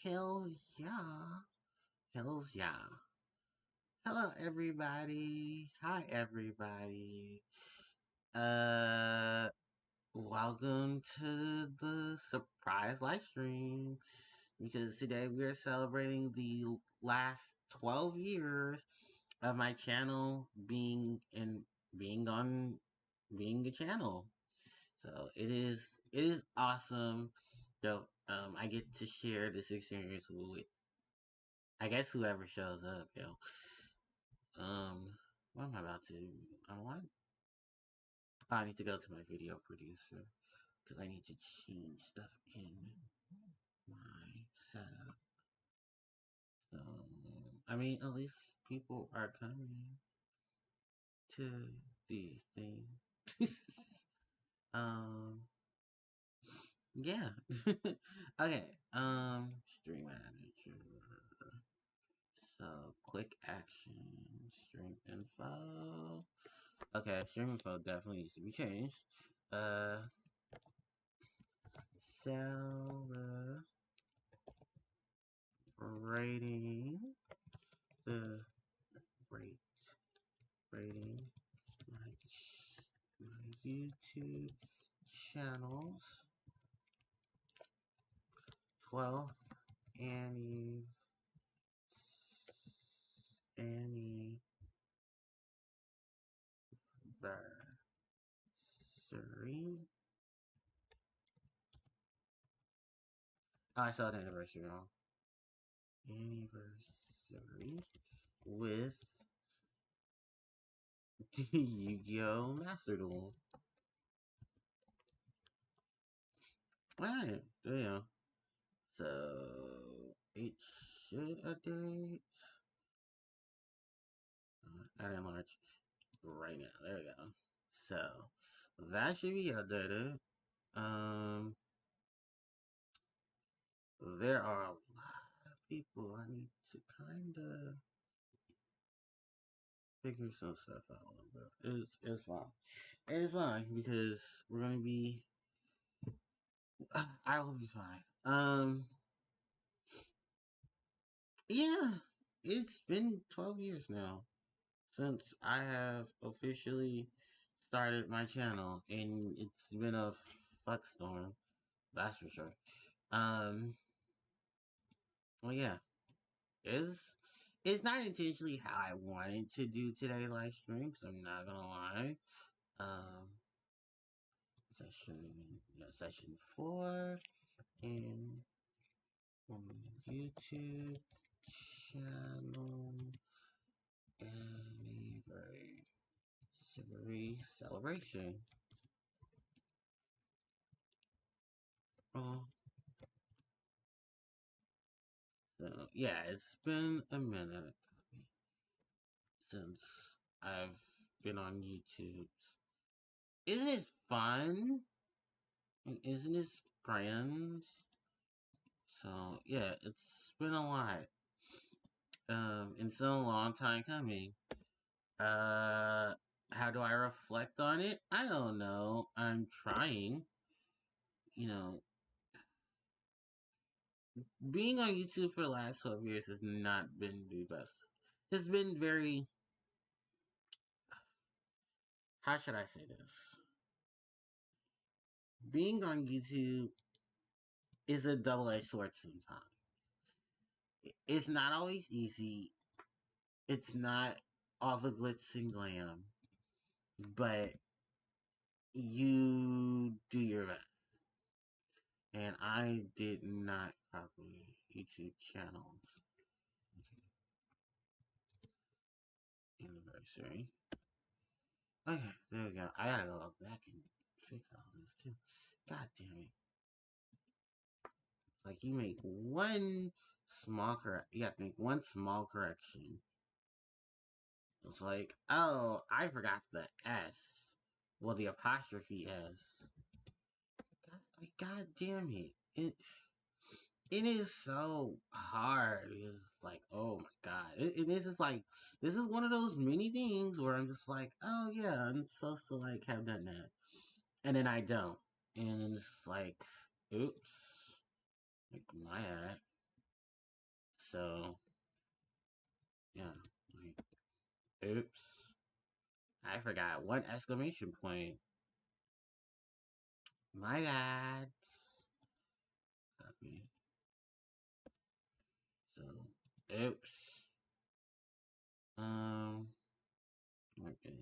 Hell yeah. Hells yeah. Hello everybody. Hi everybody. Uh Welcome to the surprise live stream because today we are celebrating the last 12 years of my channel being on being a channel. So it is awesome that I get to share this experience with I guess whoever shows up. What am I about to? I want. I need to go to my video producer because I need to change stuff in my setup. So, I mean, at least people are coming to the thing. um, yeah. Okay. Stream manager. So, quick action. Stream info. Okay, stream info definitely needs to be changed. Uh, celebrating the rate rating my YouTube channel's 12th anniversary. Oh, I saw the anniversary wrong. Anniversary with Yu-Gi-Oh! Master Duel. Alright, yeah. So it should update. Add enlarge right now. There we go. So that should be updated. Um, there are a lot of people I need to kind of figure some stuff out a little bit. It's fine. It's fine because we're gonna be. I will be fine. Yeah, it's been 12 years now since I have officially started my channel, and it's been a fuck storm, that's for sure. Well, yeah, it's it's not intentionally how I wanted to do today's live stream. Cause I'm not gonna lie. Um, session 4 in YouTube channel anniversary celebration. Oh, so yeah, it's been a minute since I've been on YouTube. Isn't it fun? And isn't it friends? So yeah, it's been a lot. It's been a long time coming. How do I reflect on it? I don't know. I'm trying. You know, being on YouTube for the last 12 years has not been the best. It's been very. How should I say this? Being on YouTube is a double-edged sword sometimes. It's not always easy. It's not all the glitz and glam, but you do your best. And I did not copy YouTube channels anniversary. Okay, there we go. I gotta go back and fix all this too. God damn it. Like you make one you have to make one small correction. It's like, oh, I forgot the S. Well, the apostrophe S. God damn it. It is so hard. It's like, oh my god. It is just like, this is one of those many things where I'm just like, oh yeah, I'm supposed to like have done that. And then I don't. And it's like, oops. Like, my ad. So yeah, like, oops, I forgot one exclamation point. My bad. Copy. So, oops. What is?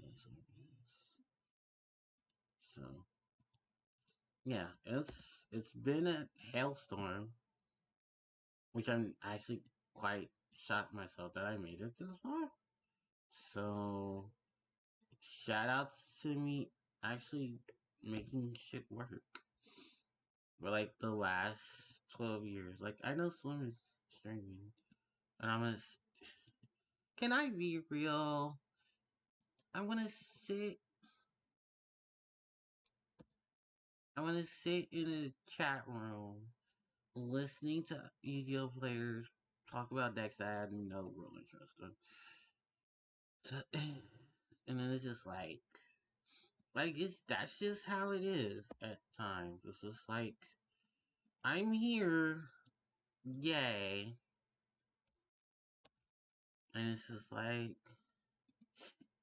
So, yeah, it's been a hailstorm, which I'm actually quite shocked myself that I made it this far. So, shout out to me actually making shit work for like the last 12 years. Like, I know swim is streaming, and can I be real? I'm gonna sit I'm gonna sit in a chat room listening to Yu-Gi-Oh players talk about decks that I had no real interest in. So, and then it's just like that's just how it is at times. It's just like I'm here, yay, and it's just like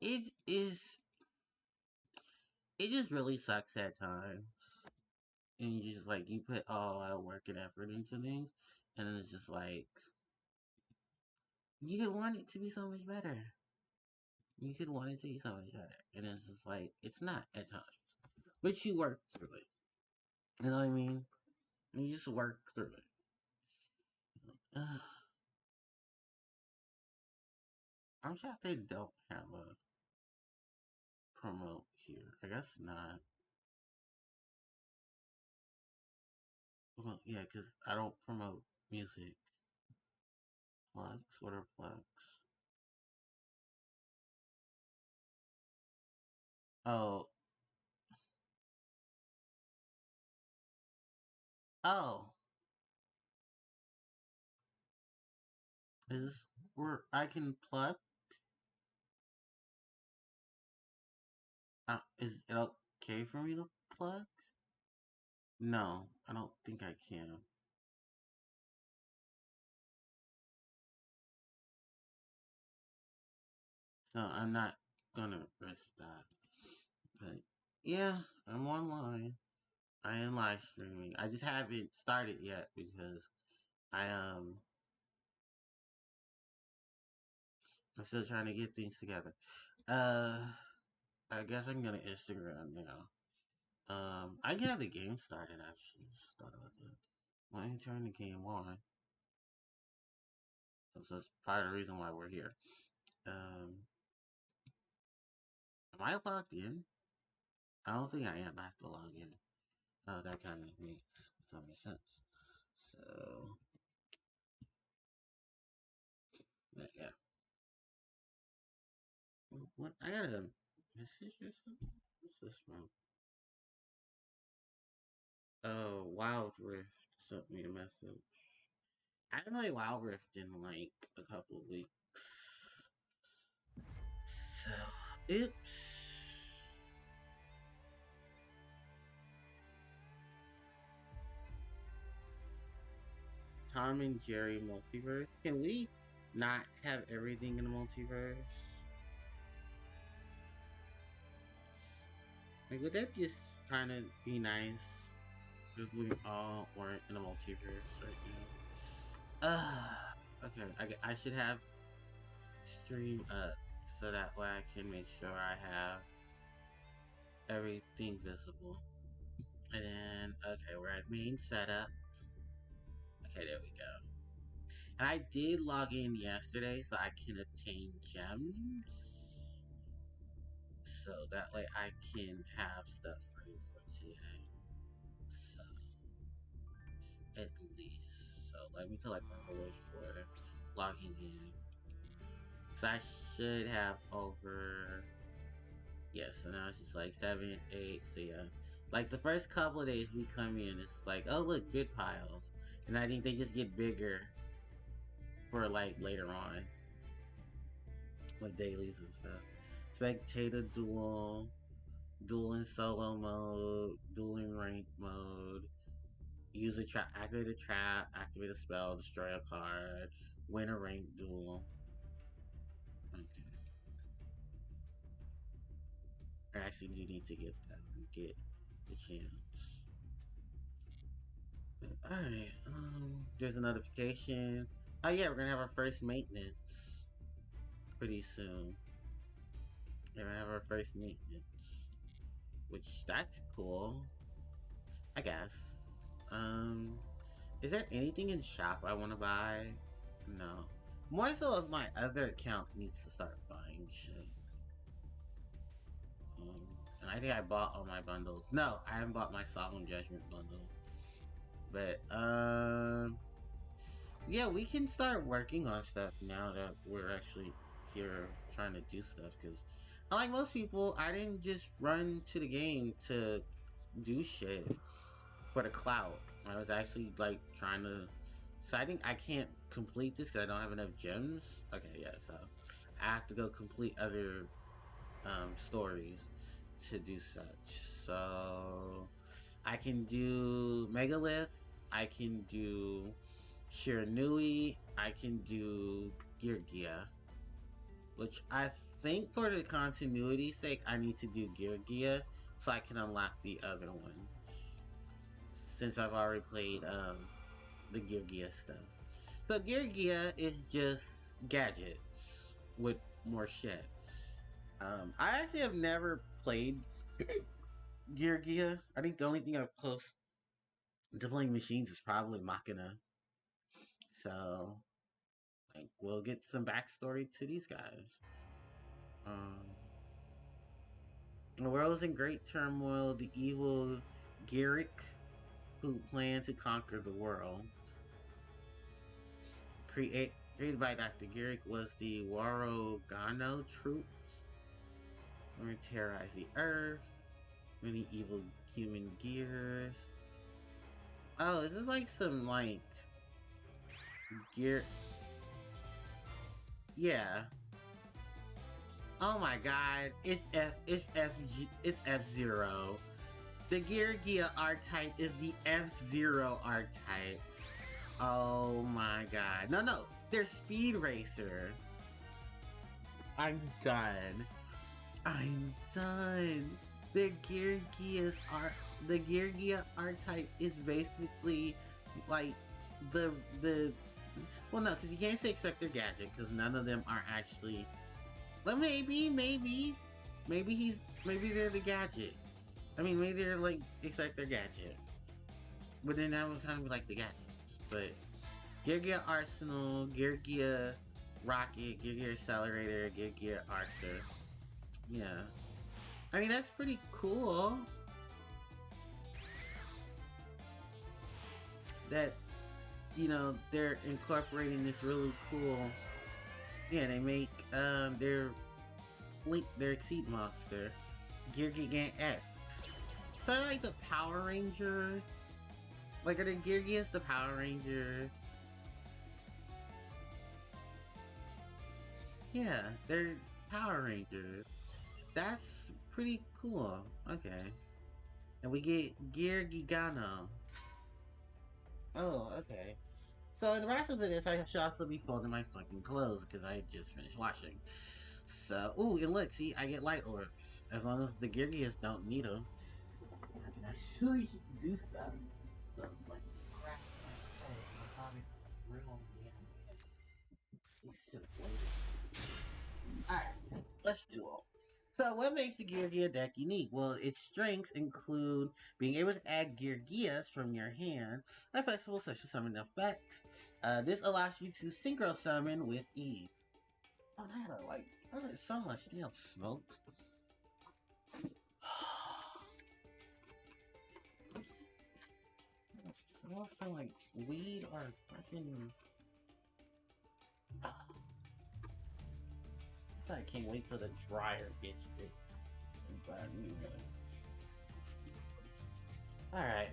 it is. It just really sucks at times, and you just like you put all a lot of work and effort into things, and then it's just like you could want it to be so much better. You could want it to be so much better, and it's just like it's not at times. But you work through it. You know what I mean? You just work through it. I'm shocked they don't have a promote here. I guess not. Well, yeah, because I don't promote music. Plugs? What are plugs? Oh. Oh. Is this where I can plug? Is it okay for me to plug? No, I don't think I can. So I'm not gonna risk that. But yeah, I'm online. I am live streaming. I just haven't started yet because I I'm still trying to get things together. Uh I guess I can go to Instagram now. I can have the game started actually. Just thought about that. Why ain't turn the game on? That's part of the reason why we're here. Am I logged in? I don't think I am. I have to log in. Oh, that kind of makes some sense. So, but yeah. What? I got a message or something? What's this from? Oh, Wild Rift sent me a message. I haven't played Wild Rift in like a couple of weeks. So, oops. Tom and Jerry multiverse. Can we not have everything in the multiverse? Like, would that just kind of be nice if we all weren't in a multiverse right now? Okay. I should have stream up so that way I can make sure I have everything visible. And then, okay, we're at main setup. Okay, there we go. And I did log in yesterday so I can obtain gems. So that way I can have stuff ready for today. So, at least. So let me collect my rewards for logging in. So I should have over. Yes, so now it's just like 7, 8. So yeah. Like the first couple of days we come in, it's like, oh look, bid piles. And I think they just get bigger for like later on. Like dailies and stuff. Spectator duel, duel in solo mode, duel in rank mode, use a trap, activate a trap, activate a spell, destroy a card, win a ranked duel. Okay. I actually do need to get that. Get the chance. Alright, there's a notification. Oh yeah, we're gonna have our first maintenance pretty soon. We're gonna have our first maintenance. Which, that's cool. I guess. Is there anything in shop I want to buy? No. More so if my other account needs to start buying shit. And I think I bought all my bundles. No, I haven't bought my Solemn Judgment bundle. But, yeah, we can start working on stuff now that we're actually here trying to do stuff. Because, unlike most people, I didn't just run to the game to do shit for the clout. I was actually, like, trying to... So I think I can't complete this because I don't have enough gems. Okay, yeah, so I have to go complete other stories to do such. So I can do Megalith, I can do Shiranui, I can do Geargia, which I think for the continuity's sake I need to do Geargia so I can unlock the other one. Since I've already played the Geargia stuff. So Geargia is just gadgets with more shit. I actually have never played Geargia. I think the only thing I've close to playing machines is probably Machina. So, like, we'll get some backstory to these guys. The world is in great turmoil. The evil Garrick, who planned to conquer the world, created by Dr. Garrick, was the Warogano troops. We're gonna terrorize the earth. Many evil human gears. Oh, this is like some, like, gear... Yeah. Oh my god, it's F-Zero. The Geargia archetype is the F-Zero archetype. Oh my god. No, they're Speed Racer. I'm done. The Geargia archetype is basically like the well, no, because you can't say Expector Gadget because none of them are actually. Well, maybe they're the gadget. I mean, maybe they're like Expector Gadget, but then that would kind of be like the gadgets. But Geargia Arsenal, Geargia Rocket, Geargia Accelerator, Geargia Archer. Yeah. I mean, that's pretty cool. That, you know, they're incorporating this really cool... Yeah, they make, their Exceed Monster, Geargia X. So they're like the Power Rangers. Like, are the Geargias the Power Rangers? Yeah, they're Power Rangers. That's pretty cool. Okay. And we get Geargigano. Oh, okay. So in the rest of this, I should also be folding my fucking clothes because I just finished washing. So, ooh, and look, see, I get light orbs. As long as the Geargias don't need them. I can actually do stuff. So, like, crap my clothes. I'm probably real Alright, let's duel. So what makes the Geargia deck unique? Well, its strengths include being able to add Geargias from your hand, a flexible social summon effects. This allows you to synchro summon with ease. Oh, that is so much damn smoke. It smells so like weed or fucking... I can't wait till the dryer gets it. Alright.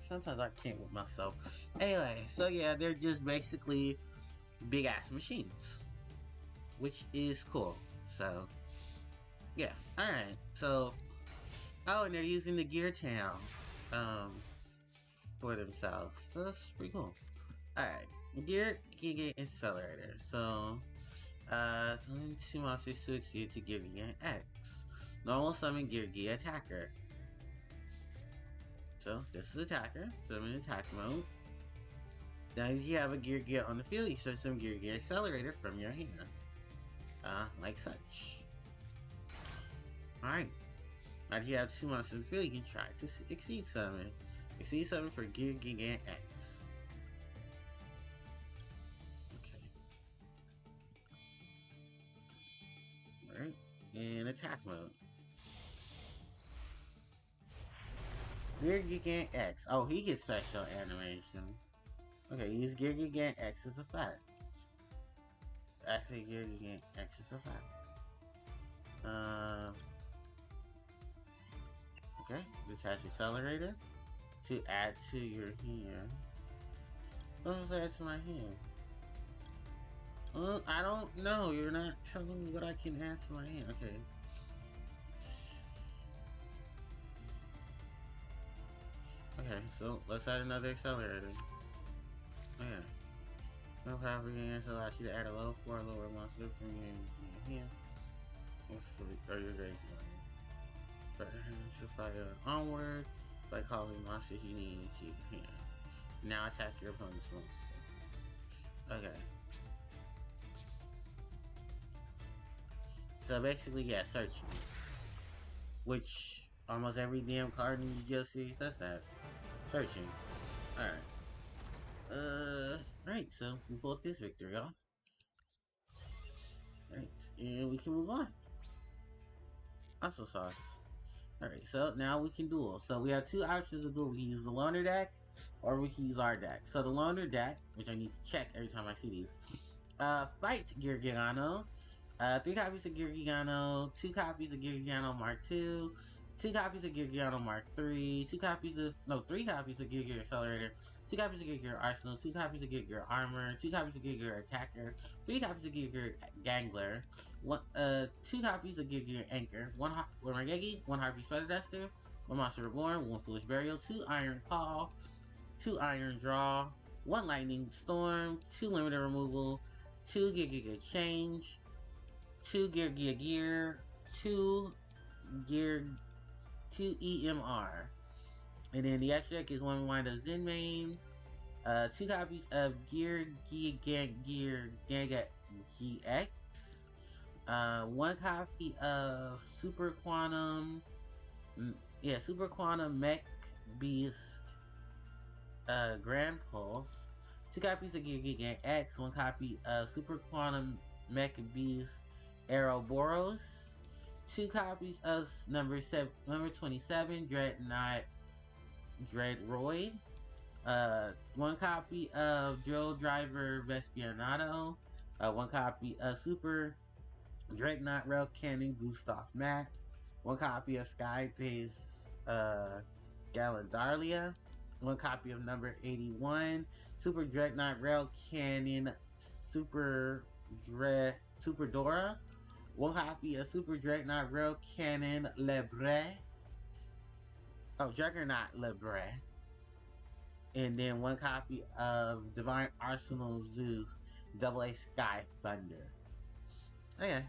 Sometimes I can't with myself. Anyway, so yeah, they're just basically big ass machines. Which is cool. So, yeah. Alright, so... Oh, and they're using the Gear Town for themselves. So that's pretty cool. Alright, Gear Giga Accelerator. So, summon 2 monsters to exceed to Gear Giga X. Normal summon Gear Giga Attacker. So, this is Attacker. Summon attack mode. Now, if you have a Gear Giga on the field, you should summon Gear Giga Accelerator from your hand. Like such. Alright. Now, if you have 2 monsters in the field, you can try to exceed summon. Exceed summon for Gear Giga X. Alright, in attack mode. Gear Gigant X. Oh, he gets special animation. Okay, use Gear Gigant X as a fact. Actually, Gear Gigant X is a fact. Okay, detach accelerator to add to your hand. What does add to my hand? I don't know. You're not telling me what I can add to my hand. Okay. Okay, so let's add another accelerator. Okay. No property gains allows you to add a level 4 lower monster from your hand. Or your graveyard. To fire onward by calling monsters you need to your hand. Now attack your opponent's monster. Okay. So basically, yeah, searching. Which almost every damn card in the GL series does that. Searching. Alright. Right, so we pulled this victory off. Right, and we can move on. Also sauce. Alright, so now we can duel. So we have 2 options to duel. We can use the loner deck, or we can use our deck. So the loner deck, which I need to check every time I see these. Fight Gear Gigano. 3 copies of Gear Gigano, 2 copies of Gear Gigano Mark II, 2 copies of Gear Gigano Mark III, 3 copies of Gear Gear Accelerator, 2 copies of Gear Gear Arsenal, 2 copies of Gear Gear Armor, 2 copies of Gear Gear Attacker, 3 copies of Gear Gear Gangler, 2 copies of Gear Gear Anchor, 1 Margegi, 1 Harpie Spider Duster, 1 Monster Reborn, 1 Foolish Burial, 2 Iron Call, 2 Iron Draw, 1 Lightning Storm, 2 Limited Removal, 2 Gear Gear Change, 2 Gear, 2 EMR. And then the extra deck is 1 Wind of Zen Mains, 2 copies of Gear Gaga GX, 1 copy of Super Quantum Mech Beast Grand Pulse, 2 copies of Gear Giga X, 1 copy of Super Quantum Mech Beast Ouroboros, 2 copies of number 27 Dreadroid, 1 copy of Drill Driver Vespianato, 1 copy of Super Dreadnought Rail Cannon Gustav Max, 1 copy of Sky Base Galandaria, 1 copy of number 81 Super Dreadnought Rail Cannon Super Dora, 1 copy of Super Dreadnought Rail Cannon Juggernaut Lebre, and then 1 copy of Divine Arsenal Zeus AA Sky Thunder. Okay,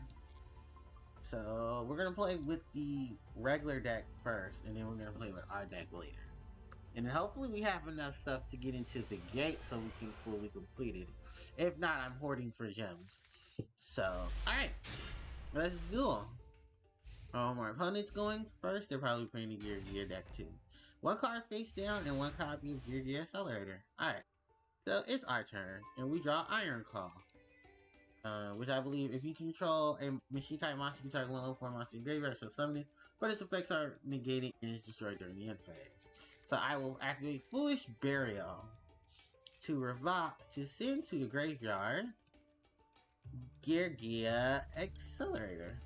so we're gonna play with the regular deck first, and then we're gonna play with our deck later. And then hopefully we have enough stuff to get into the gate so we can fully complete it. If not, I'm hoarding for gems. So, alright. Let's duel. My opponent's going first. They're probably playing the Gear deck too. 1 card face down and 1 copy of Gear Accelerator. Alright. So it's our turn. And we draw Iron Call. Which I believe if you control a machine type monster, you target 1 level 4 monster in graveyard, so summon it, but its effects are negated and is destroyed during the end phase. So I will activate Foolish Burial to send to the graveyard Gear Accelerator.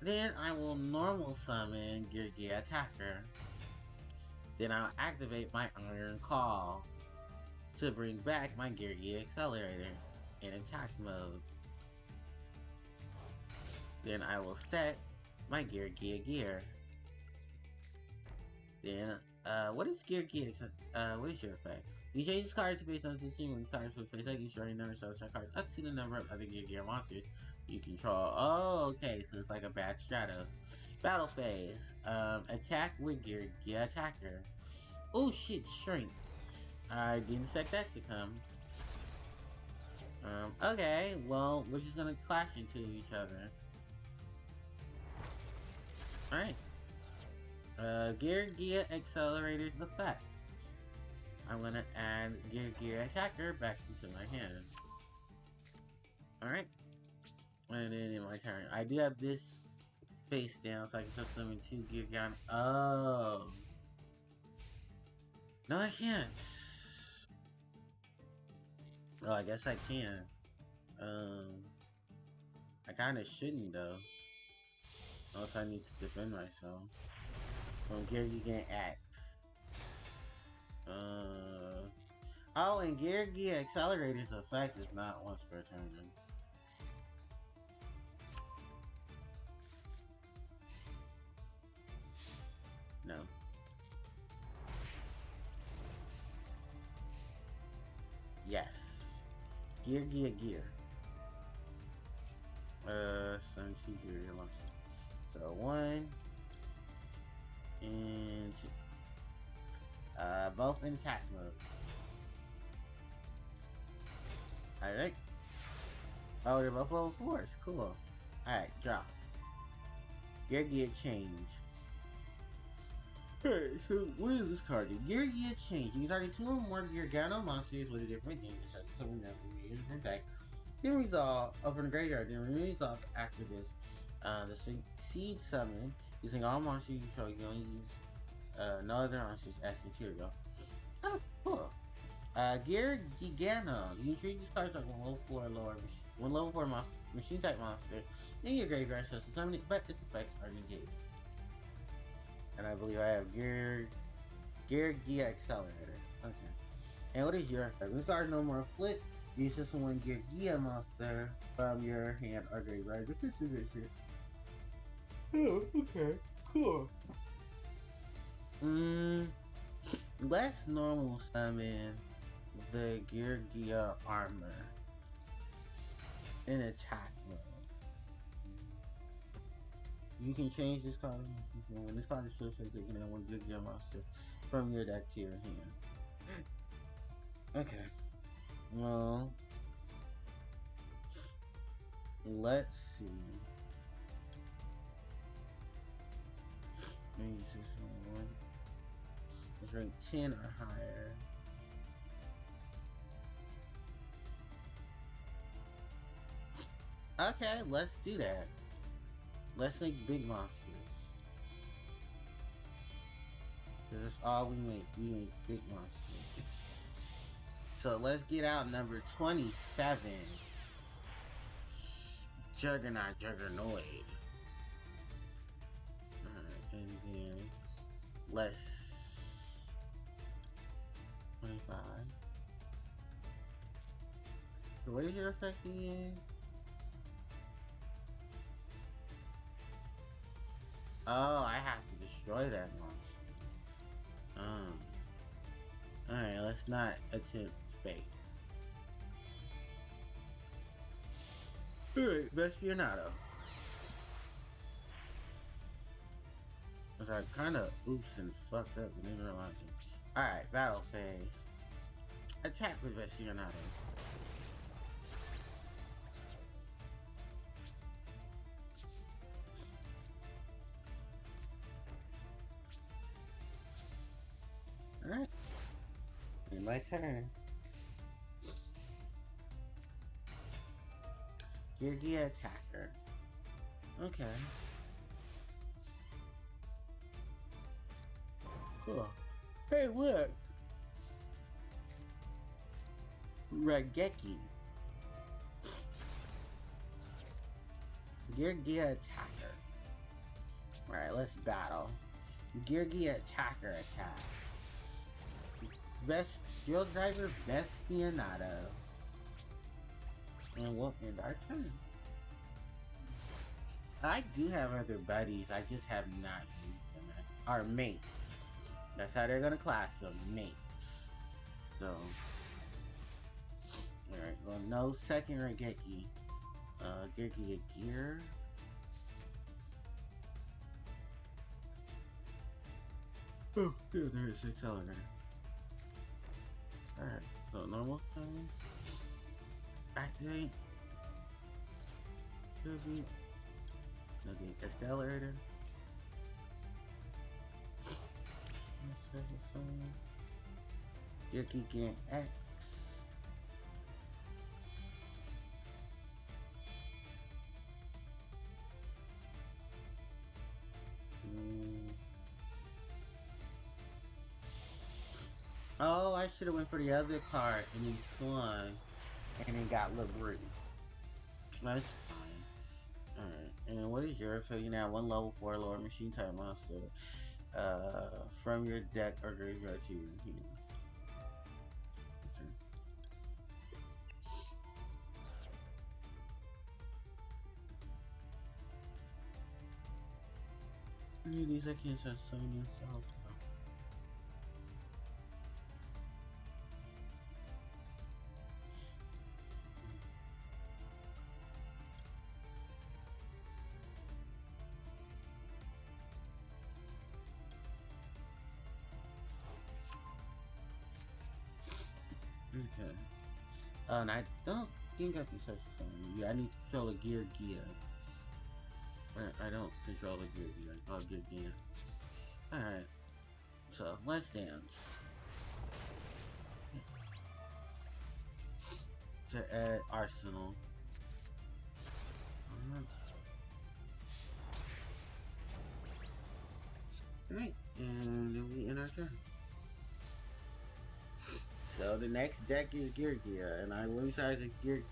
Then I will normal summon Gear Attacker. Then I'll activate my Iron Call to bring back my Gear Accelerator in attack mode. Then I will set my Gear. Then, what is Gear? What is your effect? You change this card to face on the team when cards with face like you show your number so check cards up to the number of other gear monsters you control. Oh, okay, so it's like a bad Stratos. Battle phase. Attack with gear attacker. Oh shit, shrink. I didn't expect that to come. Okay, well, we're just gonna clash into each other. Alright. Gear accelerators effect. I'm gonna add gear attacker back into my hand. Alright. And then in my turn. I do have this face down so I can put them in 2 gear down. Oh. No, I can't. Oh, I guess I can. I kinda shouldn't though. Unless I need to defend myself. From gear you get X. Oh, and gear accelerator's effect is not once per turn. No. Yes. Gear. 72 gear launcher. So 1 and 2. Both in attack mode. Alright. Oh, they're both level 4s. Cool. Alright, drop. Gear change. Alright, so what is this card do? Gear change. You can target 2 or more gear Gano monsters with a different name, such as someone that will be used for deck. Then resolve from the graveyard. Then resolve after this. The seed summon. Using all monsters you control, you can only use no other monsters as material. Oh, cool. Gear Gigano. You treat these cards like one level 4 machine type monster in your graveyard, so summon it, but its effects are negated. And I believe I have Gear Accelerator. Okay. And what is your effect? This card no more flip. Use this one Gear monster from your hand or graveyard. This is shit. Oh, okay. Cool. Let's normal summon the Gear armor in attack mode. You can change this card when this card is switched, you can add one Gear monster from your deck to your hand. Okay. Well, let's see. Maybe use this one. It's rank 10 or higher. Okay, let's do that. Let's make big monsters. That's all we make. We make big monsters. So let's get out number 27. Juggernoid. Alright, and then let's 25. So what is your effect again? Oh, I have to destroy that monster. Alright, let's not attempt fate. Alright, Vestionado. Cause I kinda oops and fucked up and didn't realize it. Alright, battle phase. Attack with Vestionado. Alright. In my turn. Gear attacker. Okay. Cool. Hey, look! Rageki. Gear attacker. Alright, let's battle. Gear attacker attack. Best Shield Driver, Vestionado. And we'll end our turn. I do have other buddies, I just have not used them. Our mates. That's how they're gonna class them, mates. So, alright, well, no second Regeki. Geki Gear. Oh, yeah, there is accelerator. Alright, so normal thing. Activate. Should be. Okay, accelerator. Geki Gear X. Oh, I should have went for the other card and then swung and then got Liberty. That's fine. Alright, and what is yours? So you now one level 4 lower machine type monster. From your deck or graveyard to your hand. These I can't touch so many cells. Okay. And I don't think I can touch something. Yeah, I need to control a gear. I don't control a gear. Oh, gear. Alright. So, let's dance. To add Arsenal. Alright, and then we end our turn. So the next deck is Gear, and I wish I was Gear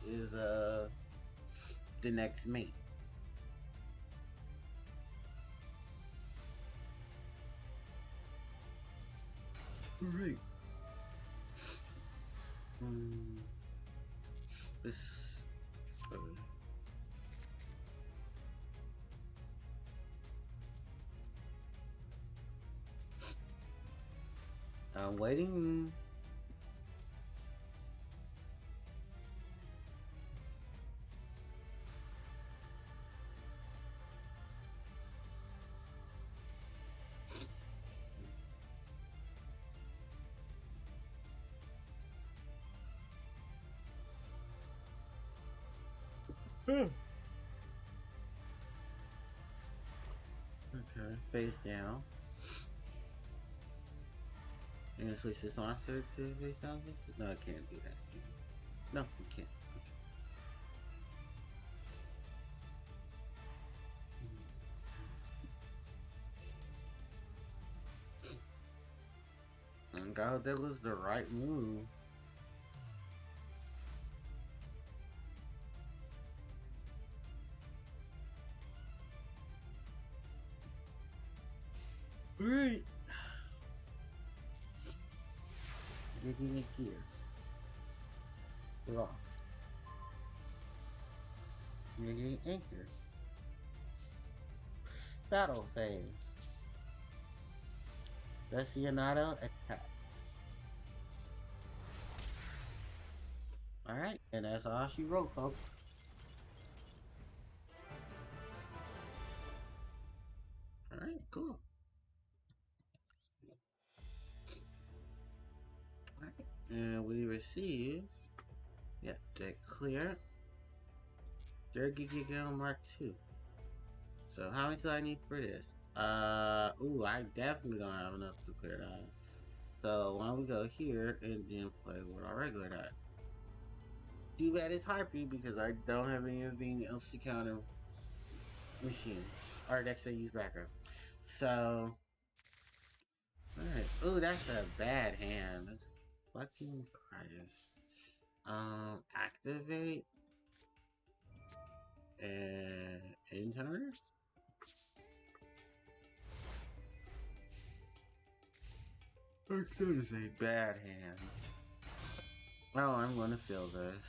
is the next mate. Alright. This. I'm waiting. Okay, face down. I'm gonna switch this monster to face down. No, I can't do that. No, we can't. Okay. God, that was the right move. Right. Getting it here. Draw. Getting anchor. Battle phase. Lesionado attack. Alright, and that's all she wrote, folks. Alright, cool. Alright, and we receive, deck clear. Giga Mark 2. So how much do I need for this? Ooh, I definitely don't have enough to clear that. So why don't we go here and then play with our regular die. Too bad it's Harpie because I don't have anything else to counter machines. Or next to use backer. So alright. Ooh, that's a bad hand. That's fucking Christ. Activate and enter. That is a bad hand. Oh, I'm gonna feel this.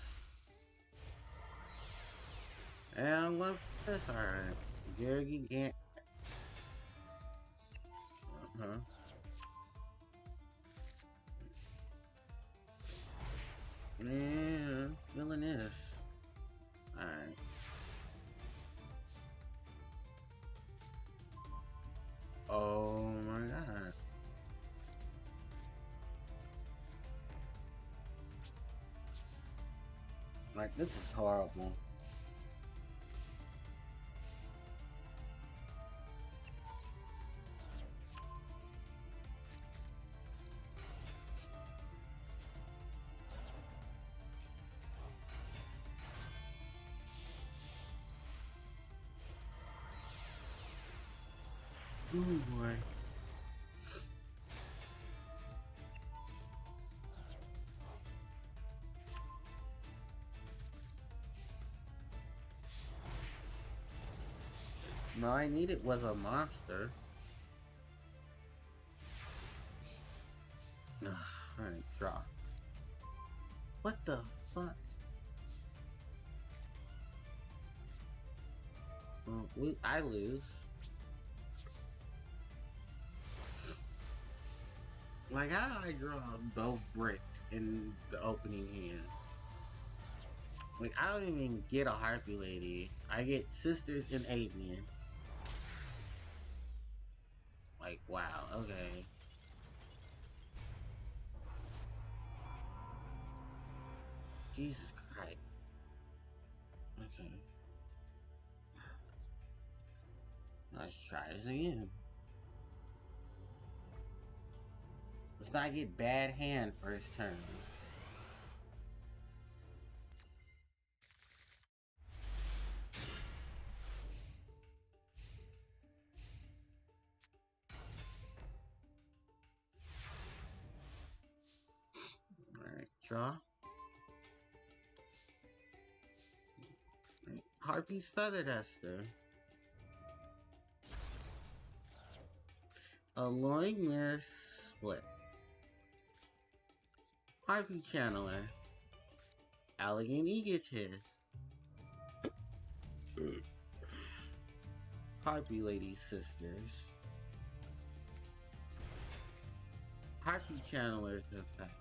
And I'm gonna put this alright. Gary can't. Yeah, feeling this. Alright. Oh my god. Like, this is horrible. Oh boy. No, I needed was a monster. Alright, draw. What the fuck? Well, I lose. Like, how do I draw both bricks in the opening hand? Like, I don't even get a Harpie Lady. I get Sisters and Avian. Like, wow, okay. Jesus Christ. Okay. Let's try this again. Let's not get bad hand first turn. Alright, draw. Right. Harpie's Feather Duster. Alluring Mirror Split. Harpie Channeler. Elegant Egotist. Harpie Lady Sisters. Harpie Channeler's Effect.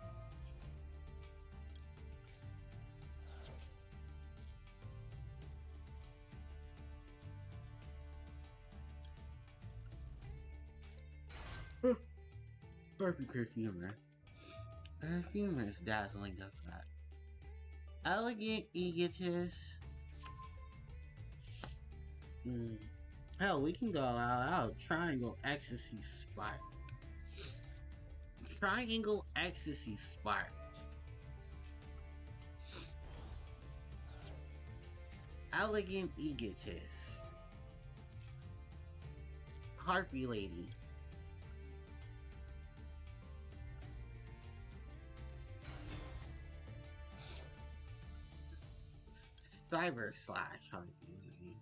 Harpie Perfumer. Perfumer's Dazzling Effect. Elegant Egotist. Hell, we can go out. Triangle Ecstasy Spark. Triangle Ecstasy Spark. Elegant Egotist. Harpie Lady. Cyber Slash Harpie Lady.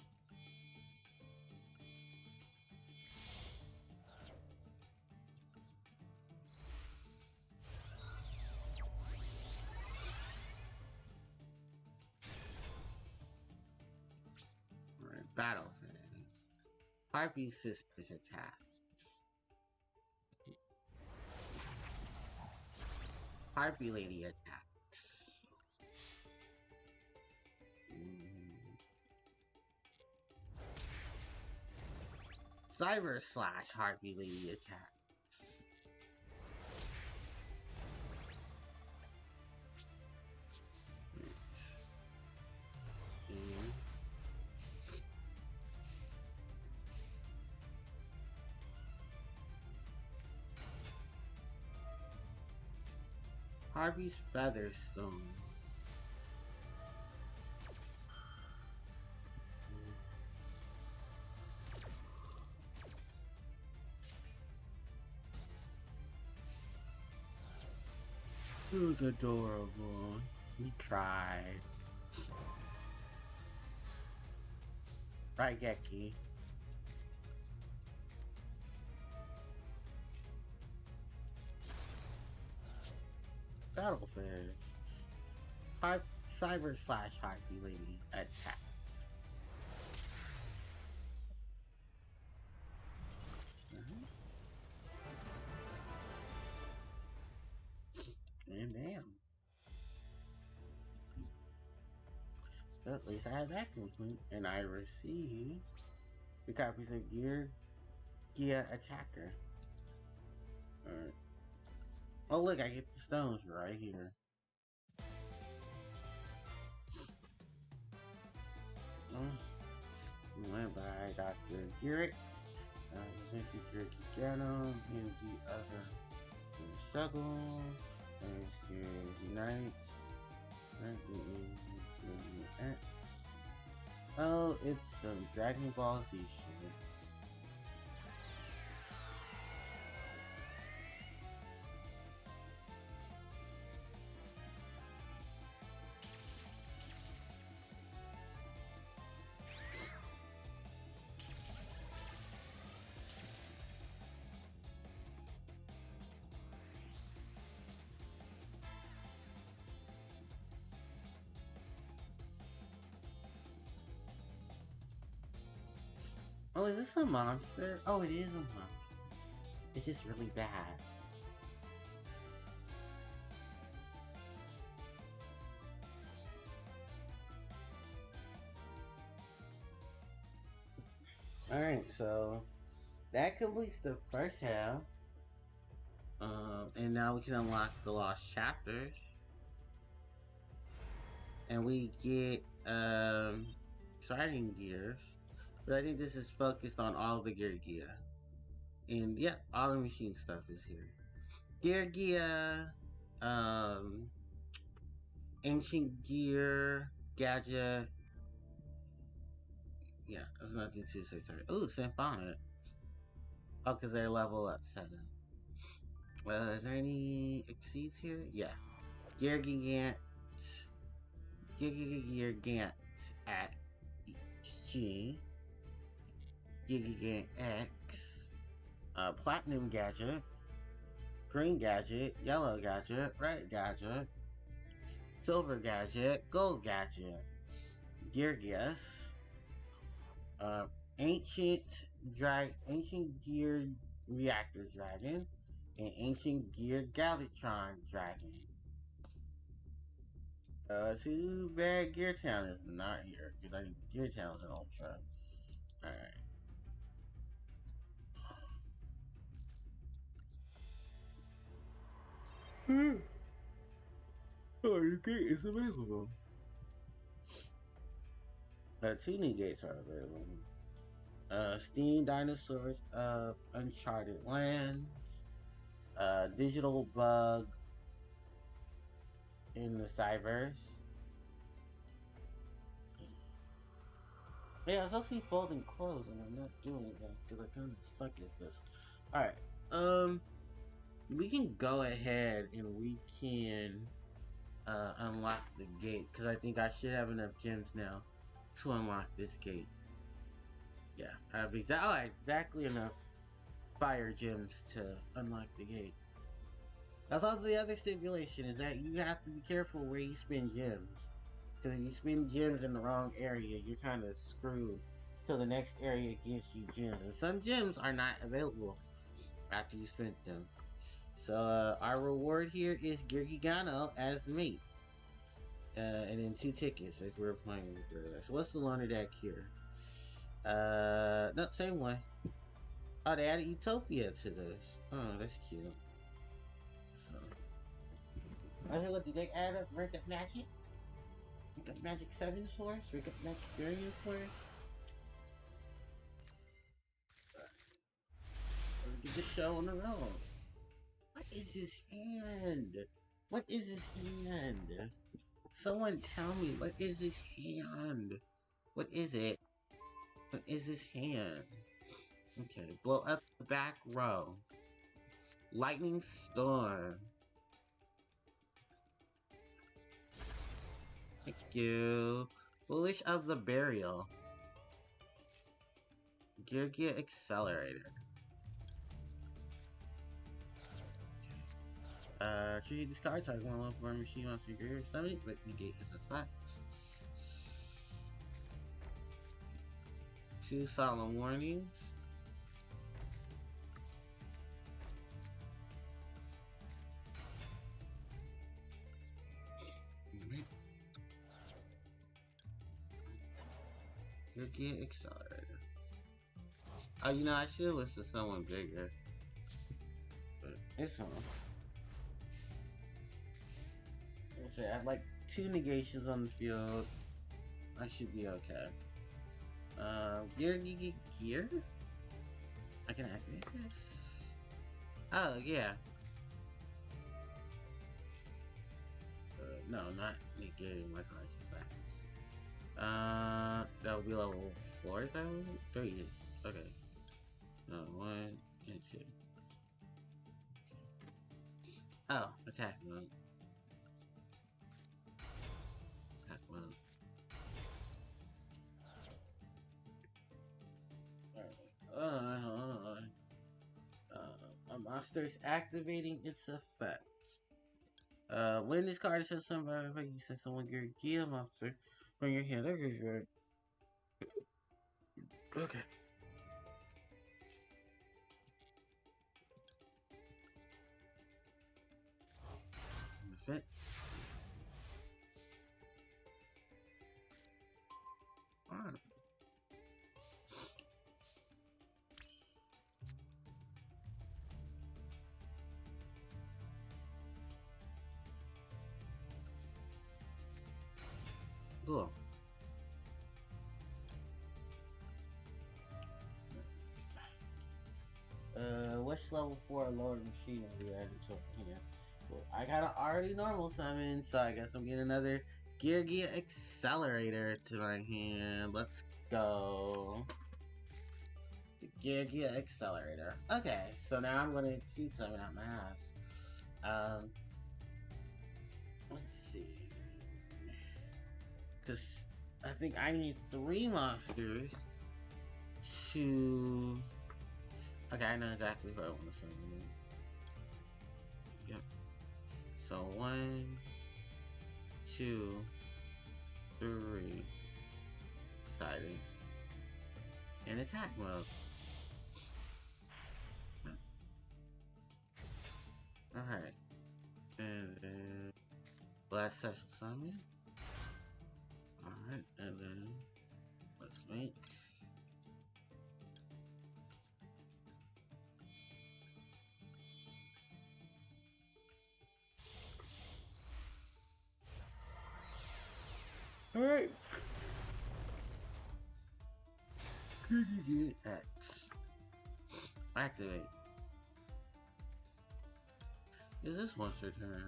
Alright, Battle Phase. Harpie Sisters Attack. Harpie Lady Attack. Cyber Slash Harpie Lady Attack. Harpie's Featherstone. It was adorable. He tried. Right, Geki. Battlefield. Cyber Slash Harpie Lady Attack. And bam. At least I have that complete. And I received the copies of Gia Attacker. Alright. Oh look, I get the stones right here. Went by Dr. Garrett. Thank you, Gano, and the other struggle. And unite. Oh, it's some Dragon Ball Z shit. Oh, is this a monster? Oh, it is a monster. It's just really bad. Alright, so that completes the first half. And now we can unlock the lost chapters. And we get starting gears. But I think this is focused on all the gear. And yeah, all the machine stuff is here. Gear, ancient gear, gadget. Yeah, there's nothing too secretary. Ooh, symphonic. Oh, because they're level up 7. Is there any exceeds here? Yeah. Gear Gigant. Gear Gigant at G. Gigant X. Platinum Gadget. Green Gadget. Yellow Gadget. Red Gadget. Silver Gadget. Gold Gadget. Gear Guess. Ancient Gear Reactor Dragon. And Ancient Gear Galaktron Dragon. Too bad Gear Town is not here, because I think Gear Town's an ultra. Alright. Oh, your gate is available. 2 new gates are available. Steam Dinosaurs of Uncharted Lands. Digital Bug in the Cyberse. Yeah, I'm supposed to be folding clothes and I'm not doing that because I kind of suck at this. Alright, we can go ahead and we can unlock the gate because I think I should have enough gems now to unlock this gate. Yeah, I have exactly enough fire gems to unlock the gate. That's also the other stipulation, is that you have to be careful where you spend gems. Because if you spend gems in the wrong area, you're kind of screwed till the next area gives you gems. And some gems are not available after you spent them. So our reward here is Girgigano as mate. And then 2 tickets if we're playing with her. So what's the loaner deck here? No, same way. Oh, they added Utopia to this. Oh, that's cute. So, okay, what did they add up? Rank up Magic? Rank up Magic 7 for us? Rank up Magic Variant for us? Let's get the show on the road. What is his hand? What is his hand? Someone tell me, what is his hand? What is it? What is his hand? Okay, blow up the back row. Lightning Storm. Thank you. Foolish of the Burial. Gear Accelerator. Treat this card type 1 level 4 machine monster gear summon, but negate its effect. 2 solemn warnings. Your gear accelerator. Oh, you know, I should list to someone bigger. But it's fine. Like I said, I have like 2 negations on the field. I should be okay. Gear? I can activate this? Oh, yeah. No, not negating my cards. That would be level 4, is that what it? 3 is. Okay. No, 1 and 2. Oh, attack mode. Attack mode. Alright. A monster is activating its effect. When this card says something about effect, you set someone your gear monster from your hand. Okay, okay. Effect. Alright. Cool. Which level 4 Lord Machine will be added to here? Well, I got an already normal summon, so I guess I'm getting another Gear Accelerator to my hand. Let's go. The Gear Accelerator. Okay, so now I'm gonna exceed summon out my ass. Let's see. Because I think I need 3 monsters to... Okay, I know exactly who I want to summon. Yep. So 1, 2, 3. Exciting. And attack mode. Alright. And then last special summon. Alright, and then let's make alright. X. Activate. Is this monster turn?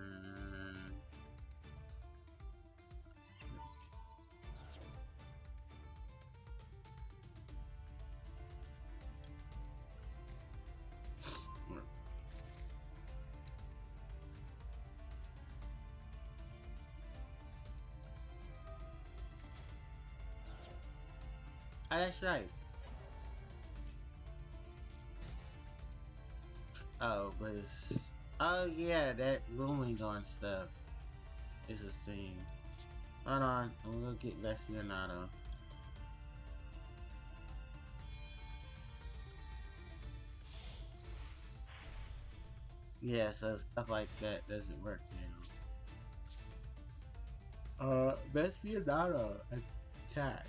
Oh, that's right. Oh, but it's... Oh, yeah, that rooming on stuff is a thing. Hold on, I'm gonna get Vespionado. Yeah, so stuff like that doesn't work now. Vespionado attack.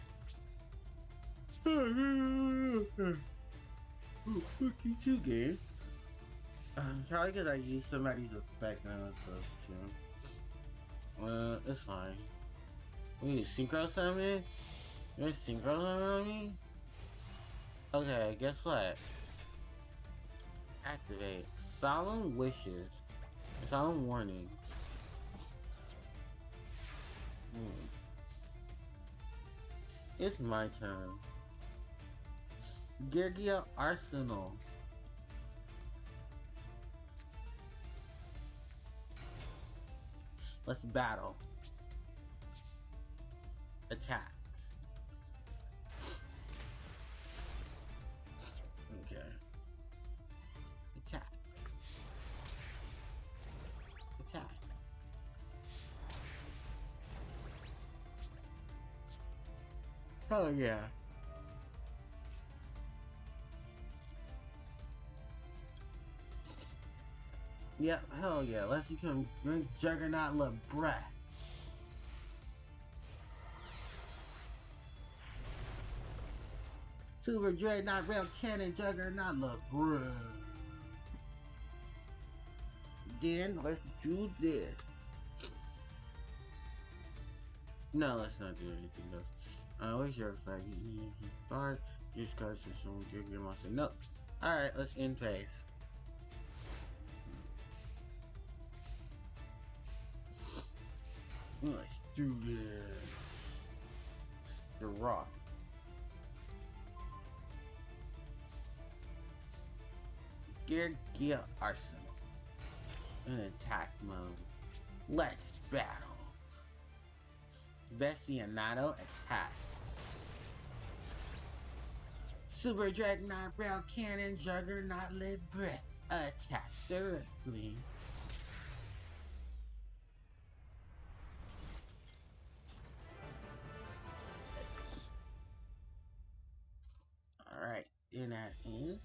Ooh, look at you, game. Probably because I used somebody's effect now, so true. It's fine. Wait, synchro summon? You're synchro summon on me? Okay, guess what? Activate. Solemn wishes. Solemn warning. It's my turn. Gear Arsenal. Let's battle. Attack. Okay. Attack. Attack. Oh yeah. Yep, hell yeah. Let's become Great Juggernaut LeBret. Super Dreadnought Rail Cannon Juggernaut LeBron. Then let's do this. No, let's not do anything though. Where's your flag? Start. Just cause someone give your monster. Nope. Alright, let's end phase. Let's do this. The rock. Gear Arsenal. In attack mode. Let's battle. Vestianato attack. Super Dreadnought Rail Cannon Juggernaut Libre attack directly. Alright, in that end.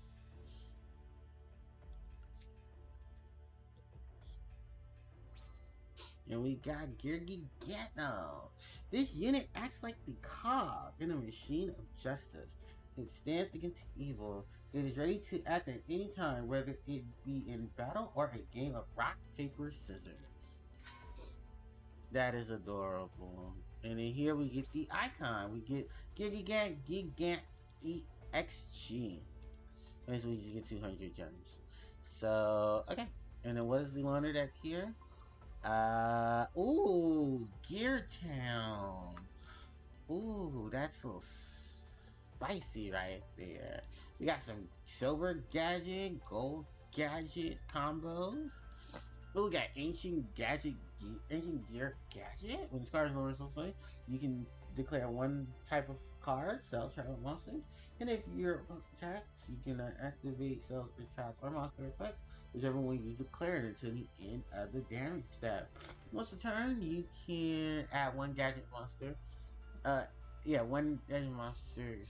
And we got Gigano. This unit acts like the cog in a machine of justice. It stands against evil. It is ready to act at any time, whether it be in battle or a game of rock, paper, scissors. That is adorable. And then here we get the icon. We get Gigant EXG. And so we just get 200 gems. So, okay. And then what is the loaner deck here? Ooh, Gear Town. Ooh, that's a little spicy right there. We got some silver gadget, gold gadget combos. Ooh, we got ancient gear gadget. When this card is lower so play, you can declare one type of card, sell, trap, or monster. And if you're attacked, you can activate, sell, trap, or monster effects, whichever one you declare until the end of the damage step. Once a turn, you can add one gadget monster. One gadget monster's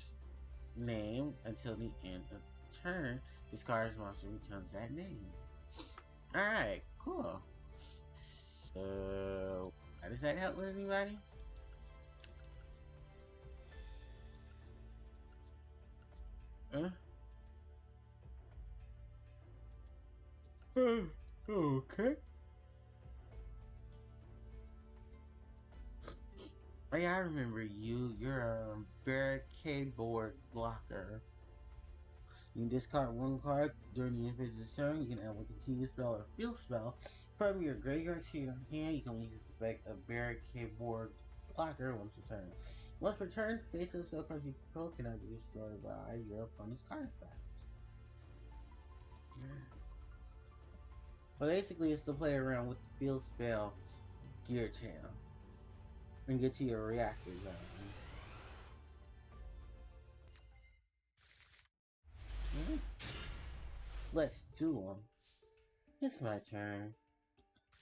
name until the end of the turn. This card's monster returns that name. Alright, cool. So, how does that help with anybody? Okay. Hey, I remember you. You're a barricade board blocker. You can discard one card during the infinite's turn. You can add one continuous spell or field spell from your graveyard to your hand. You can use this effect of barricade board blocker once per turn. Once per turn, face of spell cards you control cannot be destroyed by your opponent's card effect. But basically, it's to play around with the field spell Gear Town and get to your reactor zone. Let's do them. It's my turn.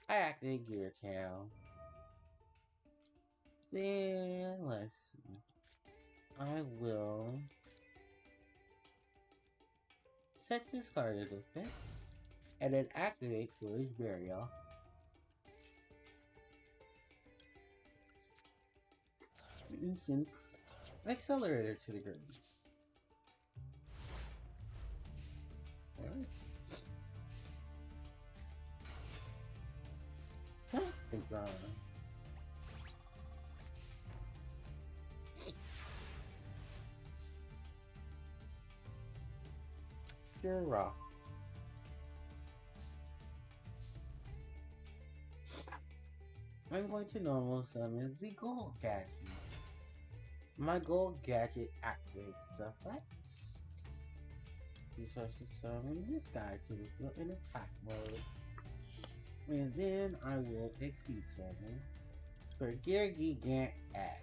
I activate Gear Town. Then, let's see. I will set this card into effect and then activate Village Burial. Instant Accelerator to the ground. Alright. It's gone. Pure rock. I'm going to normal summon the gold gadget. My gold gadget activates the effect. You start to summon this guy to the field in attack mode. And then I will exceed summon for Gear Gigant X.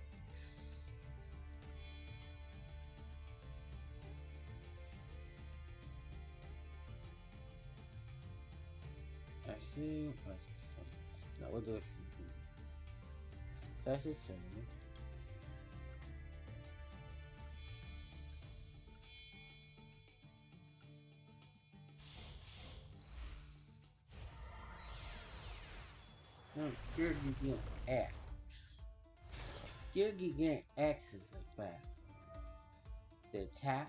Actually, no, we'll do it. That's just summon. Gear Gigant X. Gear Gigant X is a fact. detach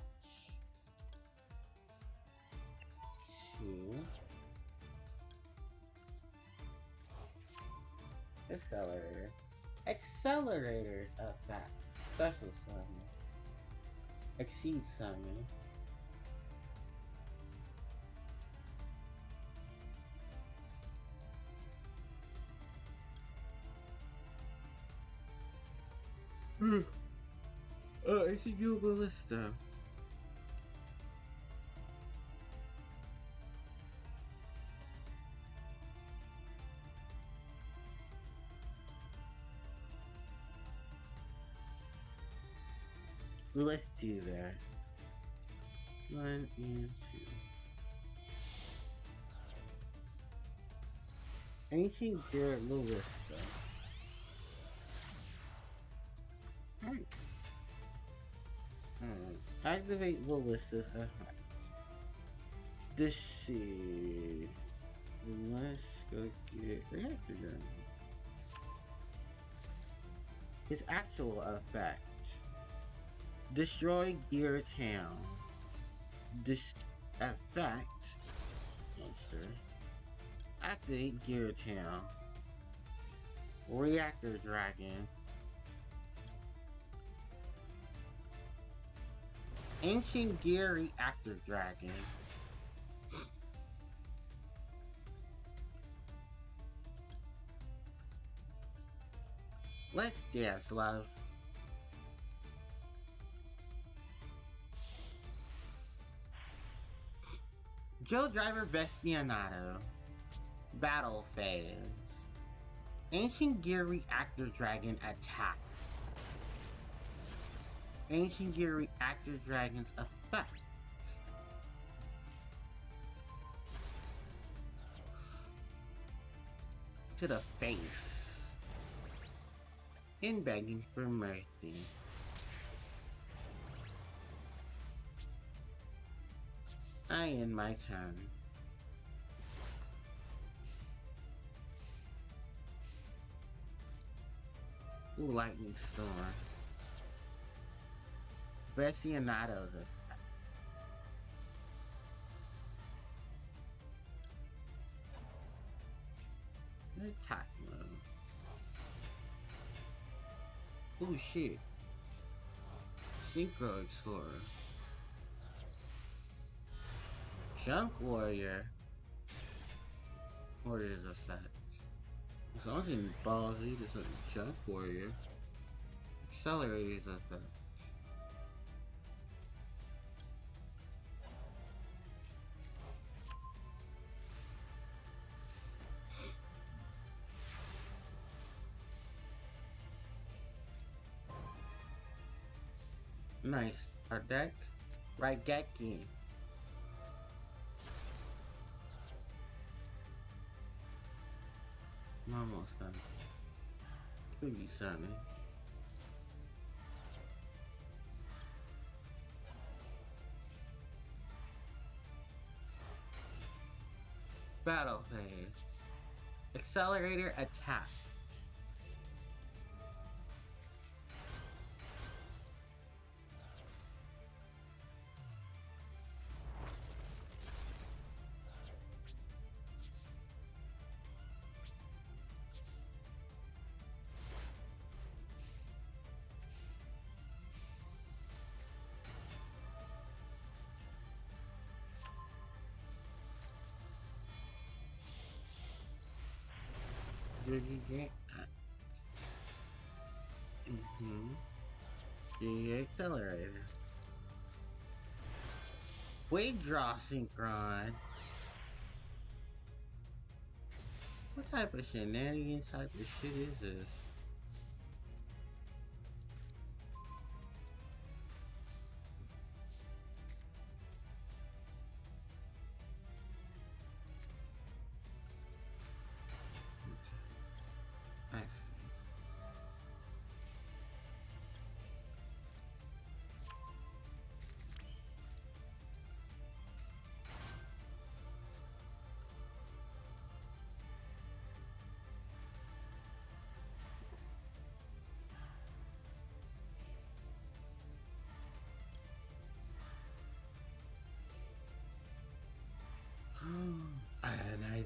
to accelerator. Accelerators effect. Special summon. Exceed summon. It's a new ballista. Let's do that. 1 and 2. Ancient Garrett Ballista. Alright. Activate ballistas. This shit. Let's go get reactor gun. His actual effect. Destroy Gear Town. This effect. Monster. Activate Gear Town. Reactor Dragon. Ancient Gear Reactor Dragon. Let's dance, love. Joe Driver Vestianato. Battle phase. Ancient Gear Reactor Dragon attack. Ancient Gear Reactor Dragon's effect. To the face. In begging for mercy. I end my turn. Ooh, lightning storm. Vestianato's attack. Attack mode. Ooh, shit. Synchro Explorer. Junk Warrior. Warrior's effect. As long as it balls, you just like Junk Warrior. Accelerator's effect. Nice. Our deck. Right, Geki. I'm almost done. Could be sunny. Battle phase. Accelerator attack. Did you get that? The accelerator. Wave draw synchron. What type of shenanigans type of shit is this? Okay.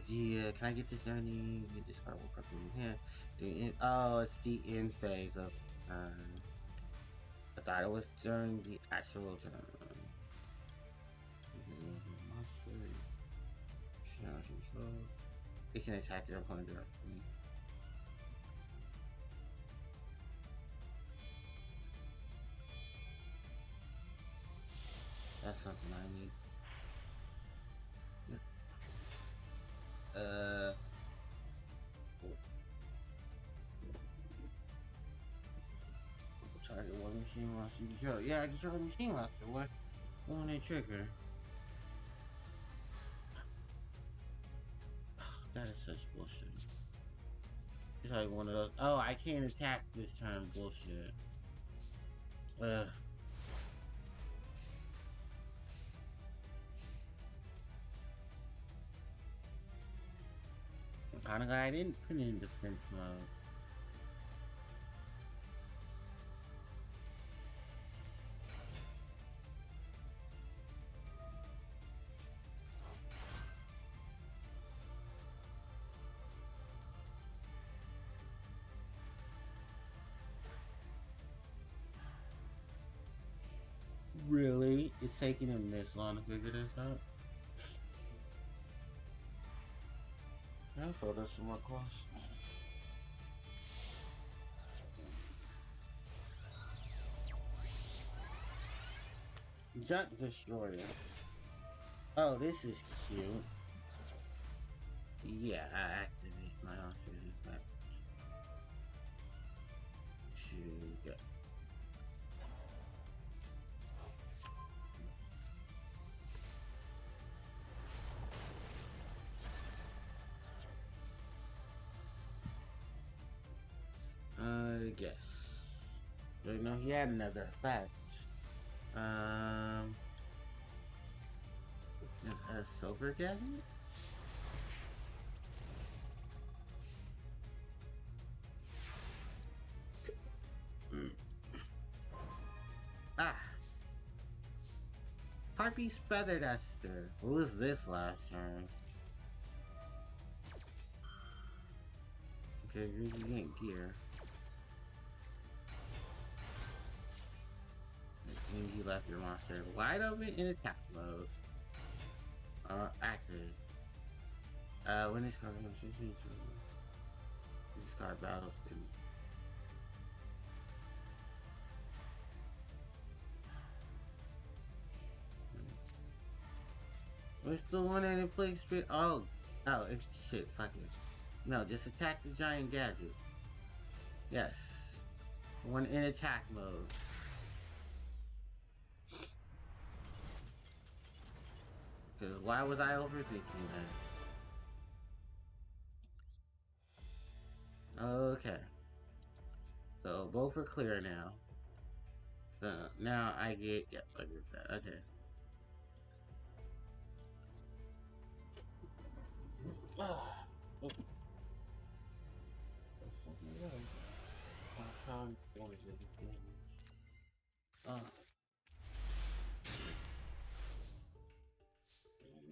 yeah, can I get this journey? Get this card, work up in here. Oh, it's the end phase of I thought it was during the actual turn. Monster. Challenge control. It can attack your opponent directly. That's something I need. Target one machine monster you control. Yeah, I control the machine monster. What? When they trigger. That is such bullshit. It's like one of those. Oh, I can't attack this turn. Bullshit. Ugh. I'm kinda glad I didn't put it in defense mode. Really? It's taking him this long to figure this out? I thought there's some more questions. Junk Destroyer. Oh, this is cute. Yeah, I activate my oxygen effect to get. Guess. Didn't know he had another effect. Is a silver gadget? Ah! Harpie's Feather Duster. What was this last turn? Okay, you get gear. And you left your monster wide open in attack mode. Active. When this card comes into this card battles spin. What's the one that inflicts spit? Oh, it's shit. Fuck it. No, just attack the giant gadget. Yes. One in attack mode. Because why was I overthinking that? Okay. So both are clear now. So now I get, yep, I get that. Okay.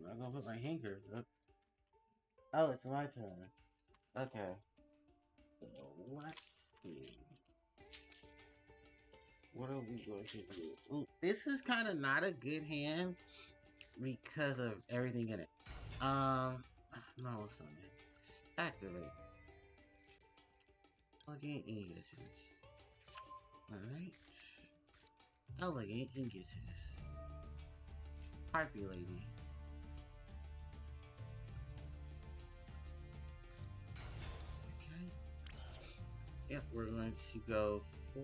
I'm gonna put my hanger up. Oh, it's my turn. Okay. So let's see. What are we going to do? Ooh, this is kind of not a good hand because of everything in it. No, it's on it. Activate. Elegant Ingotus. Alright. Elegant Ingotus. Harpie Lady. Okay. Yep, we're going to go for...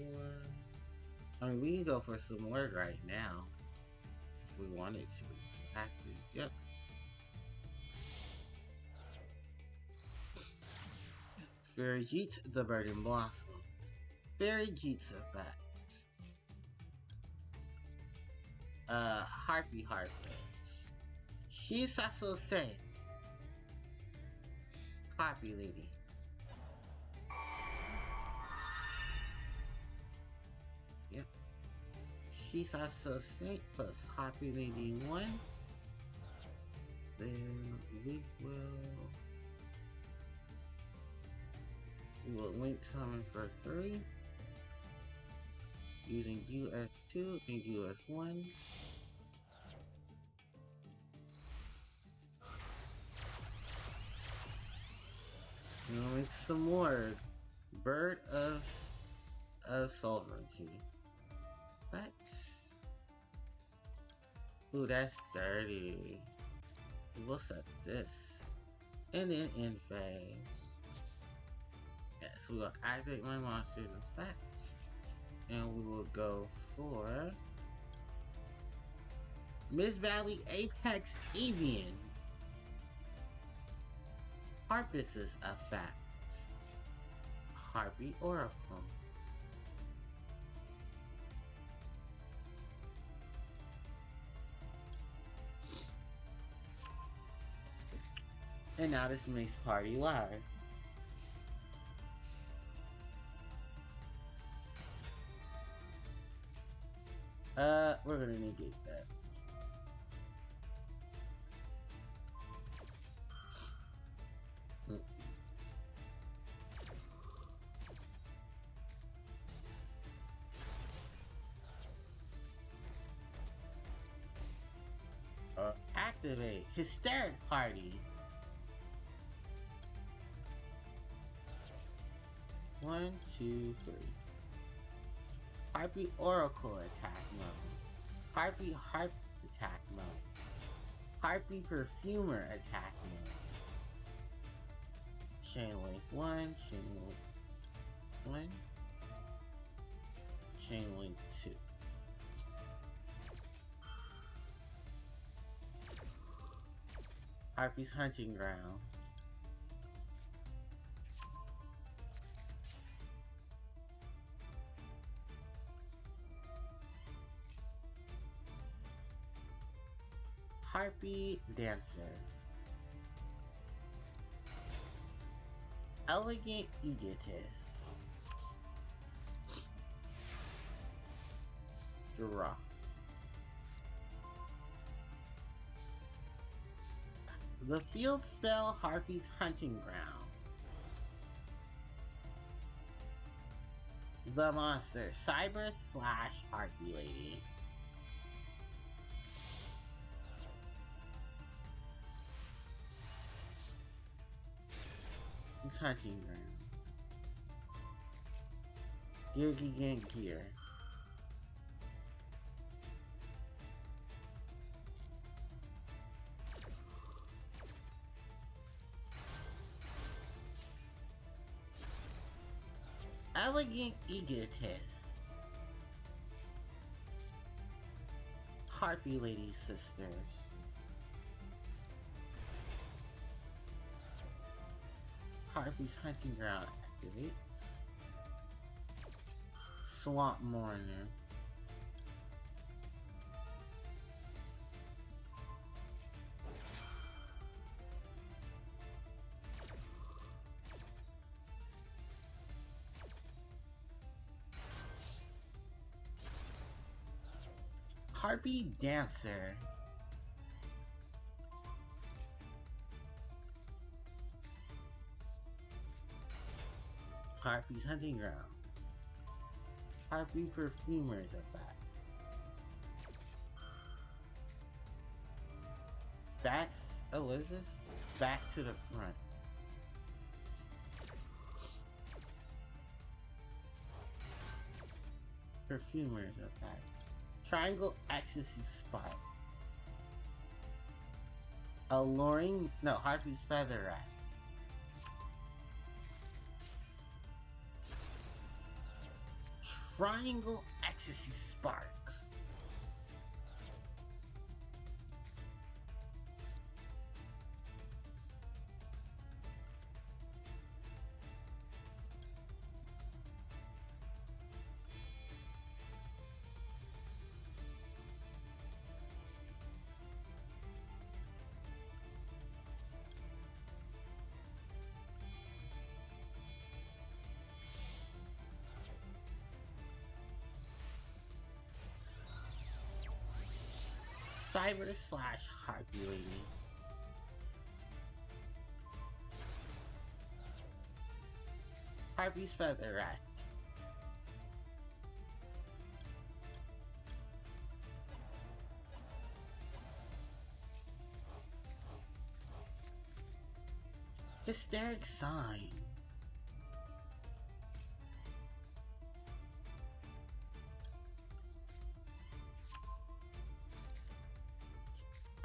I mean, we can go for some work right now. If we wanted to. Active. Yep. Fairy Jeet, the Burden Blossom. Fairy Jeet's effect. Harpie She's also saying. Harpie Lady. Yep. She's also saying first Harpie Lady 1. Then we will link summon for 3 using US2 and US1. And we'll link some more Bird of Sovereignty. What? Ooh, that's dirty. We'll set this. And then in phase. Yes, we will activate my monsters in fact. And we will go for Miss Valley Apex Avian. Harpie's effect. Harpie Oracle. And now this makes party live. We're gonna negate that. Activate Hysteric Party. 1, 2, 3. Harpie Oracle attack mode. Harpie attack mode. Harpie Perfumer attack mode. Chain Link 1, Chain Link 1, Chain Link 2. Harpie's Hunting Ground. Harpie Dancer. Elegant Egotist. Draw. The field spell Harpie's Hunting Ground. The monster Cyber / Harpie Lady. Hunting Ground. Gear. Elegant Egotist. Harpie Lady Sisters. Harpie's Hunting Ground activates. Swamp Mourner. Harpie Dancer. Harpie's Hunting Ground. Harpie Perfumer's effect. What is this? Back to the front. Perfumer's effect. Triangle Ecstasy Spot. Harpie's Feather Rest. Triangle Ecstasy Spark. Cyber / Harpie Lady. Harpie's feather rat. Hysteric sign.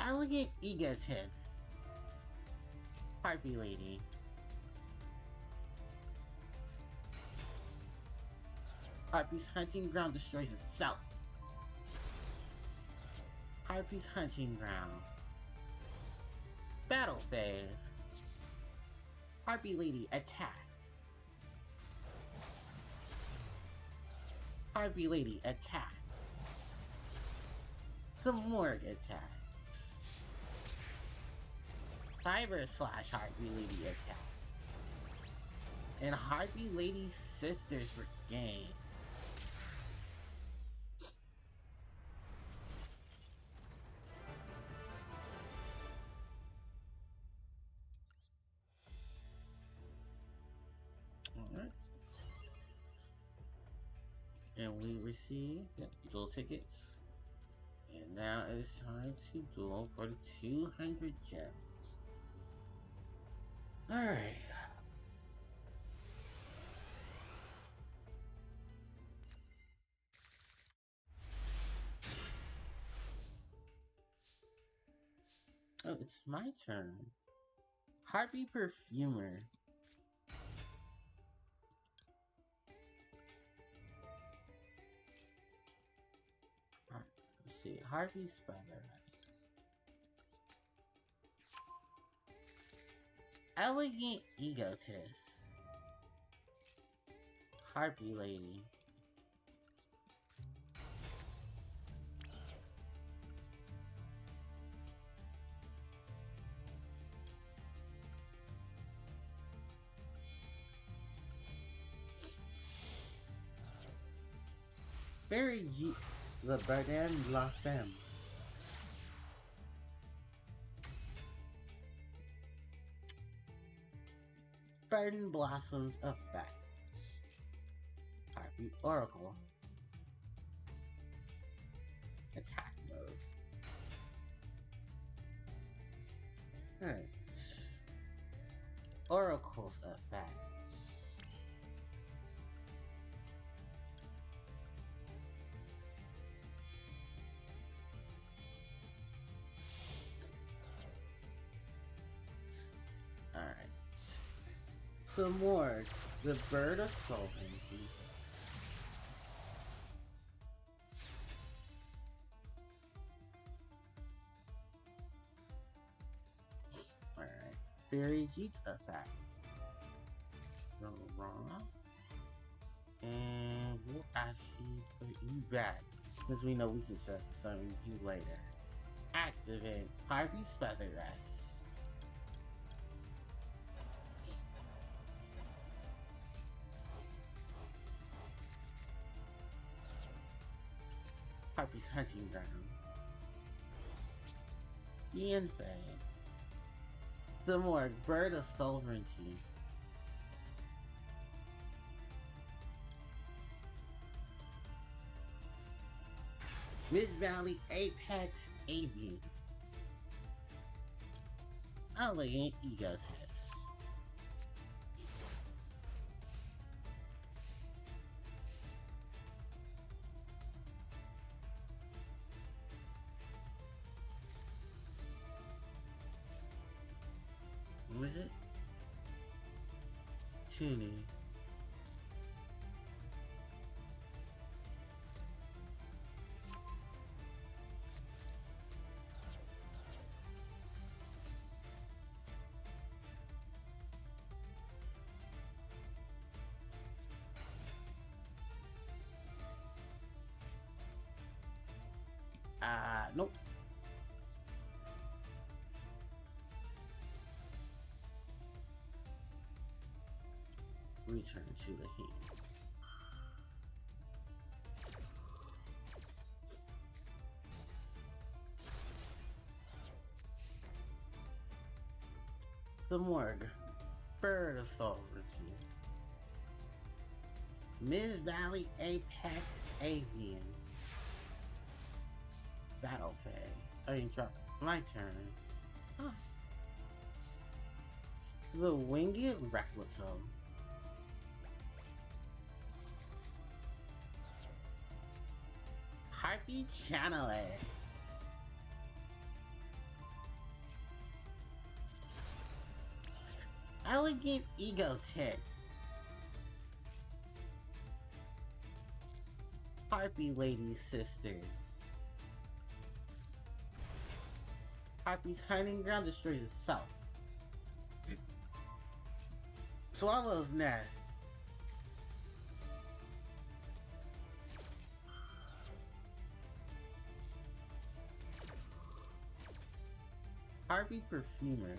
Elegant egotist. Harpie lady. Harpie's hunting ground destroys itself. Harpie's hunting ground. Battle phase. Harpie lady attack. Harpie lady attack. The morgue attacks. Cyber slash Harpie lady attack. And Harpie lady's sisters regain. Alright. And we receive duel tickets. And now it's time to duel for the 200 gems. Alright. Oh, it's my turn. Harpie Perfumer. Let's see. Harpie's feather. Elegant egotist. Harpie lady. Very the Baden La Femme. Garden Blossoms effect. Harpie Oracle. Attack mode. Alright. Oracle's effect. Alright. Some more. The Bird of Solvency. Alright. Fairy Jeet's effect. Go wrong. And we'll actually put you back. Because we know we can summon you later. Activate Harpie's Feather Rest. Harpie's Hunting Ground. Ian Fay. The more Bird of Sovereignty. Mid-Valley Apex Avian. Elegant Egotist. What was it? Tuning. Nope. Return to the heat. The morgue. Bird of Sovereignty. Mid Valley Apex Avian. Battle phase. I mean, my turn. Huh. The Winged Replica. Harpie Channeler. Elegant Egotist. Harpie Lady Sisters. Harpie's hiding ground destroys itself. Swallow's Nest. Harpie Perfumer.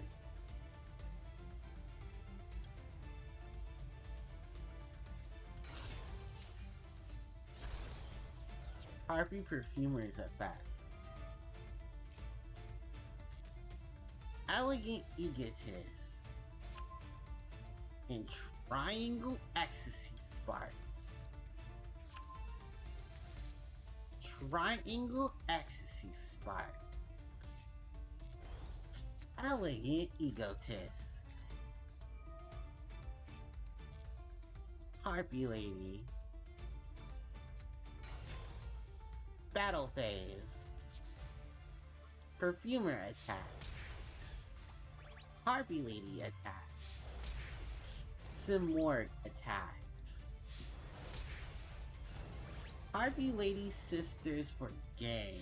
Harpie Perfumer is attack. Elegant Egotist. And Triangle Ecstasy Spark. Triangle Ecstasy Spark. Elegant Egotist. Harpie Lady. Battle phase. Perfumer attack. Harpie Lady attack. Simorg attack. Harpie Lady Sisters for game.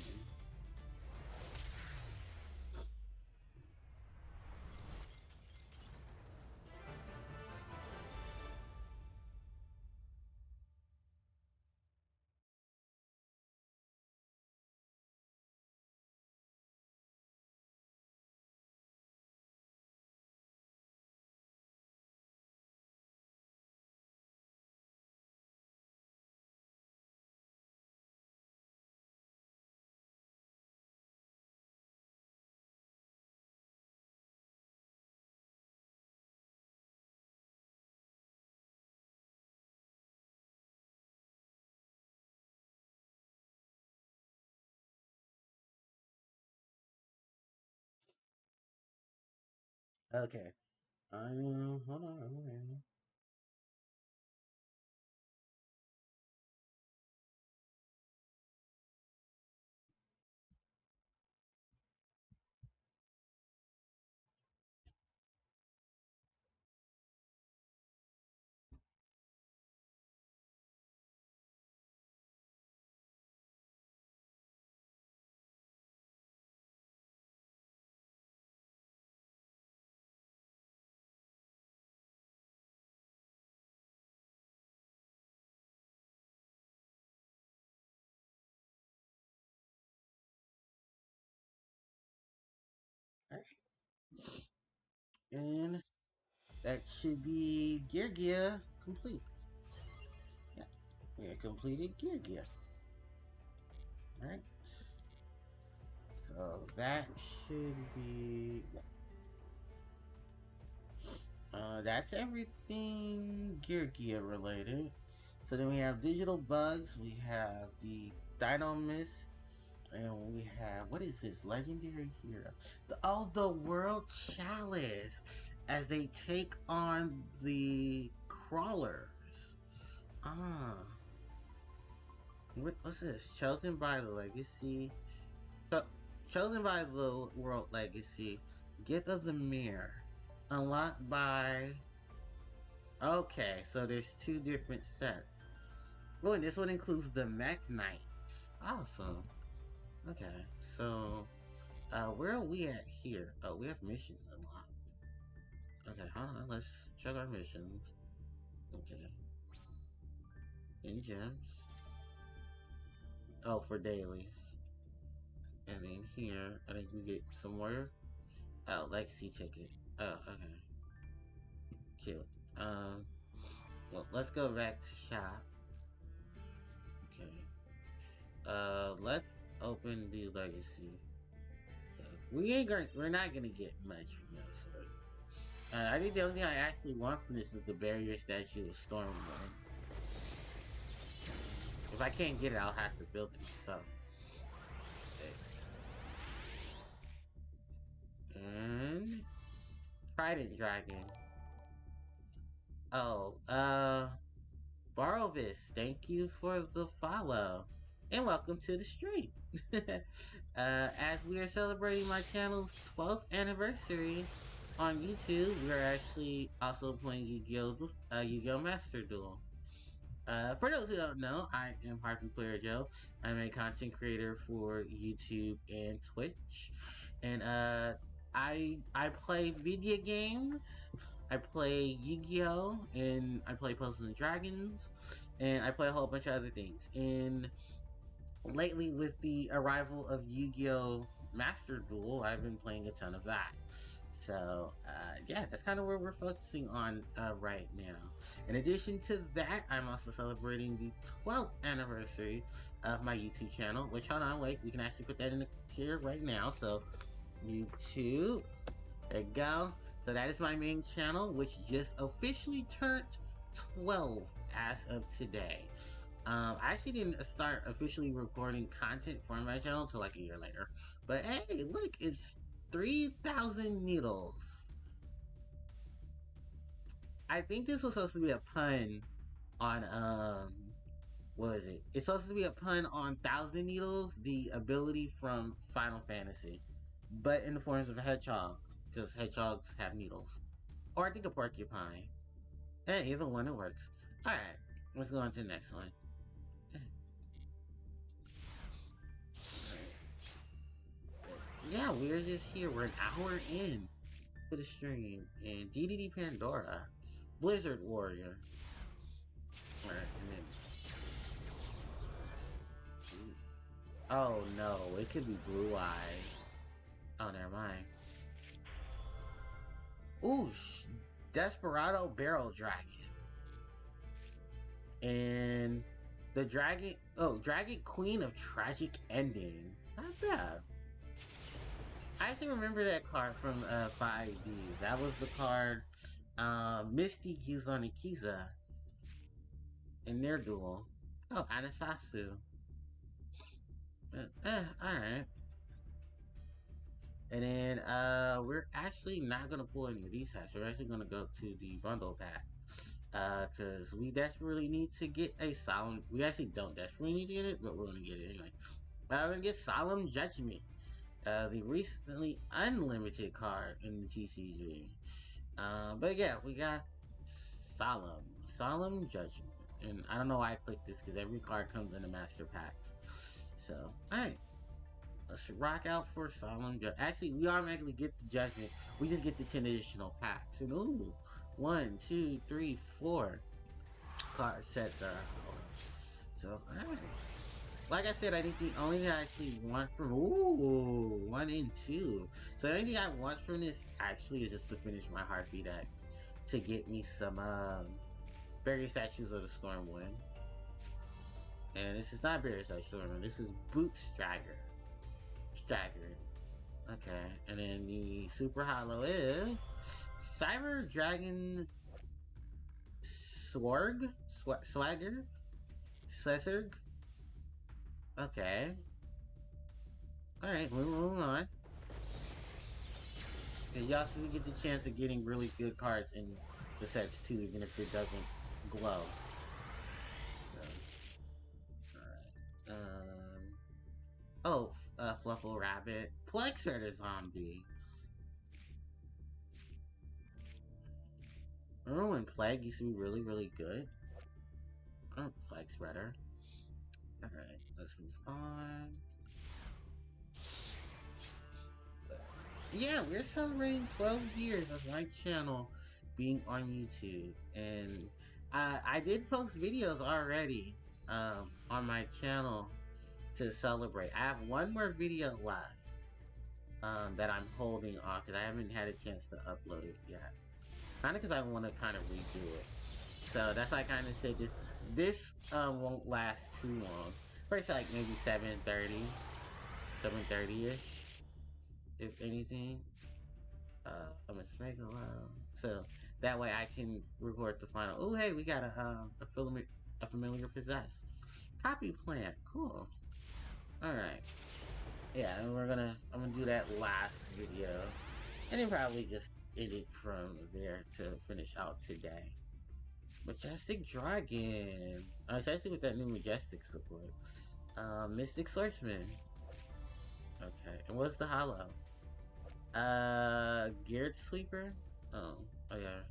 Okay. Hold on. Alright. And that should be Gear complete. Yeah. We completed Gear. Alright. So that should be that's everything Gear related. So then we have digital bugs, we have the Dino Mist, and we have, what is this? Legendary hero. The World Chalice as they take on the crawlers. Ah. What's this? Chosen by the Legacy. Chosen by the World Legacy. Gift of the Mirror. Unlocked by. Okay, so there's two different sets. Oh, and this one includes the Mech Knights. Awesome. Okay, so where are we at here? Oh, we have missions unlocked. Okay, hold on. Let's check our missions. Okay. In gems. Oh, for dailies. And then here, I think we get some more. Oh, legacy ticket. Oh, okay. Cute. Well, let's go back to shop. Okay. Let's open the legacy. We're not gonna get much from this. I think the only thing I actually want from this is the barrier statue of Stormwind. I can't get it, I'll have to build it myself. Okay. And Trident Dragon. Oh, Borrovis, thank you for the follow. And welcome to the stream. As we are celebrating my channel's 12th anniversary on YouTube, we are actually also playing Yu-Gi-Oh! Master Duel. For those who don't know, I am Harpie Player Joe. I'm a content creator for YouTube and Twitch. And I play video games. I play Yu-Gi-Oh! And I play Puzzles and Dragons. And I play a whole bunch of other things. And lately, with the arrival of Yu-Gi-Oh! Master Duel, I've been playing a ton of that. So, yeah, that's kind of where we're focusing on right now. In addition to that, I'm also celebrating the 12th anniversary of my YouTube channel, which, hold on, wait, we can actually put that in here right now. So, YouTube, there you go. So that is my main channel, which just officially turned 12 as of today. I actually didn't start officially recording content for my channel until like a year later. But hey, look, it's 3,000 needles. I think this was supposed to be a pun on, what is it? It's supposed to be a pun on 1,000 Needles, the ability from Final Fantasy. But in the forms of a hedgehog, because hedgehogs have needles. Or I think a porcupine. Either one, it works. Alright, let's go on to the next one. Yeah, we're just here. We're an hour in to the stream. And DDD Pandora. Blizzard Warrior. Alright, and then... Oh no, it could be Blue Eyes. Oh, never mind. Ooh, Desperado Barrel Dragon. And the Dragon... Oh, Dragon Queen of Tragic Ending. Not bad. I actually remember that card from 5D. That was the card Mystique used on Ikiza in their duel. Oh, Anasasu. Alright. And then we're actually not gonna pull any of these packs. We're actually gonna go to the bundle pack. Cause we desperately need to get a solemn... We actually don't desperately need to get it, but we're gonna get it anyway. We're gonna get Solemn Judgment. The recently unlimited card in the TCG. But yeah, we got Solemn Judgment. And I don't know why I clicked this, because every card comes in the master packs. So, alright. Let's rock out for Solemn Judgment. Actually, we automatically get the Judgment. We just get the 10 additional packs. And ooh, 1, 2, 3, 4 card sets are out. So, alright. Like I said, I think the only thing I actually want from... Ooh, 1 and 2. So the only thing I want from this actually is just to finish my Harpie deck. To get me some, Barrier Statues of the Stormwind. And this is not Barrier Statues of the Stormwind. This is Boot Stagger. Okay, and then the Super Hollow is... Cyber Dragon... Swagger? Slesserg? Okay. Alright, moving on. And y'all still get the chance of getting really good cards in the sets too, even if it doesn't glow. So, alright. Fluffle Rabbit. Plexer Zombie. Remember when Plague used to be really, really good? Oh, Plague Spreader. Alright, let's move on. Yeah, we're celebrating 12 years of my channel being on YouTube. And I did post videos already on my channel to celebrate. I have one more video left that I'm holding off because I haven't had a chance to upload it yet. Kind of because I want to kind of redo it. So that's why I kind of said this won't last too long. First, like maybe 7:30-ish, if anything. I'm a regular. So that way I can record the final. Oh, hey, we got a familiar possess Poppy plant, cool. Alright. Yeah, and I'm gonna do that last video. And then probably just edit from there to finish out today. Majestic Dragon. Especially with that new Majestic support. Mystic Swordsman. Okay, and what's the hollow? Geared Sweeper? Oh yeah.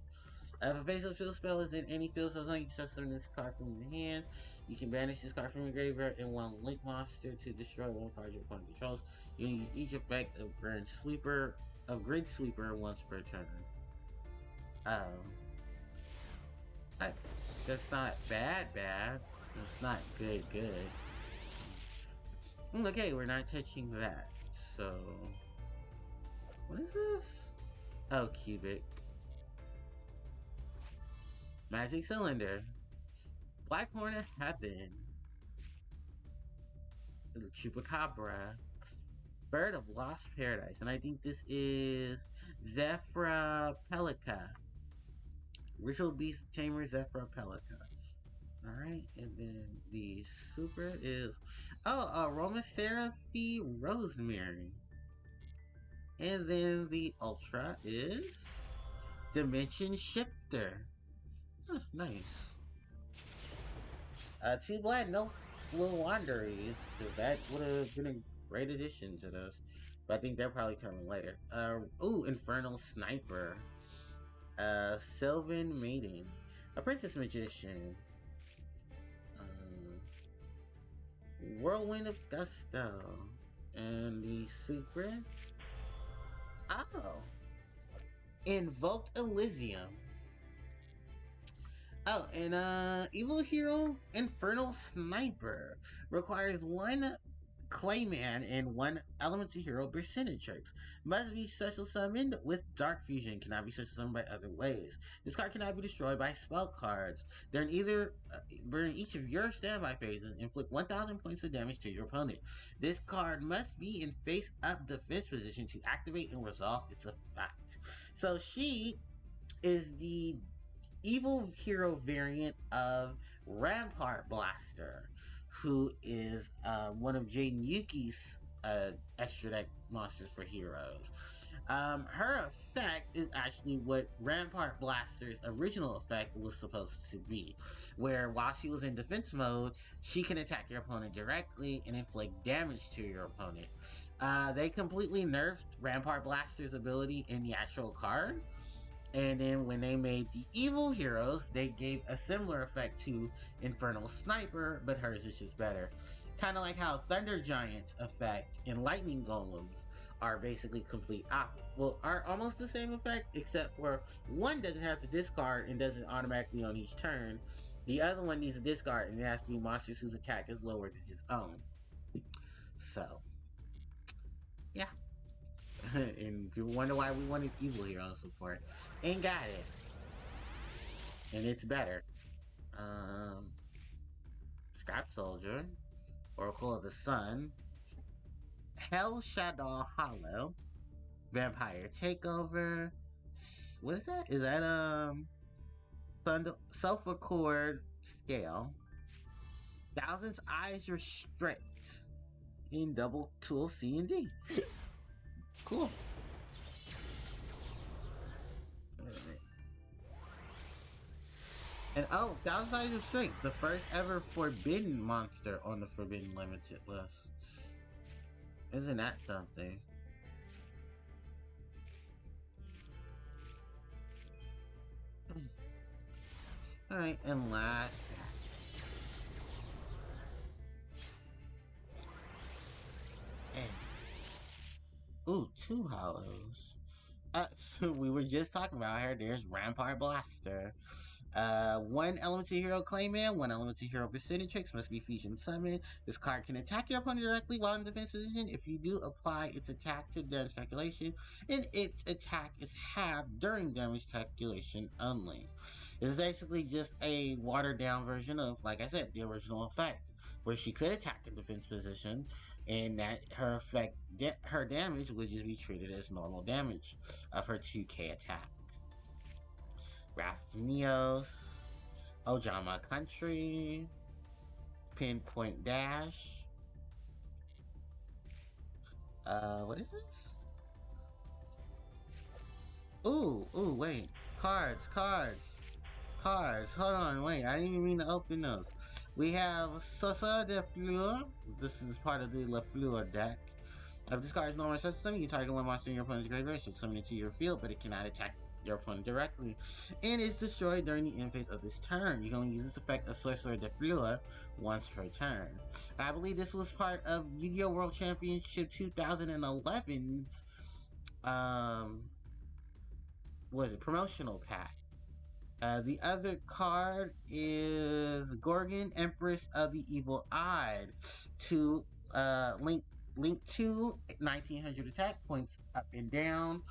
If a face-up field spell is in any field zone, you can summon this card from your hand. You can banish this card from your graveyard and one link monster to destroy one card your opponent controls. You can use each effect of Grid Sweeper once per turn. Um, that's not bad. It's not good. Okay, we're not touching that. So, what is this? Oh, Cubic. Magic Cylinder. Black Hornet Heaven. Chupacabra. Bird of Lost Paradise. And I think this is Zephyra Pelica. Ritual Beast Tamer Zephyra Pelica. Alright, and then the super is Aromatherapy Rosemary. And then the ultra is Dimension Shifter. Huh, nice. 2 black, no Fluanderies, because that would have been a great addition to this. But I think they're probably coming later. Infernal Sniper. Sylvan Maiden. Apprentice Magician. Whirlwind of Gusto. And the secret. Oh. Invoked Elysium. Oh, and Evil Hero Infernal Sniper requires 1 Clayman and 1 Elemental Hero Berserktrix. Must be special summoned with Dark Fusion. Cannot be special summoned by other ways. This card cannot be destroyed by spell cards. During each of your standby phases, inflict 1,000 points of damage to your opponent. This card must be in face-up defense position to activate and resolve its effect. So she is the evil hero variant of Rampart Blaster, who is one of Jaden Yuki's extra deck monsters for heroes. Her effect is actually what Rampart Blaster's original effect was supposed to be, where while she was in defense mode, she can attack your opponent directly and inflict damage to your opponent. They completely nerfed Rampart Blaster's ability in the actual card. And then when they made the evil heroes, they gave a similar effect to Infernal Sniper, but hers is just better. Kind of like how Thunder Giant's effect and Lightning Golems are basically are almost the same effect, except for one doesn't have to discard and does it automatically on each turn. The other one needs to discard and it has to be monsters whose attack is lower than his own. So, yeah. And people wonder why we wanted evil hero support. And got it. And it's better. Scrap Soldier. Oracle of the Sun. Hell Shadow Hollow. Vampire Takeover. What is that? Is that Self-Accord Scale. Thousands Eyes Restrict. In double tool C and D. Cool. And Thousand Eyes of Strength, the first ever Forbidden monster on the Forbidden Limited list. Isn't that something? Alright, and last. Ooh, 2 hollows. So we were just talking about her. There's Rampart Blaster. 1 Elemental Hero Clayman, 1 Elemental Hero Berserktrix must be Fusion Summoned. This card can attack your opponent directly while in defense position. If you do, apply its attack to damage calculation, and its attack is halved during damage calculation only. It's basically just a watered down version of, like I said, the original effect, where she could attack in defense position, and that her effect, her damage would just be treated as normal damage of her 2k attack. Wrath of Neos, Ojama Country, Pinpoint Dash. What is this? Ooh, wait. Cards. Hold on, wait. I didn't even mean to open those. We have Sosa de Fleur. This is part of the La Fleur deck. If this card is no longer such summon, you target one monster in your opponent's graveyard, should summon it to your field, but it cannot attack your opponent directly, and is destroyed during the end phase of this turn. You can only use this effect of Sorcerer de Fleur once per turn. I believe this was part of Yu-Gi-Oh! World Championship 2011's promotional pack. The other card is Gorgon, Empress of the Evil Eye. To link 1900 attack points up and down.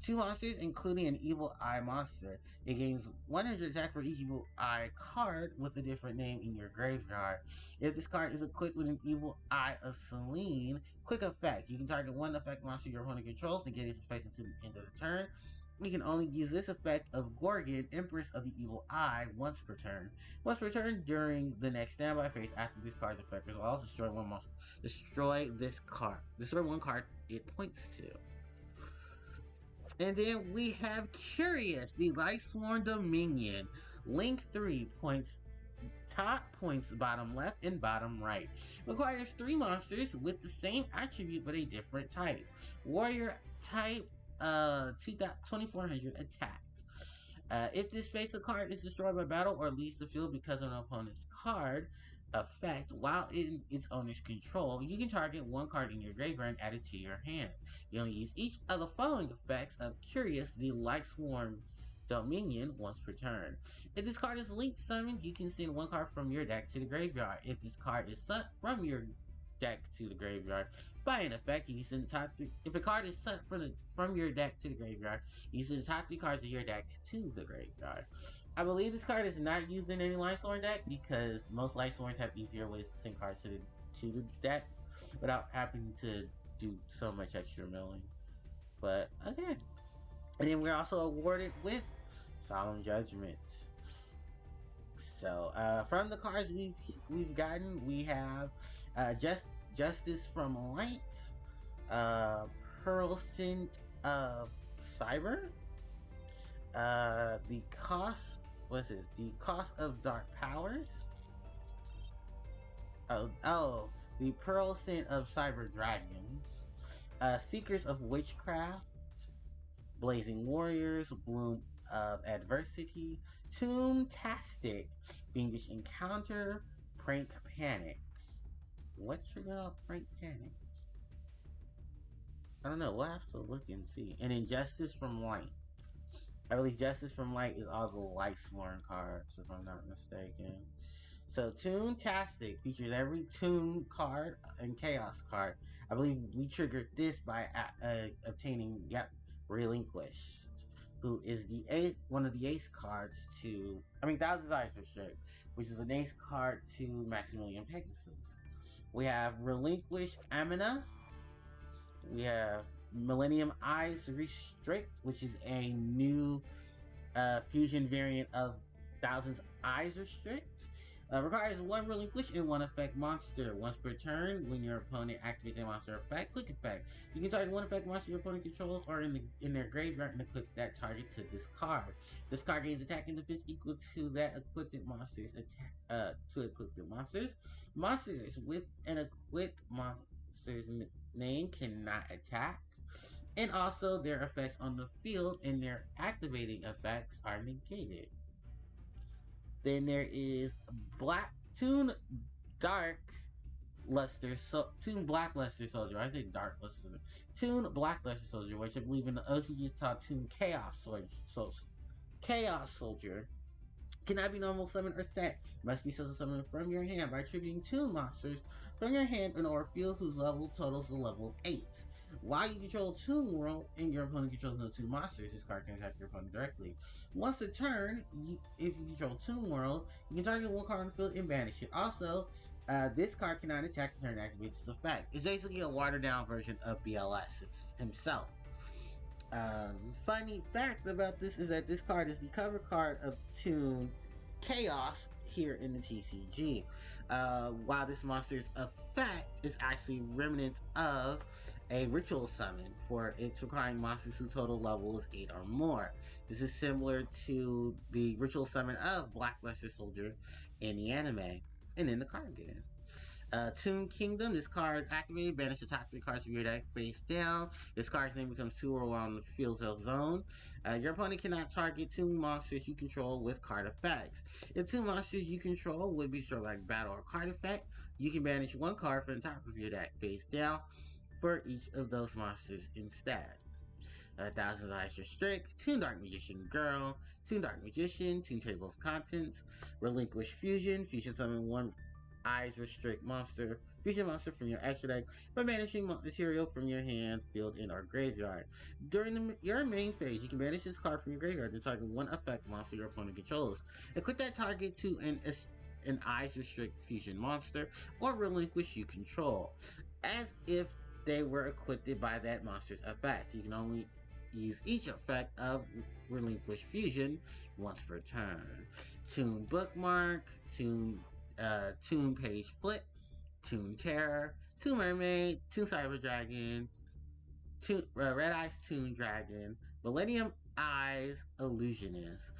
Two monsters, including an Evil Eye monster. It gains 100 attack for each Evil Eye card with a different name in your graveyard. If this card is equipped with an Evil Eye of Selene, quick effect. You can target one effect monster your opponent controls and get its effect until the end of the turn. You can only use this effect of Gorgon, Empress of the Evil Eye, once per turn. Once per turn during the next standby phase after this card's effect resolves, destroy this card. Destroy one card it points to. And then we have Curious, the Lightsworn Dominion. Link 3 points top points bottom left and bottom right. Requires 3 monsters with the same attribute but a different type. Warrior type, 2400 attack. If this faithful card is destroyed by battle or leaves the field because of an opponent's card effect while in its owner's control, you can target one card in your graveyard and add it to your hand. You only use each of the following effects of Curious, the Lightsworn Dominion, once per turn. If this card is linked summoned, you can send one card from your deck to the graveyard. If this card is sent from your deck to the graveyard by an effect, you can send the top 3. If a card is sent from your deck to the graveyard, you send the top 3 cards of your deck to the graveyard. I believe this card is not used in any Lightsworn deck because most Lightsworns have easier ways to send cards to the deck without having to do so much extra milling. But okay. And then we're also awarded with Solemn Judgment. So from the cards we've gotten, we have Justice from Light, Pearlscent of Cyber, the cost of Dark Powers, the Pearlscent of Cyber Dragons, Seekers of Witchcraft, Blazing Warriors, Bloom of Adversity, Toontastic, Fiendish Encounter, Prank Panic. What triggered off Prank Panic? I don't know. We'll have to look and see. And then Justice from Light. I believe Justice from Light is all the Lightsworn cards, if I'm not mistaken. So Toontastic features every Toon card and Chaos card. I believe we triggered this by obtaining Relinquished, who is one of the ace cards to, Thousand Eyes Restrict, which is an ace card to Maximilian Pegasus. We have Relinquish Amina. We have Millennium Eyes Restrict, which is a new fusion variant of Thousand Eyes Restrict. Requires one relinquish and one effect monster. Once per turn, when your opponent activates a monster effect, click effect. You can target one effect monster your opponent controls or in their graveyard and equip that target to this card. This card gains attack and defense equal to that equipped monster's attack. Monsters with an equipped monster's name cannot attack. And also their effects on the field and their activating effects are negated. Then there is Toon Black Luster Soldier. I say Dark Luster. Toon Black Luster Soldier, which I believe in the OCG is called Toon Chaos Soldier. Cannot be normal summoned or set. Must be special summoned from your hand by attributing 2 monsters from your hand in or field whose level totals the level 8. While you control Toon World and your opponent controls no 2 monsters, this card can attack your opponent directly. Once a turn, if you control Toon World, you can target one card on the field and banish it. Also, this card cannot attack the turn it activates its effect. It's basically a watered down version of BLS himself. Funny fact about this is that this card is the cover card of Toon Chaos here in the TCG. While this monster's effect is actually remnants of a ritual summon for its requiring monsters whose total level is 8 or more. This is similar to the ritual summon of Blackluster Soldier in the anime and in the card game. Toon Kingdom, this card activated, banish the top 3 cards of your deck face down. This card's name becomes 2 or on the field of zone. Your opponent cannot target 2 monsters you control with card effects. If 2 monsters you control would be destroyed by battle or card effect, you can banish 1 card from the top of your deck face down for each of those monsters instead. Thousand Eyes Restrict, Toon Dark Magician Girl, Toon Dark Magician, Toon Table of Contents, Relinquish Fusion, Fusion Summon 1 Eyes Restrict monster, fusion monster from your extra deck by banishing material from your hand, field, and or graveyard. During your main phase, you can banish this card from your graveyard and target 1 effect monster your opponent controls. Equip that target to an Eyes Restrict fusion monster or relinquish you control, as if they were equipped by that monster's effect. You can only use each effect of Relinquish Fusion once per turn. Toon Bookmark, Toon Page Flip, Toon Terror, Toon Mermaid, Toon Cyber Dragon, Red Eyes Toon Dragon, Millennium Eyes Illusionist.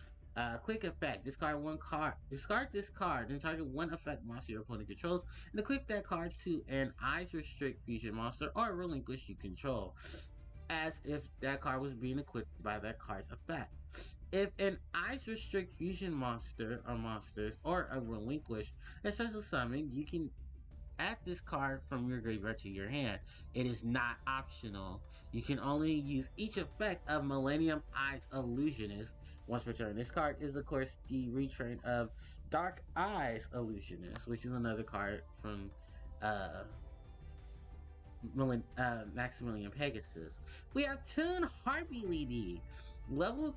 Quick effect. Discard 1 card. Discard this card, then target 1 effect monster your opponent controls, and equip that card to an Eyes Restrict Fusion monster or relinquish you control, as if that card was being equipped by that card's effect. If an Eyes Restrict Fusion monster or monsters or a relinquish that says a summon, you can add this card from your graveyard to your hand. It is not optional. You can only use each effect of Millennium Eyes Illusionist once per turn. This card is, of course, the retrain of Dark Eyes Illusionist, which is another card from Maximilian Pegasus. We have Toon Harpie Lady. Level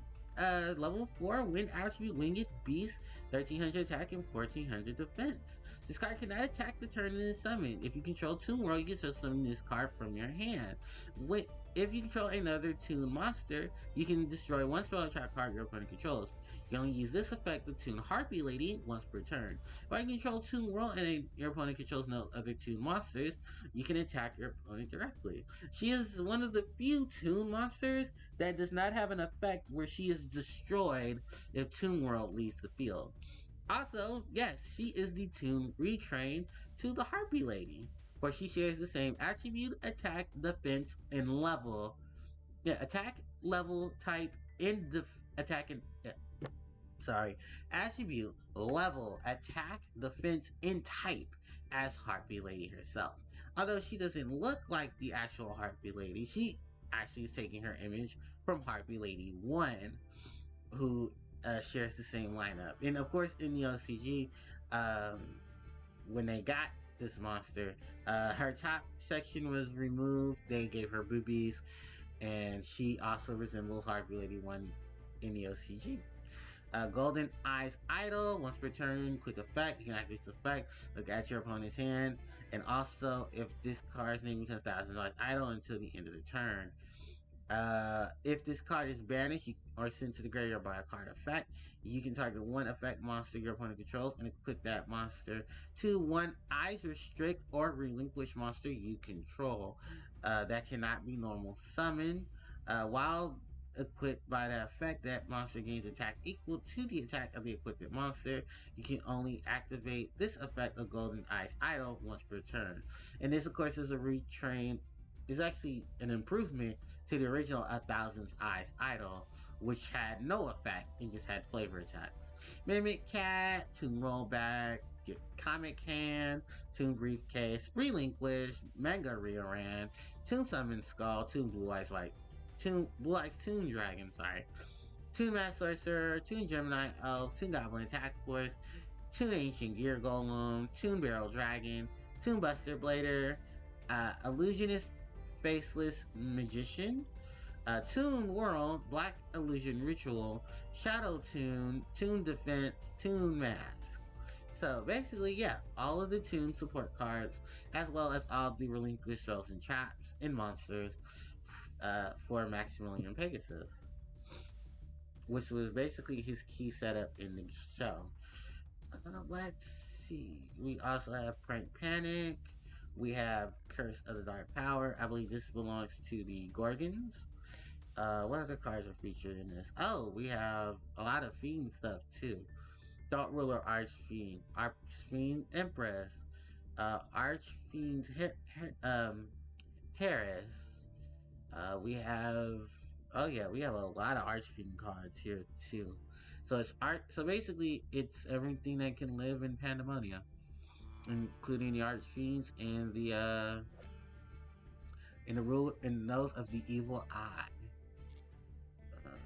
4 Wind Attribute Winged Beast, 1300 attack and 1400 defense. This card cannot attack the turn in the summon. If you control Toon World, you can still summon this card from your hand. If you control another Toon monster, you can destroy 1 spell attack card your opponent controls. You can only use this effect of Toon Harpie Lady once per turn. While you control Toon World and your opponent controls no other Toon monsters, you can attack your opponent directly. She is one of the few Toon monsters that does not have an effect where she is destroyed if Toon World leaves the field. Also, yes, she is the Toon retrain to the Harpie Lady, for she shares the same attribute, attack, defense, and level. Yeah, attack, level, type, attribute, level, attack, defense, and type as Harpie Lady herself. Although she doesn't look like the actual Harpie Lady, she actually is taking her image from Harpie Lady 1, who shares the same lineup. And of course, in the OCG, when they got this monster, her top section was removed. They gave her boobies, and she also resembles Harpie Lady 1 in the OCG. Golden Eyes Idol, once per turn, quick effect. You can activate this effect, look at your opponent's hand, and also if this card's name becomes Thousand Eyes Idol until the end of the turn. If this card is banished or sent to the graveyard by a card effect, you can target 1 effect monster your opponent controls and equip that monster to 1 Eyes Restrict or relinquish monster you control. That cannot be normal summon. While equipped by that effect, that monster gains attack equal to the attack of the equipped monster. You can only activate this effect of Golden Eyes Idol once per turn. And this, of course, is a retrain. Is actually an improvement to the original A Thousand Eyes Idol, which had no effect and just had flavor attacks. Mimic Cat, Toon Rollback, Comic Hand, Toon Briefcase, Relinquish, Manga Rearran, Toon Summon Skull, Toon Blue Eyes Toon Dragon, Toon Mass Sorcerer, Toon Gemini Elf, Toon Goblin Attack Force, Toon Ancient Gear Golem, Toon Barrel Dragon, Toon Buster Blader, Illusionist Faceless Magician, Toon World, Black Illusion Ritual, Shadow Toon, Toon Defense, Toon Mask. So basically, yeah, all of the Toon support cards, as well as all the relinquished spells and traps and monsters for Maximilian Pegasus, which was basically his key setup in the show. Let's see. We also have Prank Panic. We have Curse of the Dark Power. I believe this belongs to the Gorgons. What other cards are featured in this? Oh, we have a lot of Fiend stuff too. Thought Ruler Archfiend Empress, Archfiend Harris. We have oh yeah, we have a lot of Archfiend cards here too. So it's art. So basically, it's everything that can live in Pandemonia, including the Archfiends and the rule and those of the Evil Eye.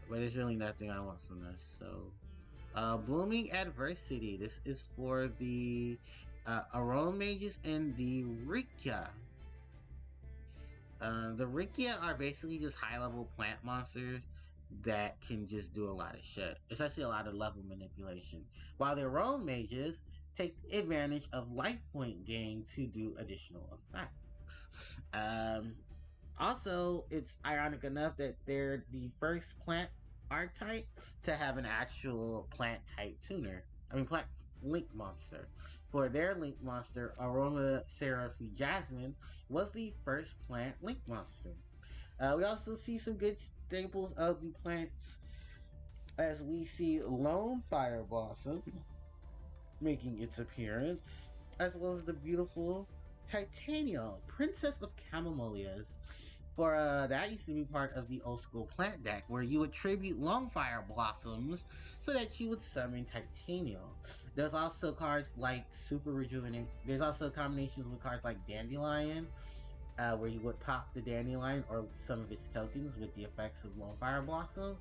But there's really nothing I want from this. So, Blooming Adversity. This is for the Aron Mages and the Rikia. The Rikia are basically just high level plant monsters that can just do a lot of shit, especially a lot of level manipulation. While the Aron Mages take advantage of life point gain to do additional effects. Um, Also, it's ironic enough that they're the first plant archetype to have an actual plant type tuner. I mean, plant link monster. For their link monster, Aroma Seraphy Jasmine was the first plant link monster. We also see some good staples of the plants as we see Lone Fire Blossom making its appearance, as well as the beautiful Titania, Princess of Camomilias. For that used to be part of the old school plant deck, where you would tribute Longfire Blossoms so that you would summon Titania. There's also cards like Super Rejuvenate. There's also combinations with cards like Dandelion, where you would pop the Dandelion or some of its tokens with the effects of Longfire Blossoms,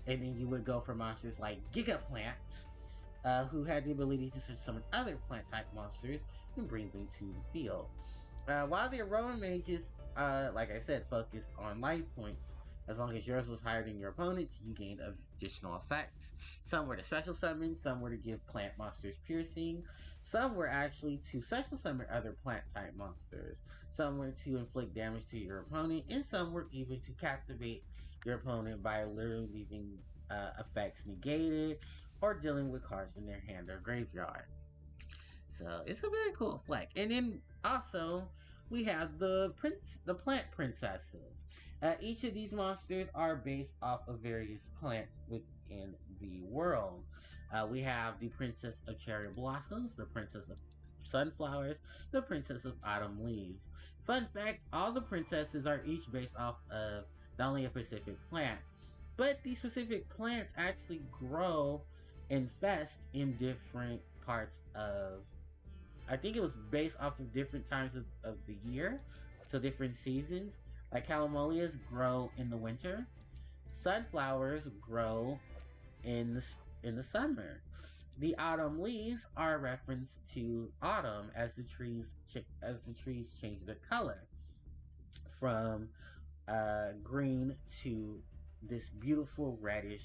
and then you would go for monsters like Gigaplant, who had the ability to summon other plant type monsters and bring them to the field. While the Aroan mages, like I said, focused on life points. As long as yours was higher than your opponent's, you gained additional effects. Some were to special summon, some were to give plant monsters piercing, some were actually to special summon other plant type monsters, some were to inflict damage to your opponent, and some were even to captivate your opponent by literally leaving effects negated or dealing with cards in their hand or graveyard. So it's a very cool fleck. And then also we have the plant princesses. Each of these monsters are based off of various plants within the world. We have the Princess of Cherry Blossoms, the Princess of Sunflowers, the Princess of Autumn Leaves. Fun fact, all the princesses are each based off of not only a specific plant, but these specific plants actually grow and fest in different parts of, I think it was based off of different times of the year, so different seasons. Like calamolias grow in the winter, sunflowers grow in the summer. The autumn leaves are a reference to autumn as the trees change their color from green to this beautiful reddish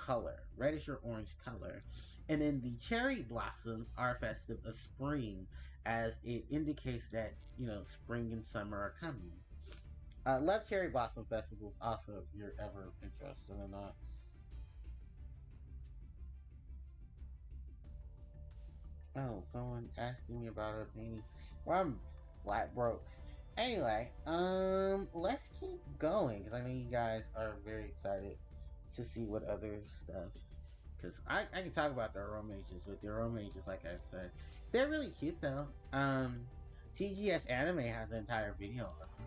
or orange color. And then the cherry blossoms are festive of spring, as it indicates that, spring and summer are coming. Love cherry blossom festivals also, if you're ever interested in that. Oh, someone asking me about a painting. Well, I'm flat broke. Anyway, let's keep going because I know you guys are very excited to see what other stuff. Because I can talk about the aromages, but the aromages, like I said, they're really cute though. TGS Anime has an entire video of them.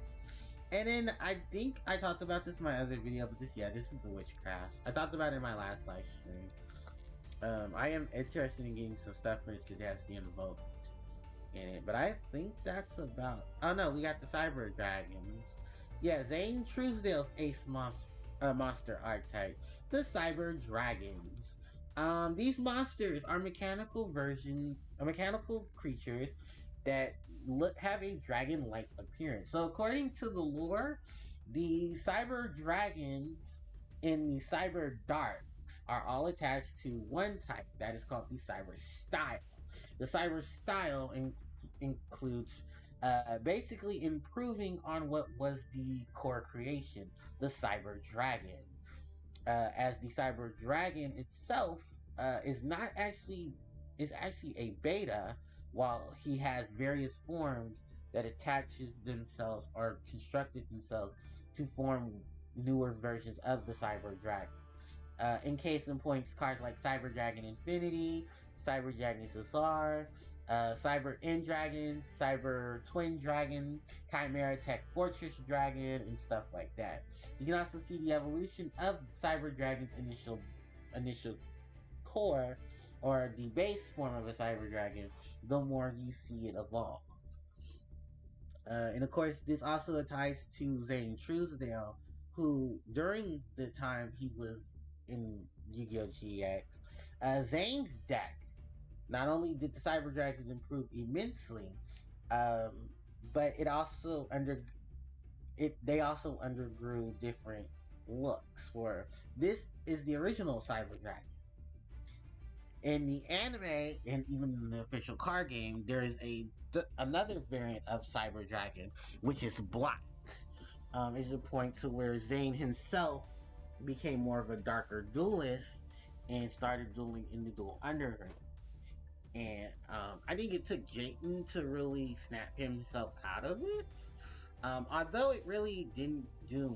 And then I think I talked about this in my other video, but this is the witchcraft. I talked about it in my last live stream. I am interested in getting some stuff for this because it has the invoked in it. But I think that's about. Oh no, we got the Cyber Dragons. Yeah, Zane Truesdale's monster archetype, the Cyber Dragons. These monsters are mechanical creatures that have a dragon-like appearance. So according to the lore, the Cyber Dragons in the Cyber Darks are all attached to one type that is called the Cyber Style. The Cyber Style includes basically improving on what was the core creation, the Cyber Dragon. As the Cyber Dragon itself is not actually is actually a beta, while he has various forms that attaches themselves or constructed themselves to form newer versions of the Cyber Dragon. In case in points, cards like Cyber Dragon Infinity, Cyber Dragon Cesar, Cyber End Dragon, Cyber Twin Dragon, Chimera Tech Fortress Dragon, and stuff like that. You can also see the evolution of Cyber Dragon's initial core, or the base form of a Cyber Dragon, the more you see it evolve. And of course, this also ties to Zane Truesdale, who during the time he was in Yu-Gi-Oh! GX, Zane's deck, not only did the Cyber Dragons improve immensely, um, but they also undergrew different looks. For this is the original Cyber Dragon. In the anime and even in the official card game, there is another variant of Cyber Dragon, which is black. Is the point to where Zane himself became more of a darker duelist and started dueling in the Duel Underground. And I think it took Jayton to really snap himself out of it. Although it really didn't do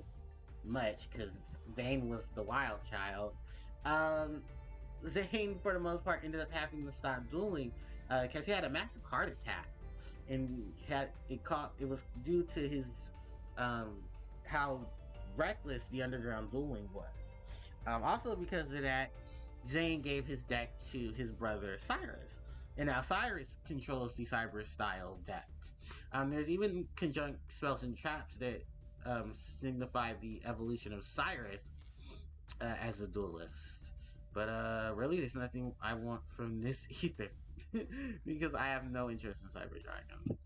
much because Zane was the wild child. Zane, for the most part, ended up having to stop dueling because he had a massive heart attack, and it was due to his how reckless the underground dueling was. Also, because of that, Zane gave his deck to his brother Cyrus, and now Cyrus controls the Cyber style deck. There's even conjunct spells and traps that signify the evolution of Cyrus as a duelist. But really, there's nothing I want from this either, because I have no interest in Cyber Dragon.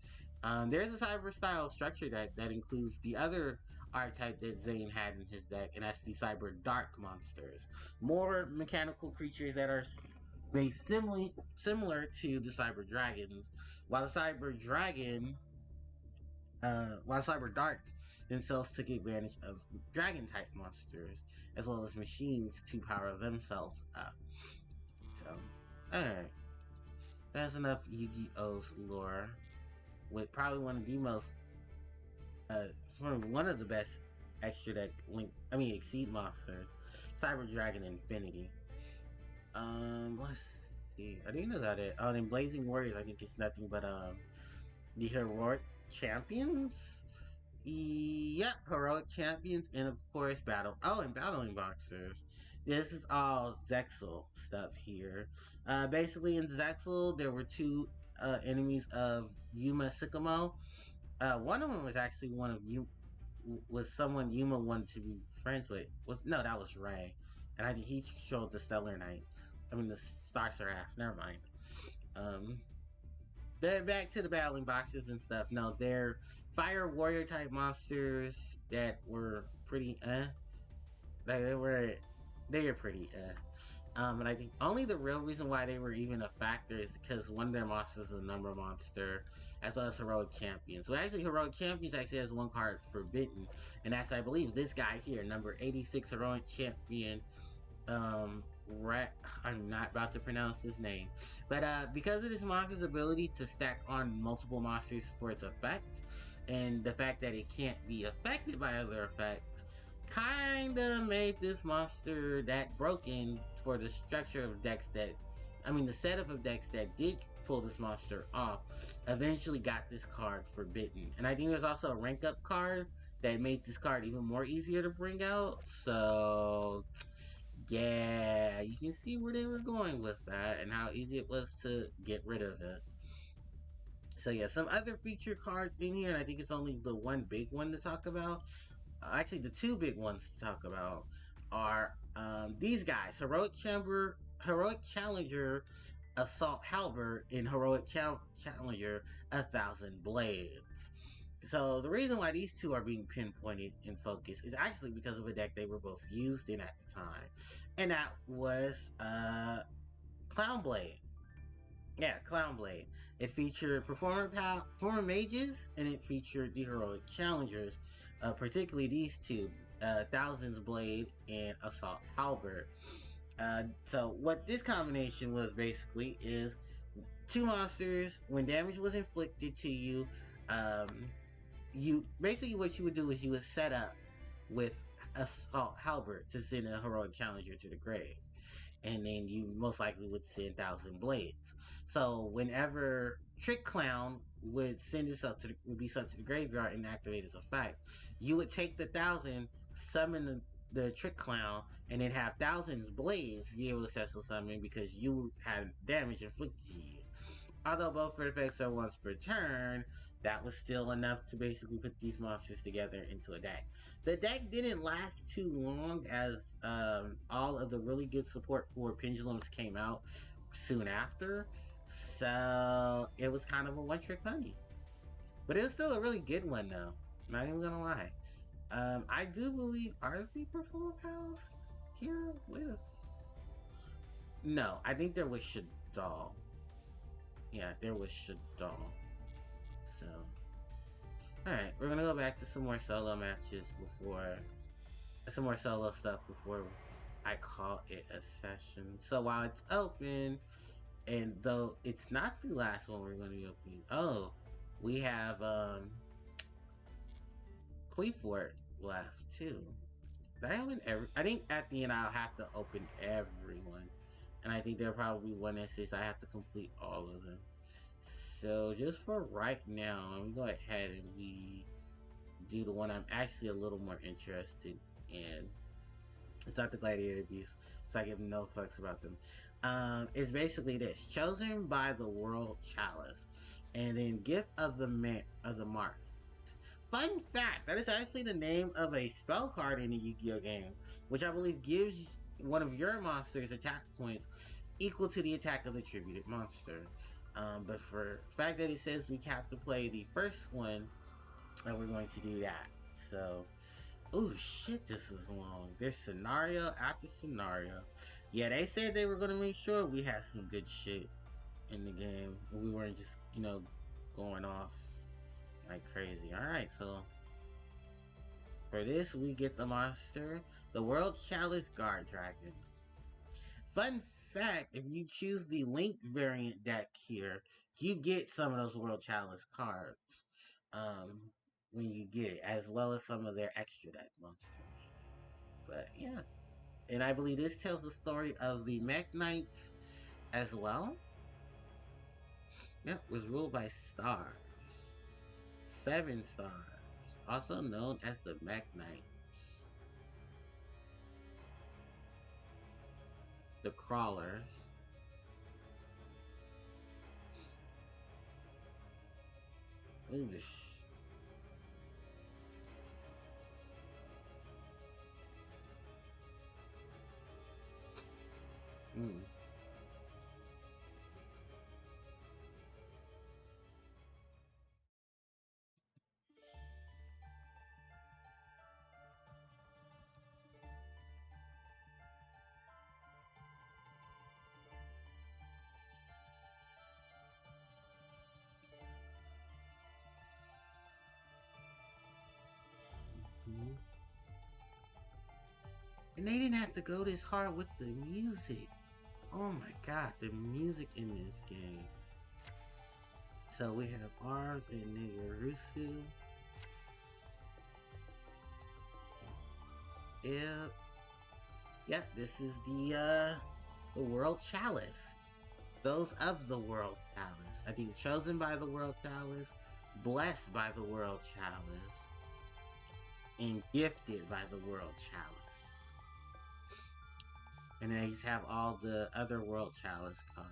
There's a Cyber style structure deck that includes the other archetype that Zane had in his deck, and that's the Cyber Dark monsters. More mechanical creatures that are based similar to the Cyber Dragons, while the Cyber Dark themselves took advantage of dragon type monsters as well as machines to power themselves up. So, alright. That's enough Yu-Gi-Oh's lore. With probably one of the most, one of the best extra deck Exceed monsters, Cyber Dragon Infinity. Let's see. I think that's about it. Oh, then Blazing Warriors, I think it's nothing but, the Heroic Champions? Yep, Heroic Champions, and of course, Battling Boxers. This is all Zexal stuff here. Basically, in Zexal, there were two enemies of Yuma Sycamo. One of them was actually someone Yuma wanted to be friends with. That was Ray, and I think he controlled the Stellar Knights. The Star Seraph. Never mind. Back to the battling boxes and stuff. No, they're fire warrior type monsters that were pretty they were pretty and I think only the real reason why they were even a factor is because one of their monsters is a number monster, as well as Heroic Champions. So actually, Heroic Champions actually has one card forbidden, and that's, I believe, this guy here, number 86 Heroic Champion. I'm not about to pronounce his name, but because of this monster's ability to stack on multiple monsters for its effect, and the fact that it can't be affected by other effects, kinda made this monster that broken for the structure of decks the setup of decks that did pull this monster off, eventually got this card forbidden. And I think there's also a rank up card that made this card even more easier to bring out, so yeah, you can see where they were going with that and how easy it was to get rid of it. So yeah, some other feature cards in here, and I think it's only the one big one to talk about. Actually, the two big ones to talk about are these guys: Heroic Challenger Assault Halberd and Heroic Challenger 1,000 Blades. So the reason why these two are being pinpointed in focus is actually because of a deck they were both used in at the time, and that was Clown Blade. Yeah, Clown Blade. It featured Performer Mages, and it featured the Heroic Challengers, particularly these two, Thousands Blade and Assault Halberd. So what this combination was basically is two monsters. When damage was inflicted to you, um, you basically what you would do is you would set up with Assault Halberd to send a heroic challenger to the grave, and then you most likely would send Thousand Blades. So whenever Trick Clown would send this up to would be sent to the graveyard and activate its effect, you would take the thousand, summon the Trick Clown, and then have Thousand's Blades be able to special summon because you had damage inflicted to you. Although both effects are once per turn, that was still enough to basically put these monsters together into a deck. The deck didn't last too long as all of the really good support for pendulums came out soon after, so it was kind of a one-trick pony. But it was still a really good one, though. Not even gonna lie. I do believe are the Performer Pals here with? No, I think there was Shadal. Yeah, there was Shadal. So, alright, we're gonna go back to some more solo matches before, some more solo stuff before I call it a session. So while it's open, and though it's not the last one we're gonna be opening, oh, we have, Cleefort left too. Did I open every, I think at the end I'll have to open everyone. And I think there'll probably be one instance I have to complete all of them. So just for right now, let me go ahead and we do the one I'm actually a little more interested in. It's not the Gladiator Beast, so I give no fucks about them. It's basically this: chosen by the World Chalice, and then Gift of the Mark. Fun fact: that is actually the name of a spell card in a Yu-Gi-Oh game, which I believe gives one of your monsters attack points equal to the attack of the attributed monster. But for the fact that it says we have to play the first one, and we're going to do that. So, oh shit, this is long. There's scenario after scenario. Yeah, they said they were going to make sure we had some good shit in the game. We weren't just, going off like crazy. Alright, so for this, we get the monster, the World Chalice Guard Dragon. Fun fact, if you choose the Link variant deck here, you get some of those World Chalice cards when you get it, as well as some of their extra deck monsters. But yeah, and I believe this tells the story of the Mech Knights as well. Yep, was ruled by stars. 7 stars, also known as the Mech Knights. The Crawlers. Ooh, mm. Mm-hmm. And they didn't have to go this hard with the music. Oh my god, the music in this game. So we have Arm and Niggerusu. Yep. Yep, this is the World Chalice. Those of the World Chalice. I think chosen by the World Chalice, blessed by the World Chalice, and gifted by the World Chalice. And then you have all the other World Chalice cards.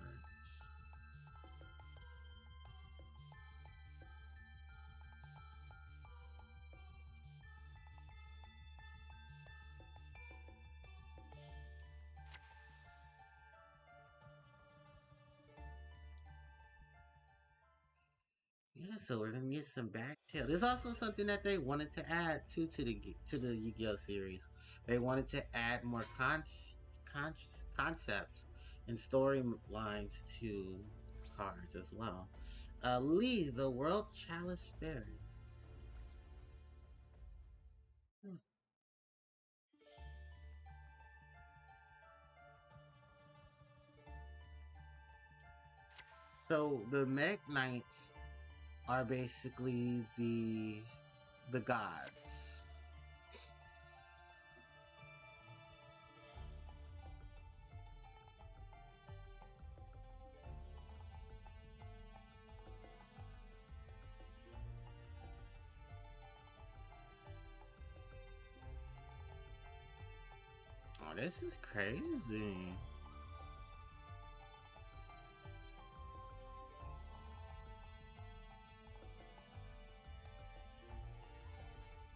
Yeah, so we're gonna get some backtail. There's also something that they wanted to add to the Yu-Gi-Oh series. They wanted to add more concepts and storylines to cards as well. Lee, the World Chalice Fairy. Hmm. So the Mech Knights are basically the gods. Oh, this is crazy.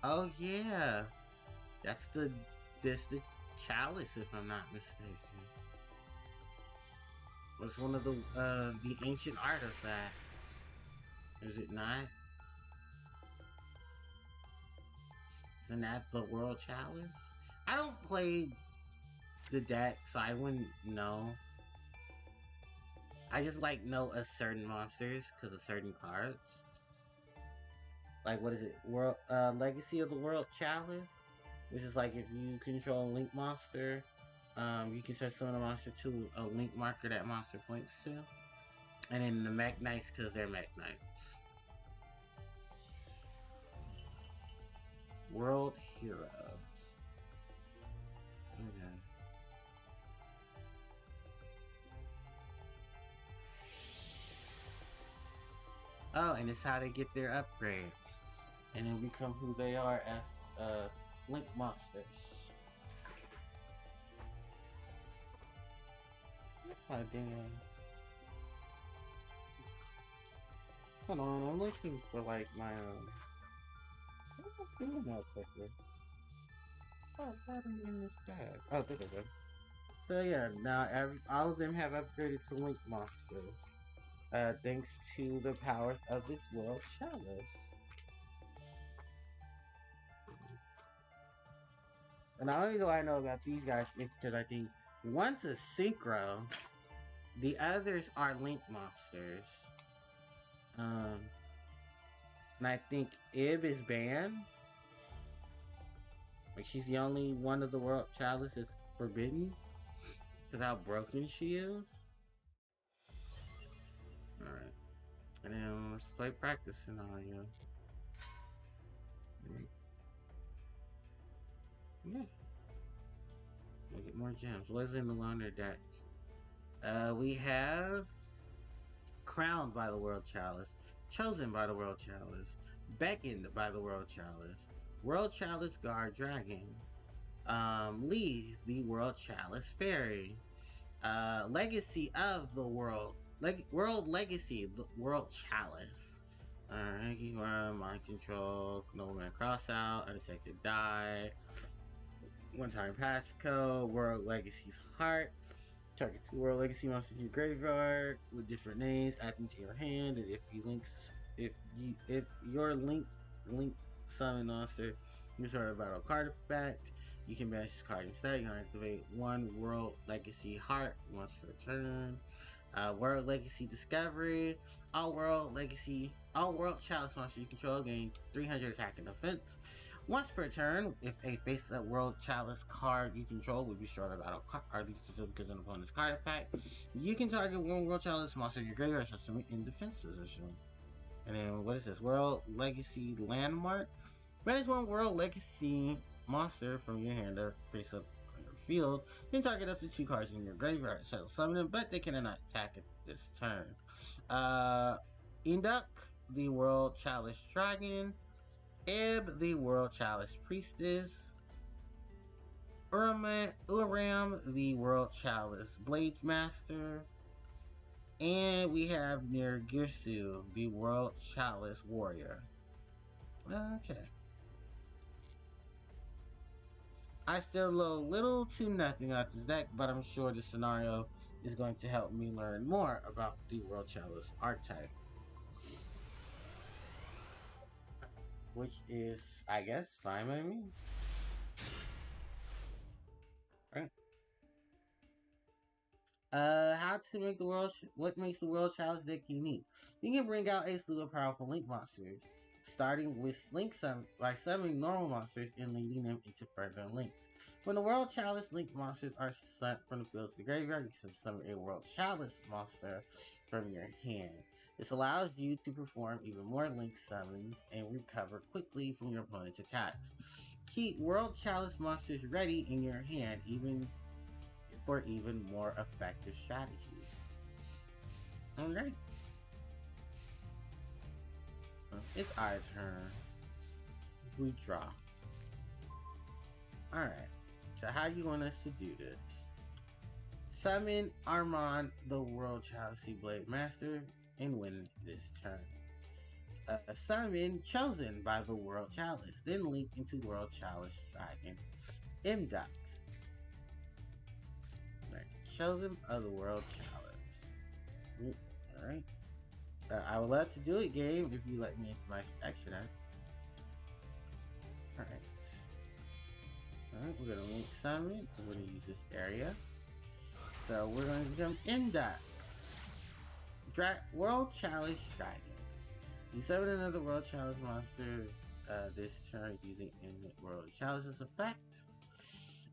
Oh yeah, that's the chalice, if I'm not mistaken. It's one of the ancient artifacts. Is it not? And that's the world chalice. I don't play the deck, so I wouldn't know. I just like know a certain monsters because of certain cards. Like what is it? World Legacy of the World Chalice, which is like if you control a link monster, you can set summon a monster to a link marker that monster points to. And then the Mech Knights because they're Mech Knights. World Heroes. Okay. Oh, and it's how they get their upgrades. And then become who they are as Link monsters. Oh, damn. Hold on, I'm looking for like my what am I doing that quickly? Oh, it's not even in this bag. Oh, there we go. So yeah, now all of them have upgraded to Link monsters. Thanks to the powers of this world chalice. And the only reason I know about these guys is because I think one's a synchro, the others are Link monsters. Um, and I think Ib is banned. Like she's the only one of the world chalice that's forbidden because how broken she is. All right, and then let's play practice scenario. Yeah, we'll get more gems. What's in the loner deck? We have Crowned by the World Chalice, Chosen by the World Chalice, Beckoned by the World Chalice, World Chalice Guard Dragon, Lee, the World Chalice Fairy, Legacy of the World Legacy, the World Chalice. Ranking Run, Mind Control, No Man Cross Out, Undetected Die, One Time Passcode, World Legacy's Heart. Target 2 World Legacy monsters in your graveyard with different names, add them to your hand, and if your linked summon monster use our battle card effect, you can banish this card instead. You can activate one World Legacy Heart once per turn. World Legacy Discovery. All World Chalice monsters you control gain 300 attack and defense. Once per turn, if a face-up World Chalice card you control will be short of battle card because an opponent's card effect, you can target one World Chalice monster in your graveyard system in defense position. And then what is this? World Legacy Landmark. Manage one World Legacy monster from your hand or face up on your field. You can target up to 2 cards in your graveyard. So summon them, but they cannot attack at this turn. Induk, the World Chalice Dragon. Eb, the World Chalice Priestess. Uram, the World Chalice Blades Master. And we have Nergirsu, the World Chalice Warrior. Okay. I still know little to nothing about this deck, but I'm sure this scenario is going to help me learn more about the World Chalice archetype. Which is, I guess, fine by me. Right. How to make what makes the World Chalice deck unique? You can bring out a slew of powerful Link monsters. starting with by summoning normal monsters and leading them into further links. When the World Chalice Link monsters are sent from the field to the graveyard, you can summon a World Chalice monster from your hand. This allows you to perform even more link summons and recover quickly from your opponent's attacks. Keep World Chalice monsters ready in your hand for even more effective strategies. Alright. It's our turn. We draw. Alright. So how do you want us to do this? Summon Armand, the World Chalice Blade Master, and win this turn. Summon Chosen by the World Chalice, then link into World Chalice Dragon. M-Doc. Right. Chosen of the World Chalice. Alright. I would love to do it, game, if you let me into my action act. Alright. Alright, we're gonna link summon. We're gonna use this area. So we're gonna become M-Dot. World Chalice Dragon. You summon another World Chalice monster this turn using World Chalice's effect.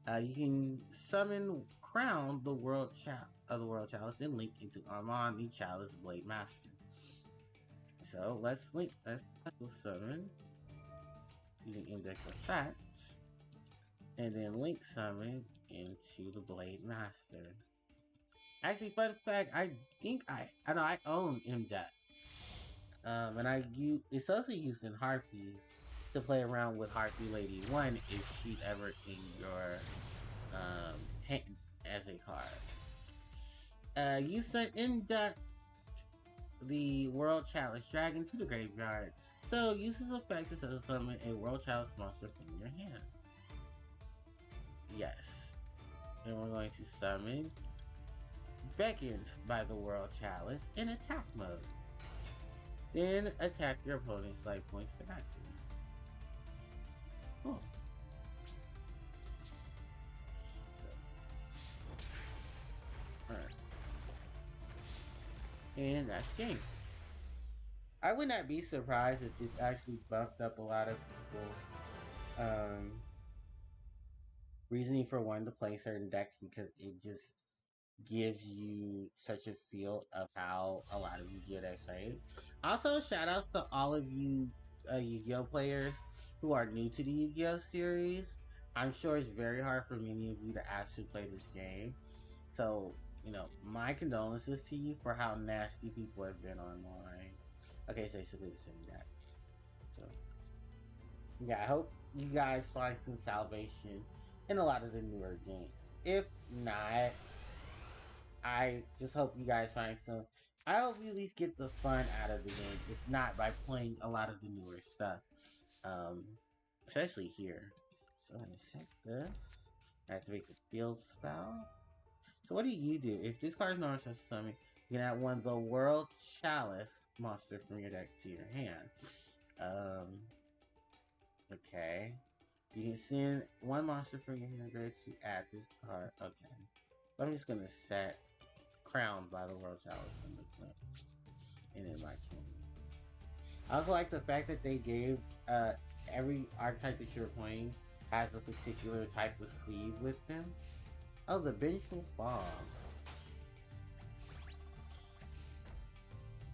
You can summon Crown the World Chalice and link into Armand the Chalice Blade Master. So let's summon using index effect, and then link summon into the Blade Master. Actually, fun fact, I own M-Dot. And it's also used in Harpies to play around with Harpie Lady 1 if she's ever in your hand as a card. You sent M-Dot the World Chalice Dragon to the graveyard. So use this effect to summon a World Chalice monster from your hand. Yes. And we're going to summon Beckoned by the World Chalice in attack mode. Then attack your opponent's life points to activate. Cool. Alright. And that's game. I would not be surprised if this actually bumped up a lot of people reasoning for wanting to play certain decks, because it just gives you such a feel of how a lot of Yu-Gi-Oh decks play. Also, shout outs to all of you Yu-Gi-Oh players who are new to the Yu-Gi-Oh series. I'm sure it's very hard for many of you to actually play this game. So, my condolences to you for how nasty people have been online. Okay, so basically the same deck. So, yeah, I hope you guys find some salvation in a lot of the newer games. If not, I just hope you guys find some. I hope you at least get the fun out of the game, if not by playing a lot of the newer stuff. Especially here. So I'm gonna set this. Activate the field spell. So what do? If this card is not such a summon, you can add one the World Chalice monster from your deck to your hand. Okay. You can send one monster from your hand to add this card. Okay. So I'm just gonna set Crowned by the World Chalice in the clip. And then my king. I also like the fact that they gave every archetype that you're playing has a particular type of sleeve with them. Oh, the Vengeful Fog.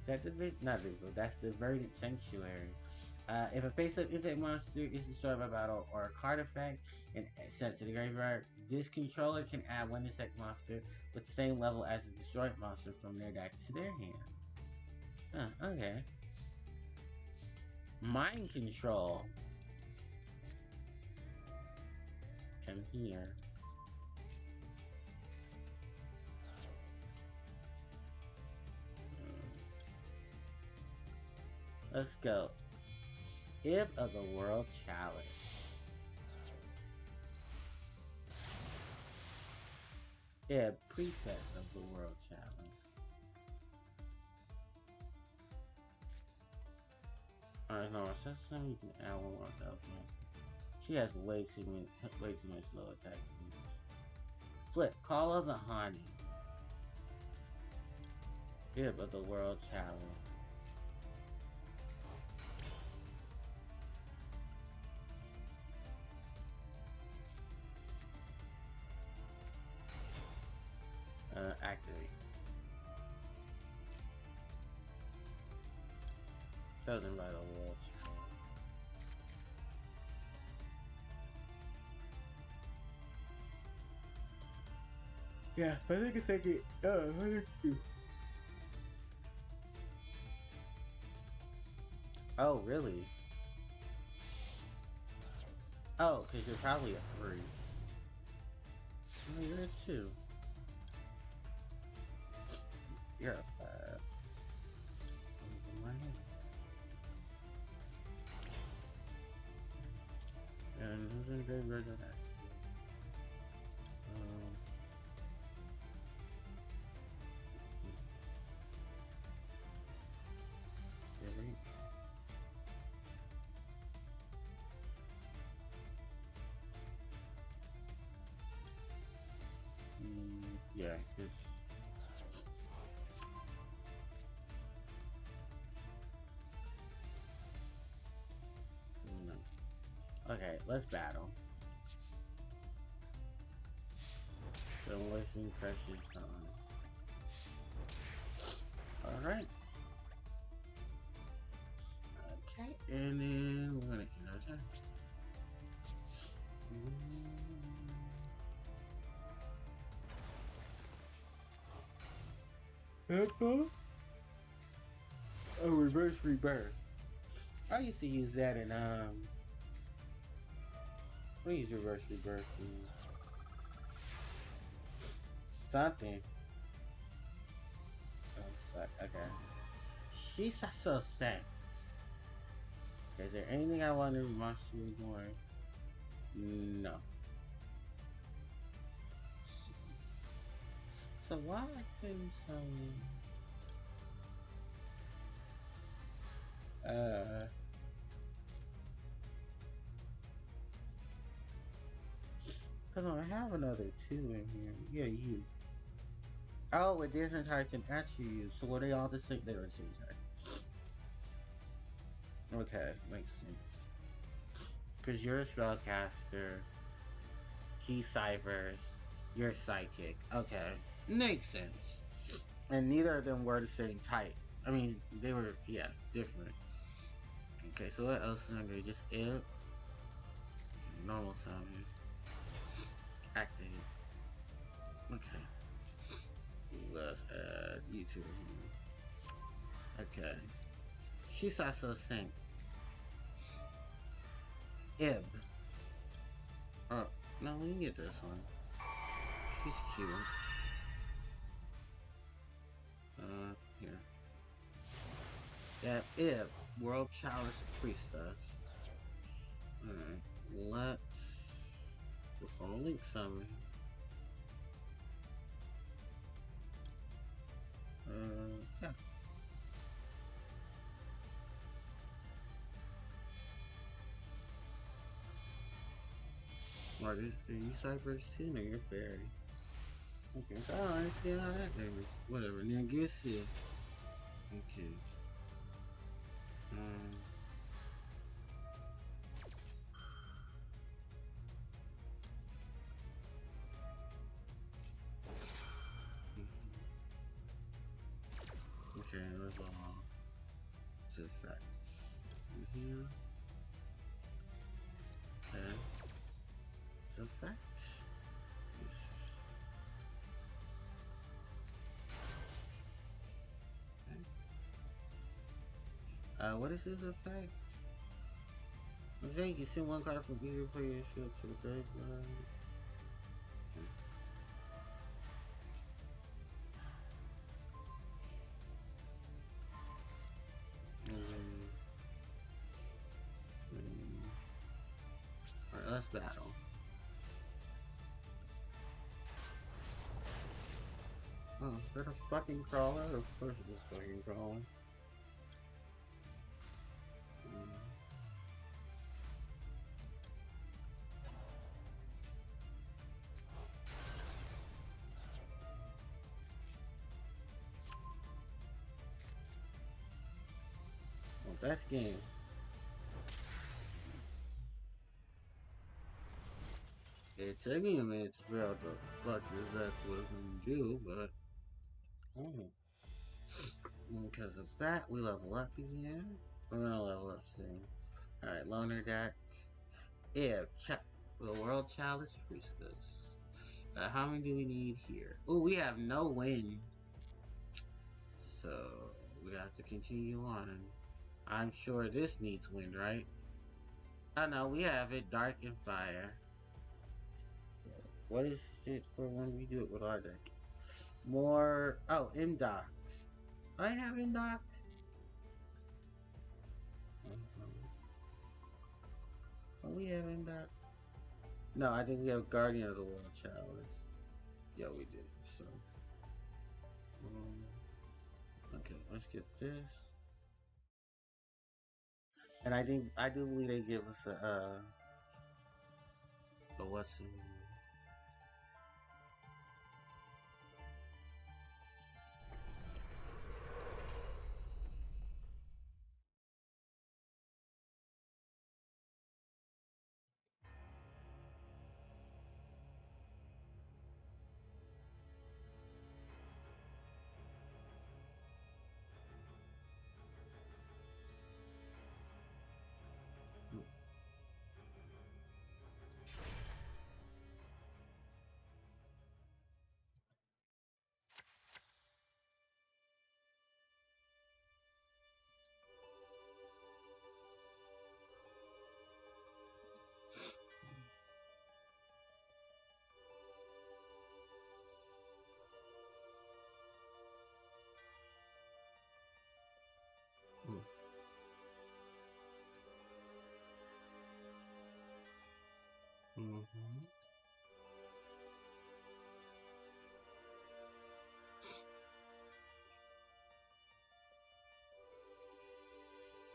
That's not Vengeful, that's the Verdant Sanctuary. If a face-up insect monster is destroyed by battle or a card effect and sent to the graveyard, this controller can add one insect monster with the same level as the destroyed monster from their deck to their hand. Okay. Mind Control. Come here. Let's go. Hip of the World Chalice. Yeah, preset of the World Challenge. Alright, no, Sesame, you can add one more thousand. She has way too much low attack. Flip, Call of the Haunted. Hip of the World Challenge. Activate. Chosen by the world. Yeah, I think it's like it. Oh, really? Oh, because you're probably a 3. Oh, you're a 2. You're a 5. And who's in good regular that? Really? Yeah, it's... No. Okay, let's battle. Demolition pressure time. Alright. Okay, and then we're gonna end our turn. Oh, reverse rebirth. I used to use that in we use reverse rebirth in something. Oh fuck, okay. She's so sad. Is there anything I want to remind you more? No. So why I couldn't tell me? Cause I have another 2 in here. Yeah, you. Oh, a different type can actually use. So were they all the same? They were the same type. Okay, makes sense. Cause you're a spellcaster. He's ciphers. You're psychic. Okay, makes sense. And neither of them were the same type. I mean, they were, yeah, different. Okay, so what else is I do? Just it. Okay, normal summon. Active. Okay. Let's add YouTube. Okay. She's also sync. Ib. Oh, no, we can get this one. She's cute. Here. Yeah, Ib. World Chalice Priestess. Alright. Let's... Before link summon. Yeah. Are you ciphers too? No, you're fairy. Okay, so I don't understand how that name is. Whatever, then get it. Okay. Okay, let's all to facts. Here. Okay. So facts. What is his effect? Thank you. Send one card from either player's field to the third line. Alright, let's battle. Oh, is that a fucking crawler? Of course it's a fucking crawler. Well, that's game. It took me a minute to figure out the fuck that was gonna do, but because of that, we level up again. We're gonna level up soon. Alright, loner deck. Yeah, the World Chalice Priestess. How many do we need here? Oh, we have no wind. So, we have to continue on. I'm sure this needs wind, right? Oh no, we have it. Dark and Fire. What is it for when we do it with our deck? More. Oh, Imdoc. I have Imdoc. Oh, we have Imdoc. No, I think we have Guardian of the World Chalice. Yeah, we do. So. Okay, let's get this. And I do believe they give us a what's in. Mm-hmm.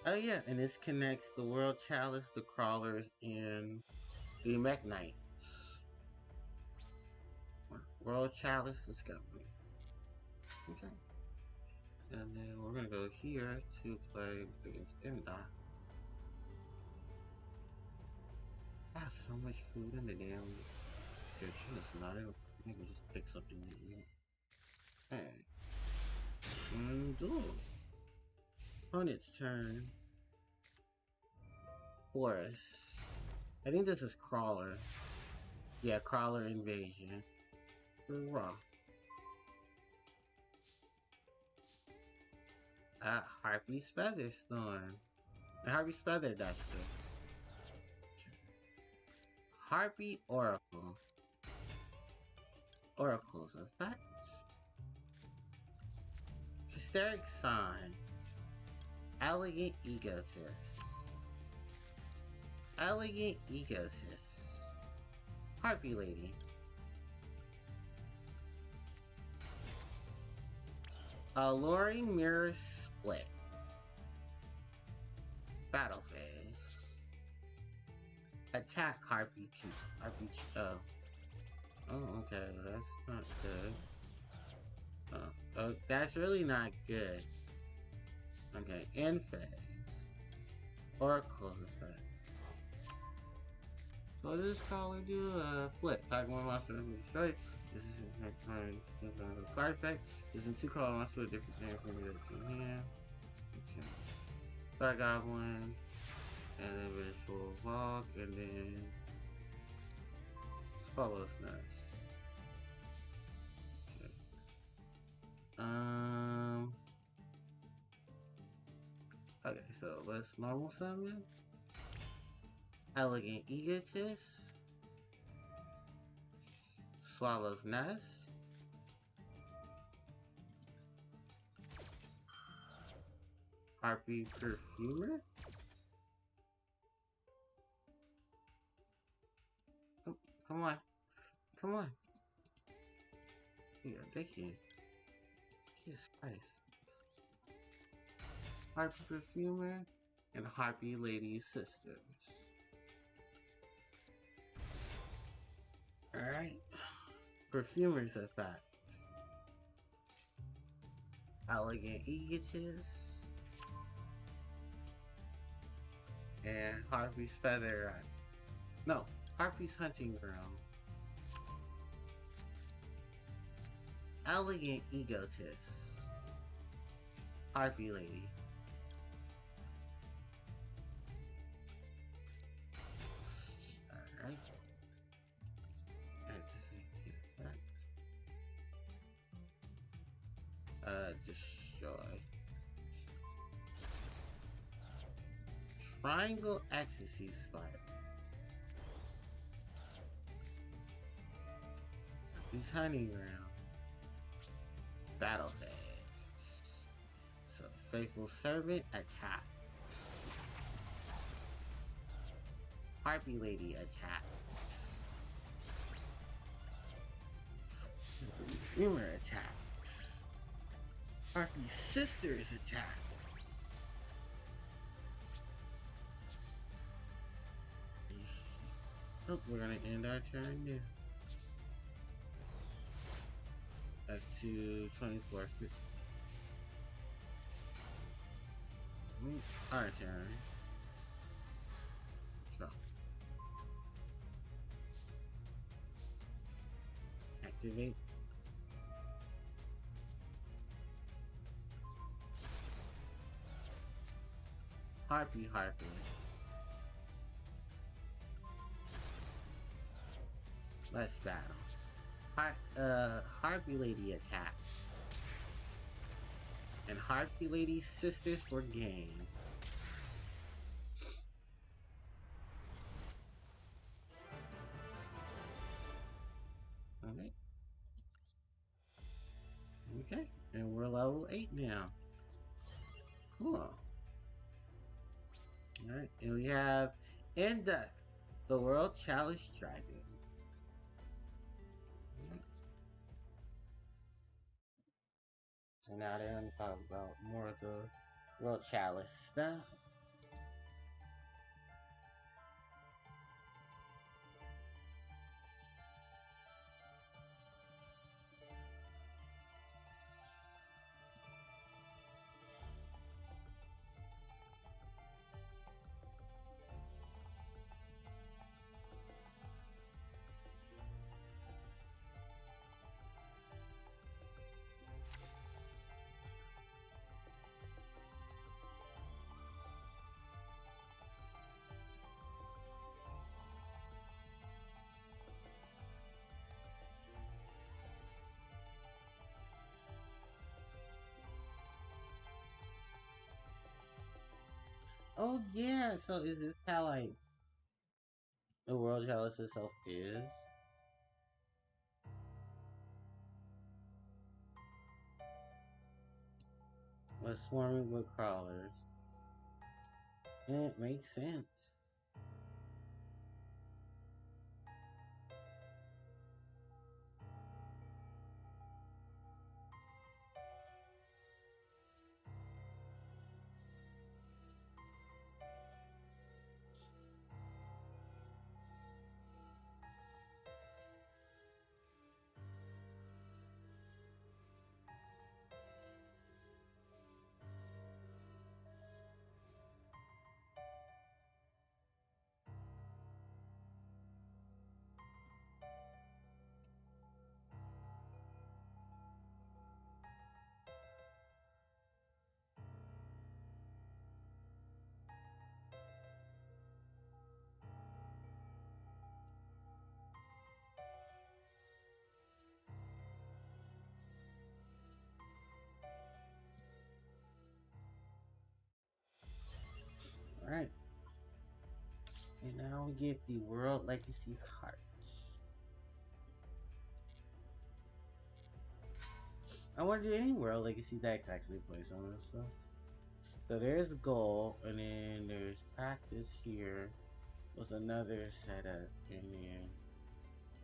Oh yeah, and this connects the World Chalice, the Crawlers, and the Mech Knights. World Chalice Discovery. Okay. And then we're gonna go here to play against Imda. I have so much food in the damn kitchen, it's not even. You can just pick something you want. Hey. And Duel. On its turn. Forest. I think this is Crawler. Yeah, Crawler Invasion. Raw. Harpie's Feather Storm. And Harpie's Feather Duster. Harpie Oracle. Oracle's effect. Hysteric Sign. Elegant Egotist. Elegant Egotist. Harpie Lady. Alluring Mirror Split. Battle Phase. Attack Harpie Q. Oh. Oh, okay, that's not good. Oh, that's really not good. Okay, end phase. Oracle effect. So what does this color do? Flip. Type one monster to be destroyed. This is a card effect. This is two color monster with different things from your hand. Okay. Star Goblin. And then Visual Vogue. And then Swallow's Nest. Okay, so let's normal summon. Elegant Egotist. Swallow's Nest. Harpie Perfumer. Come on. Come on. You're addicted. Jesus Christ. Harpie Perfumer and Harpie Lady Sisters. Alright. Perfumer's effect. Elegant Egotist. And Harpie's Feather. No, Harpie's Hunting Ground. Elegant egotist. Harpie lady. Alright. Activate the effect. Destroy. Triangle ecstasy spike. He's hunting around. Battle phase. So faithful servant attack. Harpie lady attack. Rumor attack. Harpie sisters attack. Oh, we're gonna end our turn there. Up to 24:50. Our turn. So activate. Harpie. Let's battle. Harpie lady attack. And Harpie lady sisters for game. Okay. Okay. And we're level 8 now. Cool. Alright. And we have In Death, the World Challenge Dragon. So now they're gonna talk about more of the World Chalice stuff. Oh yeah, so is this how like the World Chalice itself is? We're swarming with crawlers. It makes sense. Alright. And now we get the World Legacy Heart. I want to do any World Legacy decks actually play some of this stuff. So there's the goal, and then there's practice here with another setup, and then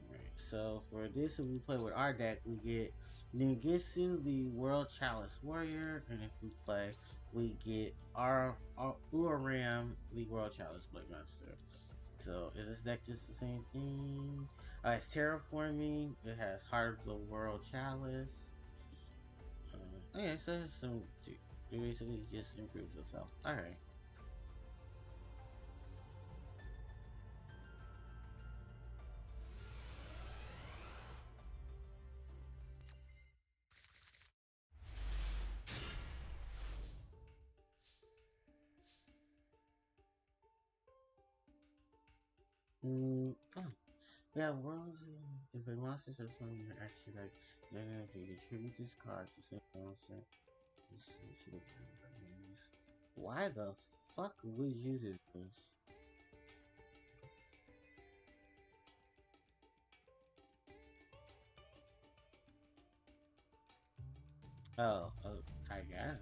alright. So for this, if we play with our deck, we get Ningetsu, the World Chalice Warrior, and if we play, we get our Uram, the World Chalice Blade Master. So is this deck just the same thing? It's terraforming. It has Heart of the World Chalice. Okay, so it has some. It basically just improves itself. Alright. Oh. Yeah, worlds. If a monster says something, you're actually like, they tribute this card to say monster. Why the fuck would you do this? Oh, I guess.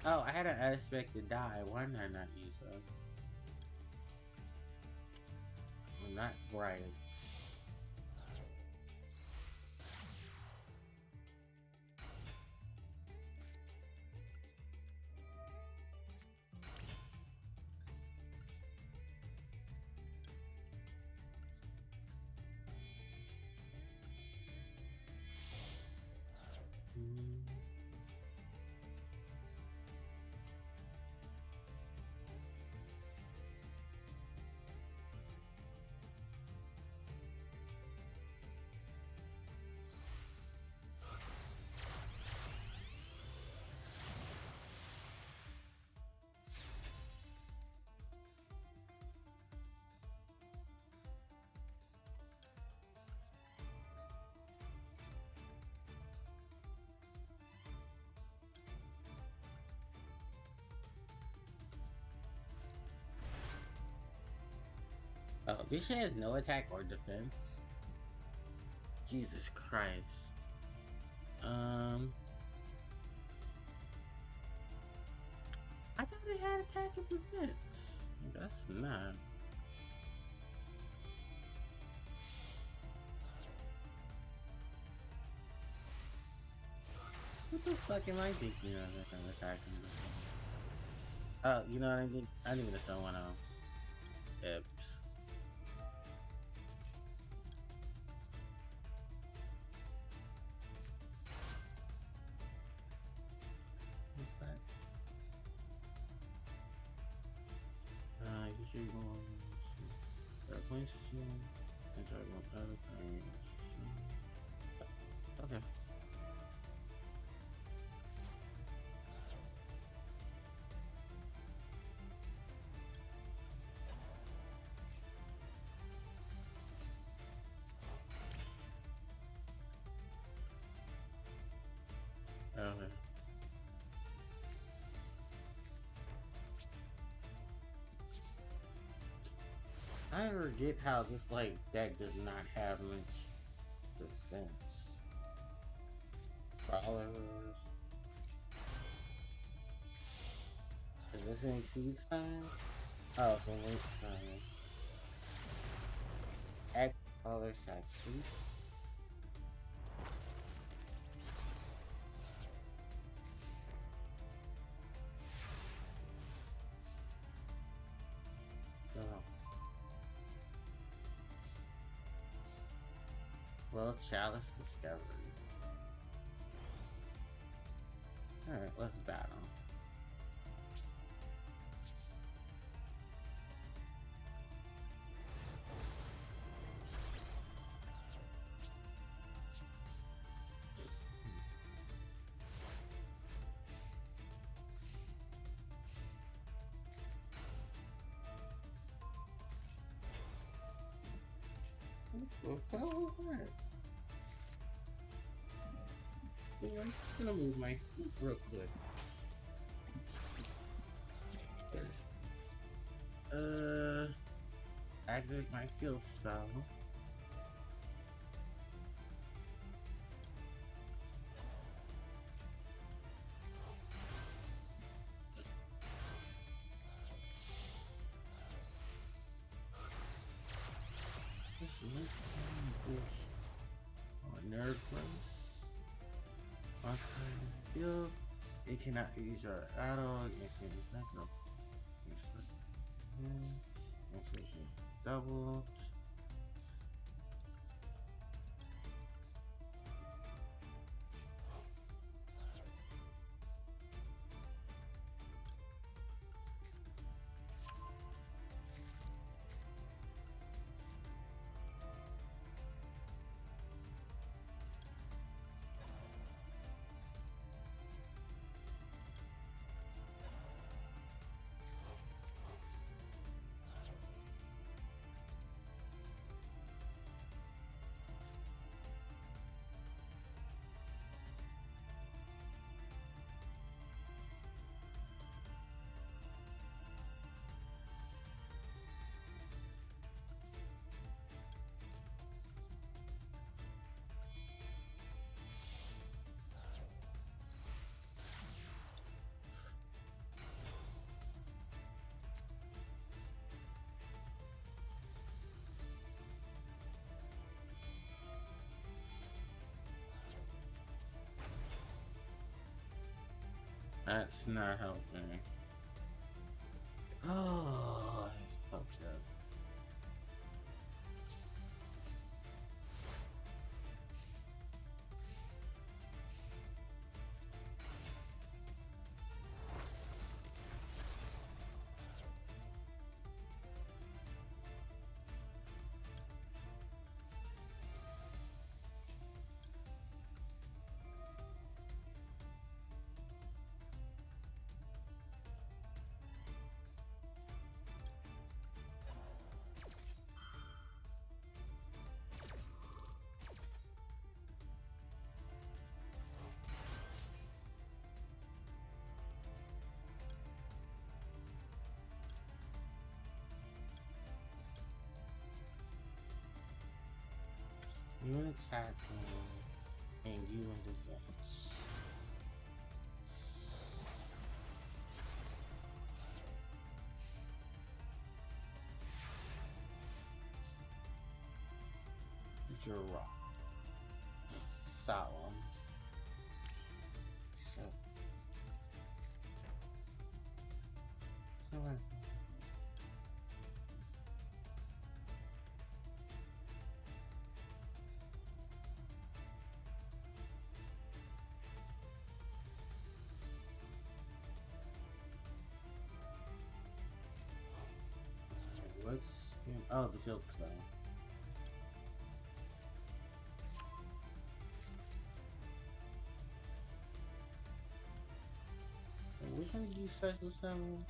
Oh, I had an unexpected die. Why did I not use that? I'm not bright. Oh, this shit has no attack or defense. Jesus Christ. I thought it had attack and defense. That's not. What the fuck am I thinking of that kind of attack and defense? Oh, you know what I mean? I need to someone else. Yep. You should go on. There are points to see. Enjoy one other thing. Okay. Okay. I forget how this like deck does not have much defense. Crawlers. Is this in seed time? Oh, so wait time. X crawler section. Oh. Well, Chalice Discovery. Alright, let's battle. What the hell was that? I'm just gonna move my feet real quick. Activate my field spell. Nerd place. On field. You cannot use your arrow. You can back up. Double. That's not helping. Oh, I fucked up. You in the chat team, and you in the bench. Draw. Solemn. So what's oh, the field spell. Which one did you special summon?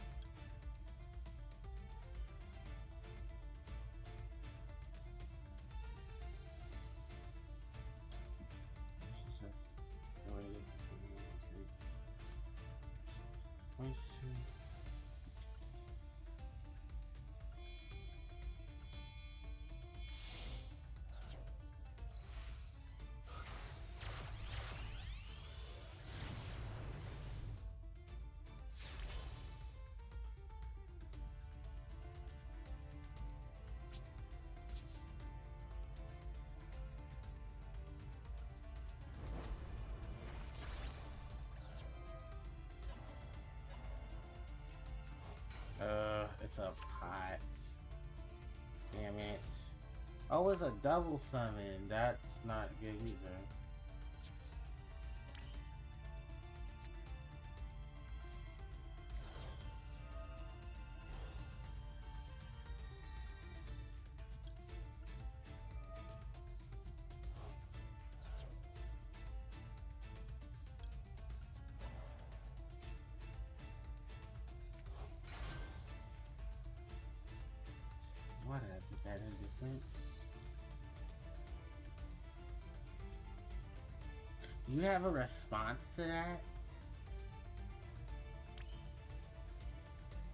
It's a pot. Damn it. Oh, it's a double summon. That's not good either. Why did I put that in different? You have a response to that?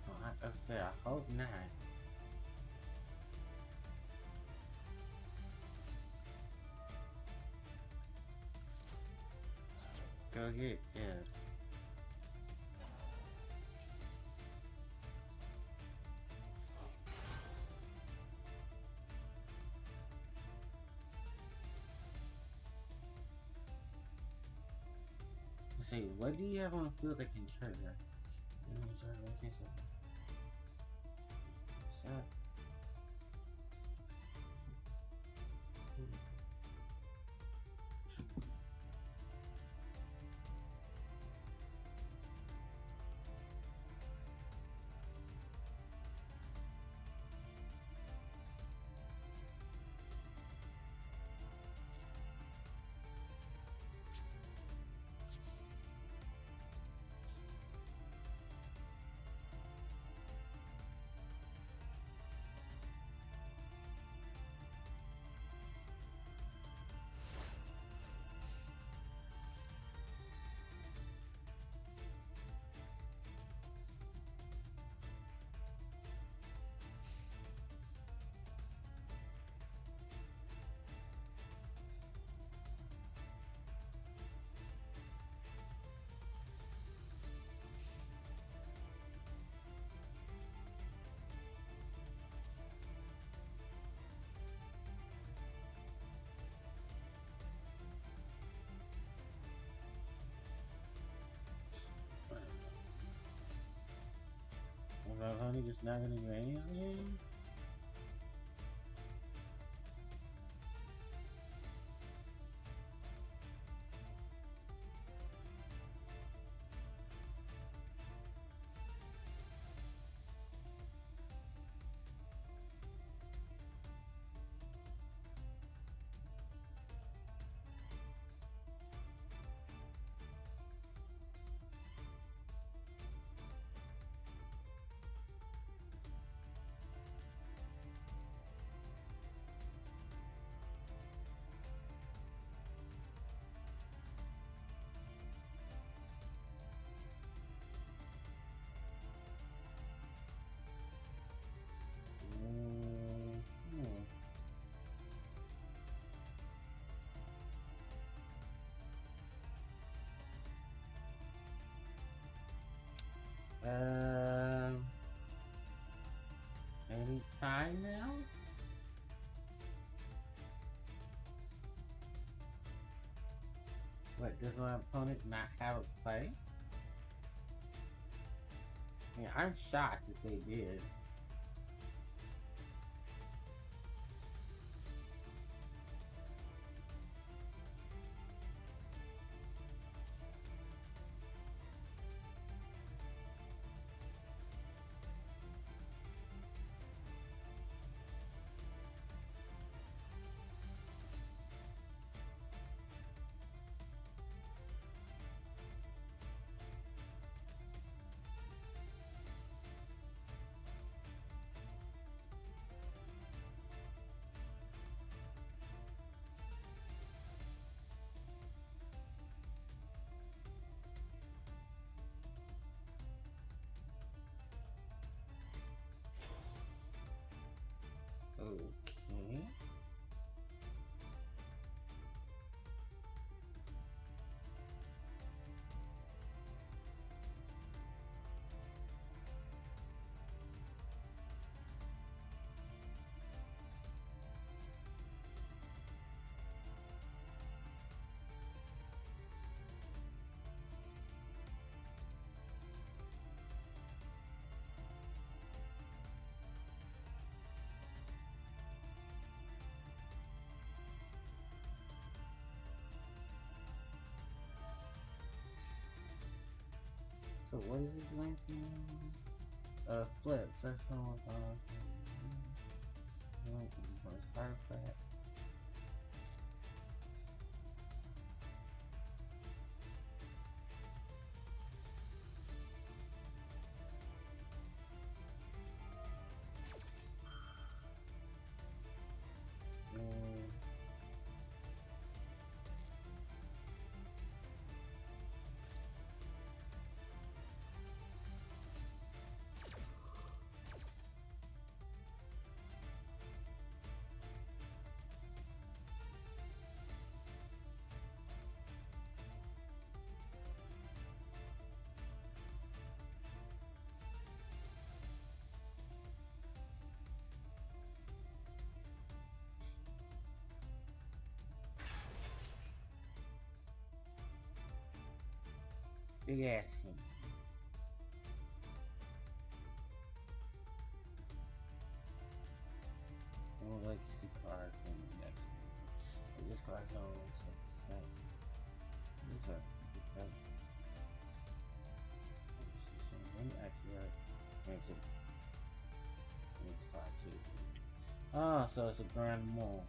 Oh, I hope not. Go get this. Say, what do you have on the field that can trigger? Shut. just not gonna do anything? Hmm. Any time now? What, does my opponent not have a play? I mean, I'm shocked if they did. Okay. So what is this link? Flips. That's all. Artifact. Big ass thing. I would like to see cards from the next one. This card's not always like the same. These are good. Actually, right. Makes it. It's 5-2. Oh, so it's a grand mole.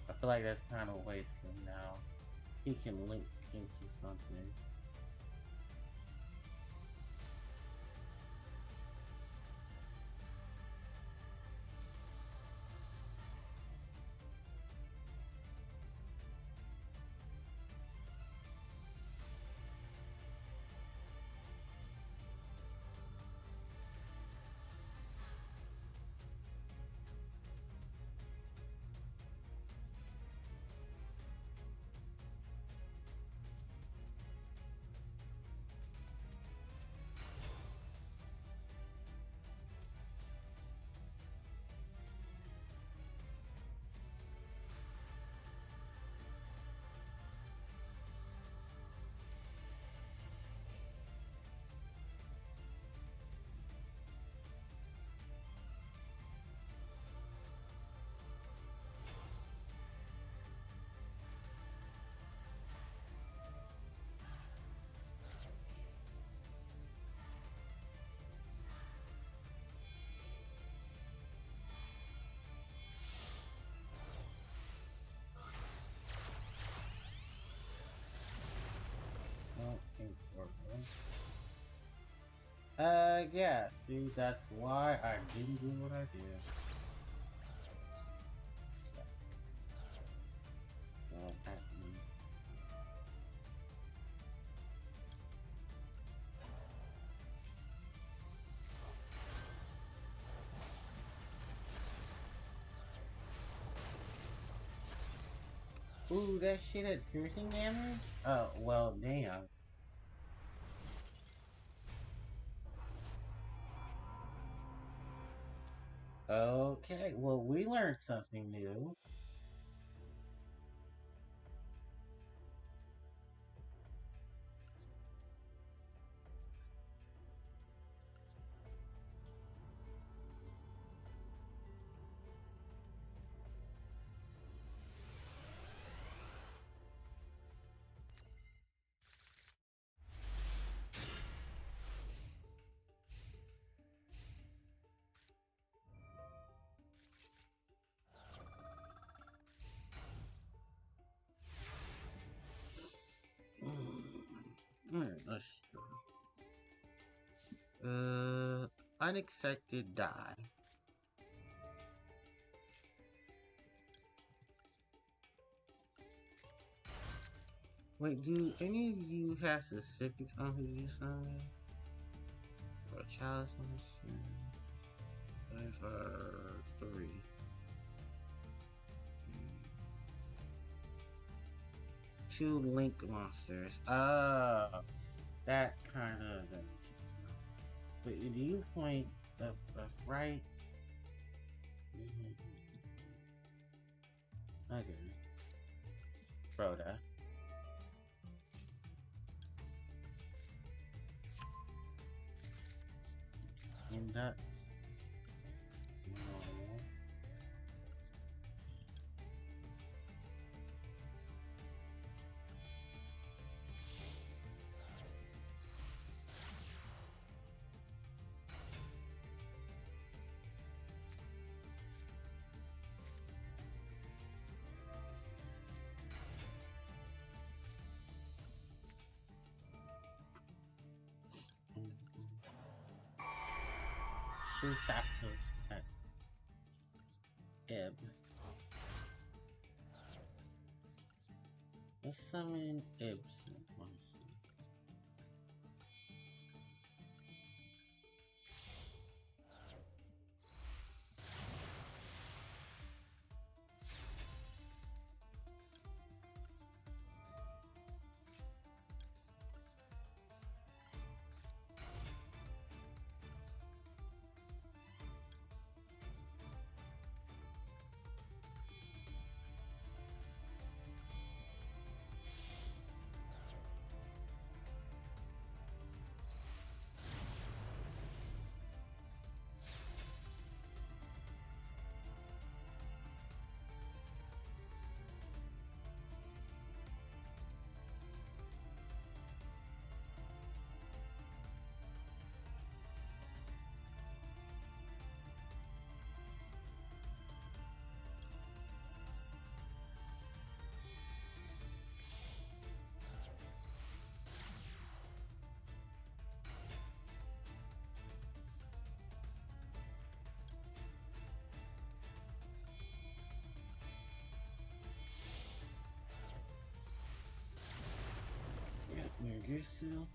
I feel like that's kind of wasted now. He can link into something. Yeah, see, that's why I didn't do what I did. Ooh, that shit had piercing damage? Oh, well, damn. Okay, well, we learned something new. Alright, let's unexpected die. Wait, do any of you have specifics on who you summon? Or chalice on the stream? 3. Two link monsters. That kind of. But do you point up right? Okay. Rhoda. And that. No. Susasos at Ebb. Let's summon Ebb's monster. Megitsu.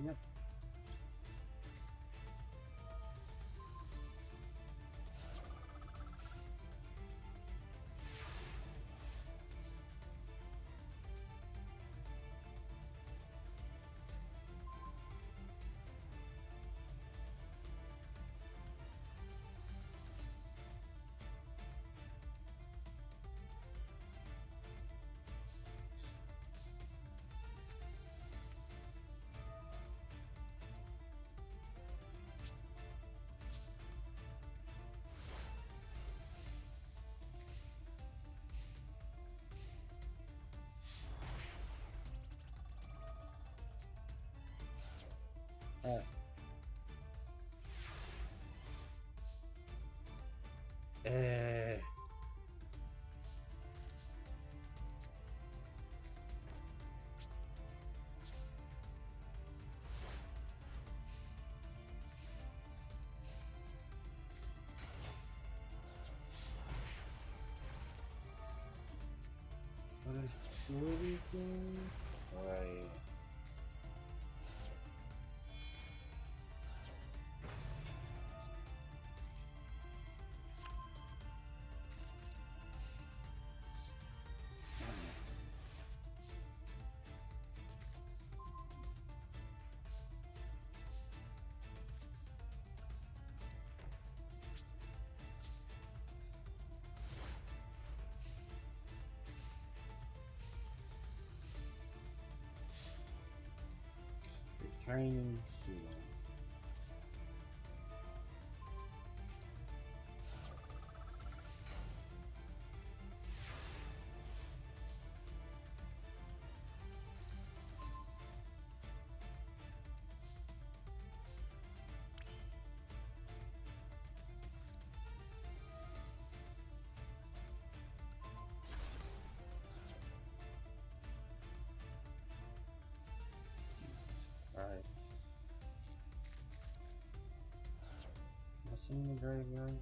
Yep. Uh, uh, what is shooting thing? Right. The training shield. Right. What's in the graveyard?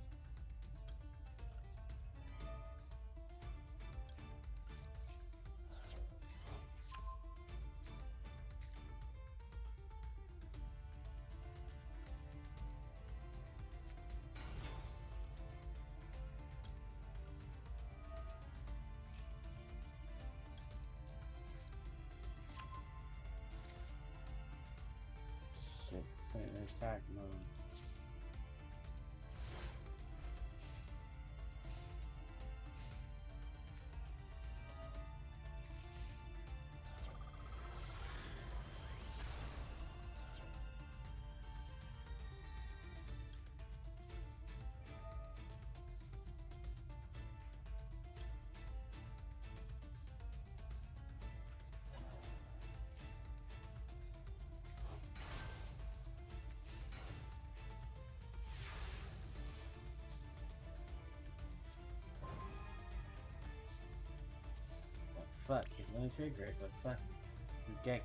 Shit. Put it in attack mode. Fuck, it's gonna trigger it, but fuck the Geki.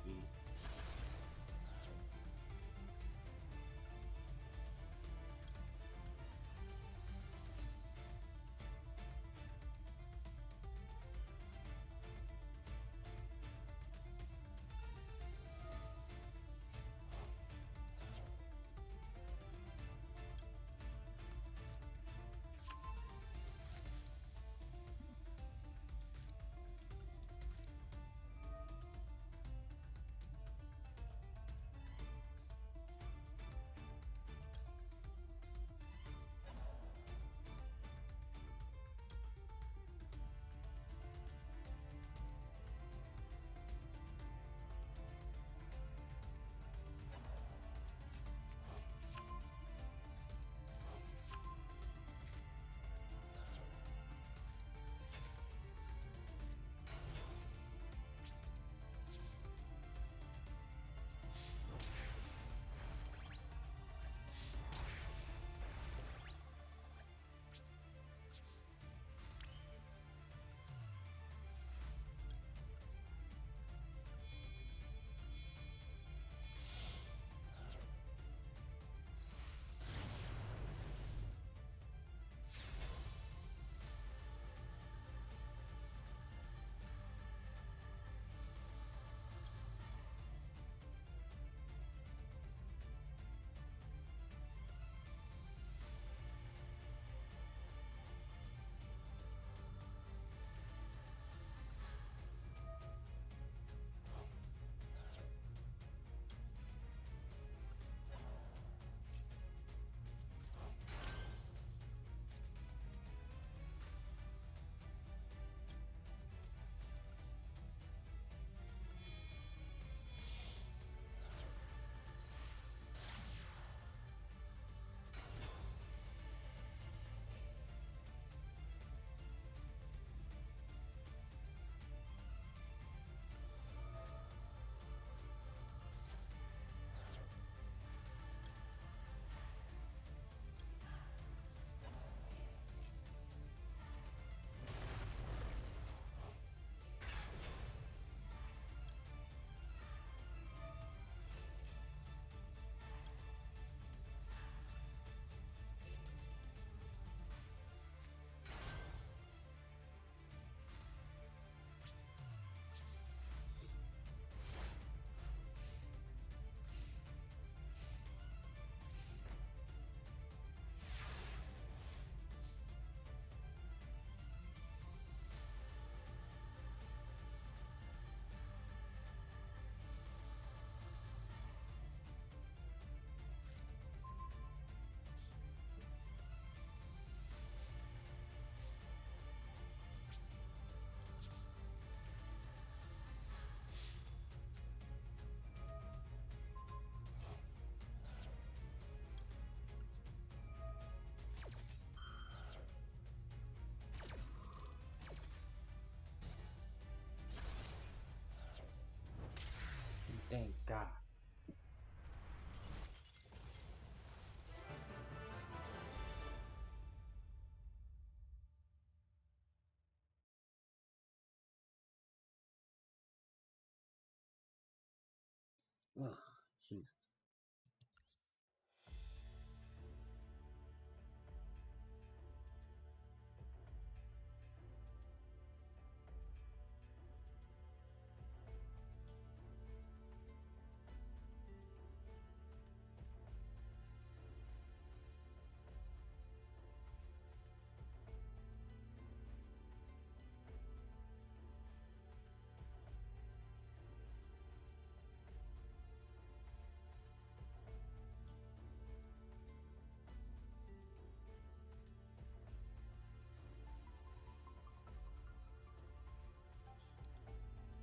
Jesus.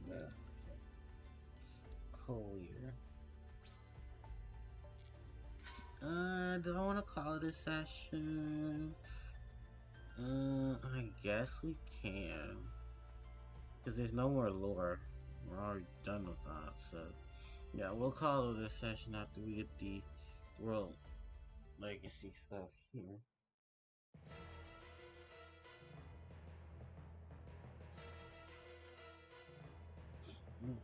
Yeah. Collier. Do I want to call it a session? I guess we can. Because there's no more lore. We're already done with that, so. Yeah, we'll call it a session after we get the world legacy stuff here. Mm.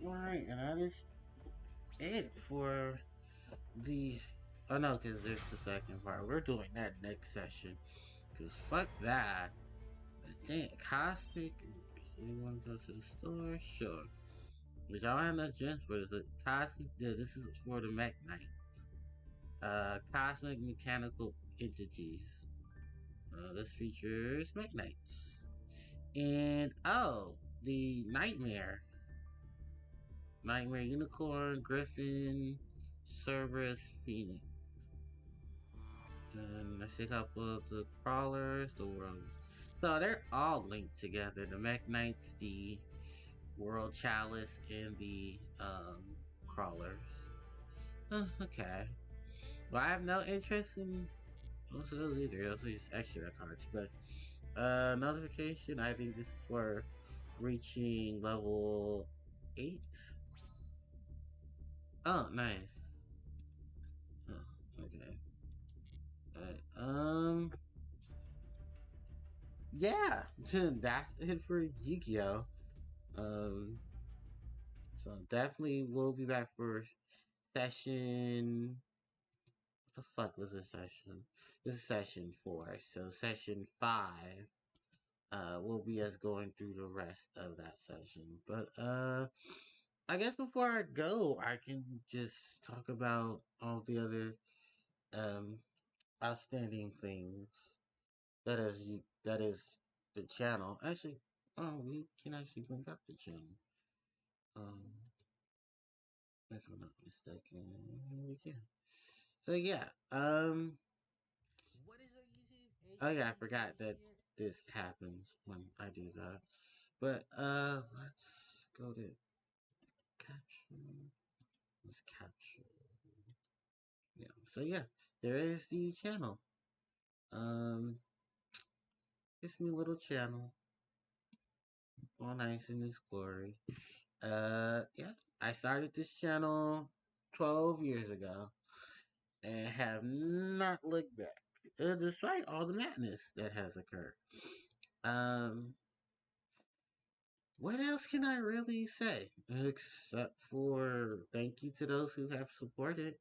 Alright, and that is it for the. Oh no, because there's the second part. We're doing that next session. Because fuck that. But dang, Cosmic. You want to go to the store? Sure. But y'all have no gems for this. Cosmic. Yeah, this is for the Mech Knight. Cosmic mechanical entities. This features Mech Knights. And oh, the Nightmare. Nightmare Unicorn, Griffin, Cerberus, Phoenix. And I see a couple of the crawlers, the world. So they're all linked together. The Mech Knights, the World Chalice, and the crawlers. Okay. Well, I have no interest in most of those either. Those are just extra cards. But notification. I think this is for reaching level 8. Oh, nice. Oh, okay. Alright, yeah, that's it for Yu-Gi-Oh. Um, so definitely we'll be back for session. What the fuck was this session? This is session 4. So session 5, will be us going through the rest of that session. But I guess before I go, I can just talk about all the other um outstanding things that is the channel. Actually, we can actually bring up the channel. If I'm not mistaken, we can. So yeah, what is our YouTube? Oh yeah, I forgot that this happens when I do that. But let's go to capture. Let's capture. Yeah. So yeah, there is the channel. Um, it's my little channel, all nice in its glory. Yeah, I started this channel 12 years ago and have not looked back, despite all the madness that has occurred. Um, what else can I really say except for thank you to those who have supported,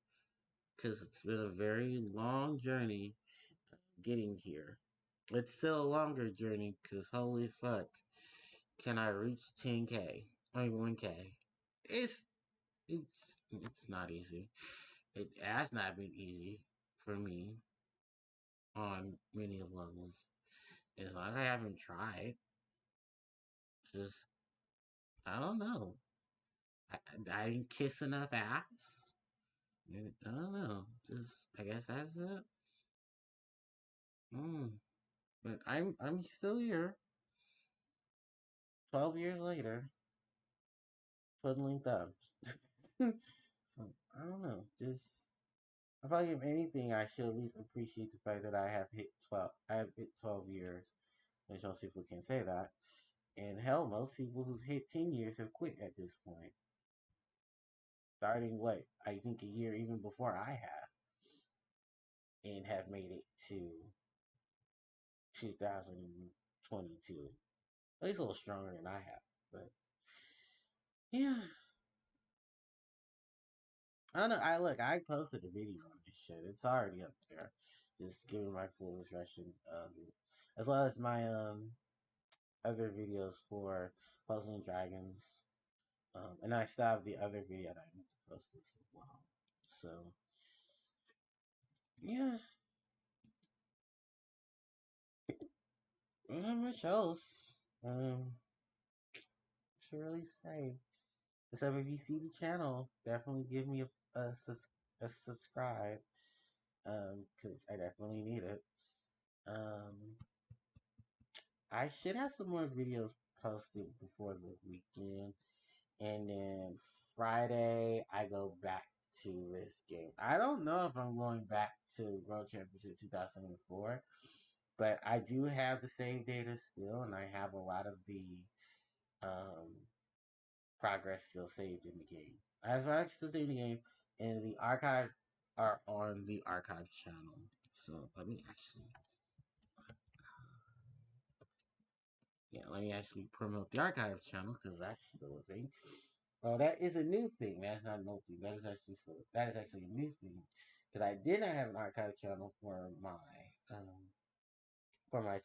because it's been a very long journey getting here. It's still a longer journey because holy fuck, can I reach 10K? I mean 1K. It's it's it's not easy. It has not been easy for me on many levels. As long as I haven't tried, just I don't know. I didn't kiss enough ass. I don't know. Just I guess that's it. Mm. But I'm still here, 12 years later, twiddling thumbs. So I don't know. Just if I give anything, I should at least appreciate the fact that I have hit 12. I have hit 12 years, which most people can say that. And hell, most people who've hit 10 years have quit at this point. Starting what I think a year even before I have, and have made it to 2022. At least a little stronger than I have. But yeah, I don't know. I posted a video on this shit. It's already up there. Just giving my full expression of it, as well as my other videos for Puzzle and Dragons. And I still have the other video that I need to post as well. So yeah, not much else. Um, to really say. So if you see the channel, definitely give me a subscribe. Cause I definitely need it. Um, I should have some more videos posted before the weekend, and then Friday I go back to this game. I don't know if I'm going back to World Championship 2004, but I do have the save data still, and I have a lot of the um, progress still saved in the game. I have progress still saved in the game, and the archive are on the archive channel. So let me actually, yeah, let me actually promote the archive channel because that's still a thing. Oh, that is a new thing. That's not an old thing. That is actually a new thing because I did not have an archive channel for my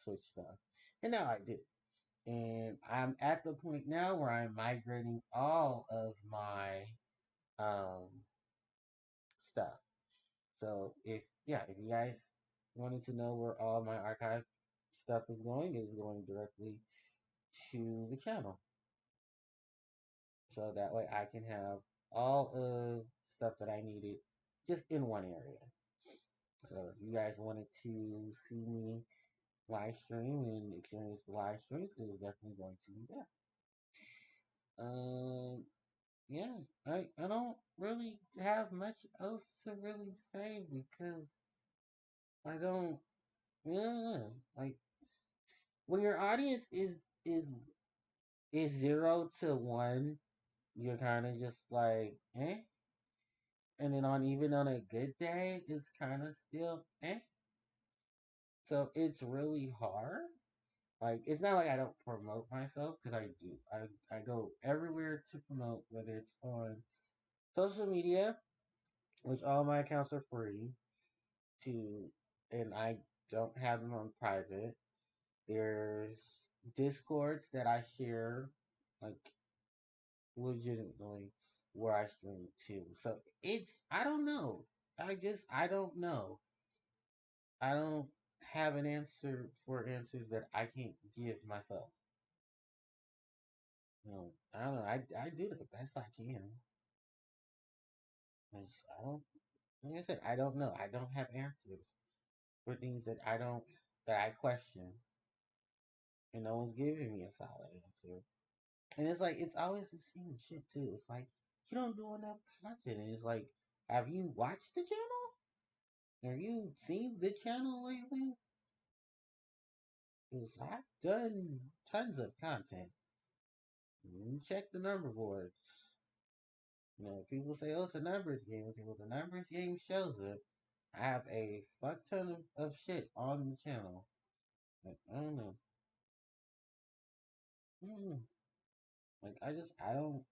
Twitch stuff, and now I do. And I'm at the point now where I'm migrating all of my um stuff. So if you guys wanted to know where all my archive stuff is going, it is going directly to the channel. So that way I can have all of stuff that I needed just in one area. So if you guys wanted to see me live stream and experience the live streams, it is definitely going to be there. Um, yeah, I don't really have much else to really say because I don't, yeah, like when your audience is is 0 to 1, you're kind of just like, eh. And then even on a good day, it's kind of still, eh. So it's really hard. Like it's not like I don't promote myself because I do. I go everywhere to promote, whether it's on social media, which all my accounts are free to, and I don't have them on private. There's discords that I share, like legitimately where I stream to. So it's I don't know. I don't know. I don't have an answer for answers that I can't give myself. No, I don't know. I do the best I can. I don't. Like I said, I don't know. I don't have answers for things that I don't that I question. and no one's giving me a solid answer. And it's like it's always the same shit too. It's like you don't do enough content, and it's like, have you watched the channel? Have you seen the channel lately? Because I've done tons of content. You check the number boards. You know, people say, "Oh, it's a numbers game." Okay, well, the numbers game shows it. I have a fuck ton of shit on the channel. Like, I don't know. Mm, like I don't.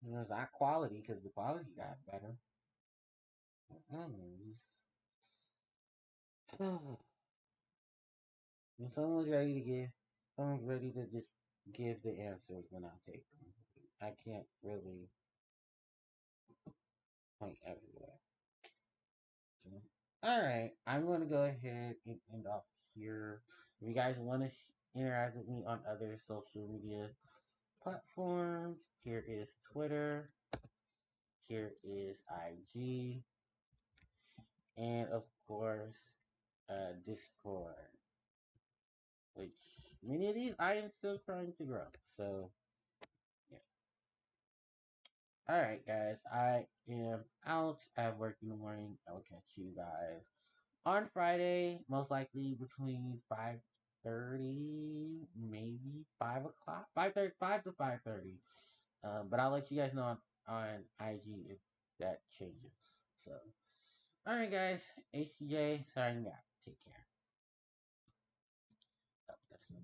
You know, it's not quality because the quality got better. I don't know. When someone's ready to give, someone's ready to just give the answers, then I'll take them. I can't really point everywhere. So, all right, I'm going to go ahead and end off here. If you guys want to interact with me on other social media platforms, here is Twitter, here is IG, and of course, Discord, which many of these I am still trying to grow. So, yeah. All right, guys, I am out. I have work in the morning. I will catch you guys on Friday, most likely between 5:30, maybe 5 o'clock, 5:30, 5 to 5:30. But I'll let you guys know on IG if that changes. So, all right, guys, HJ signing out. Take care. Oh, that's not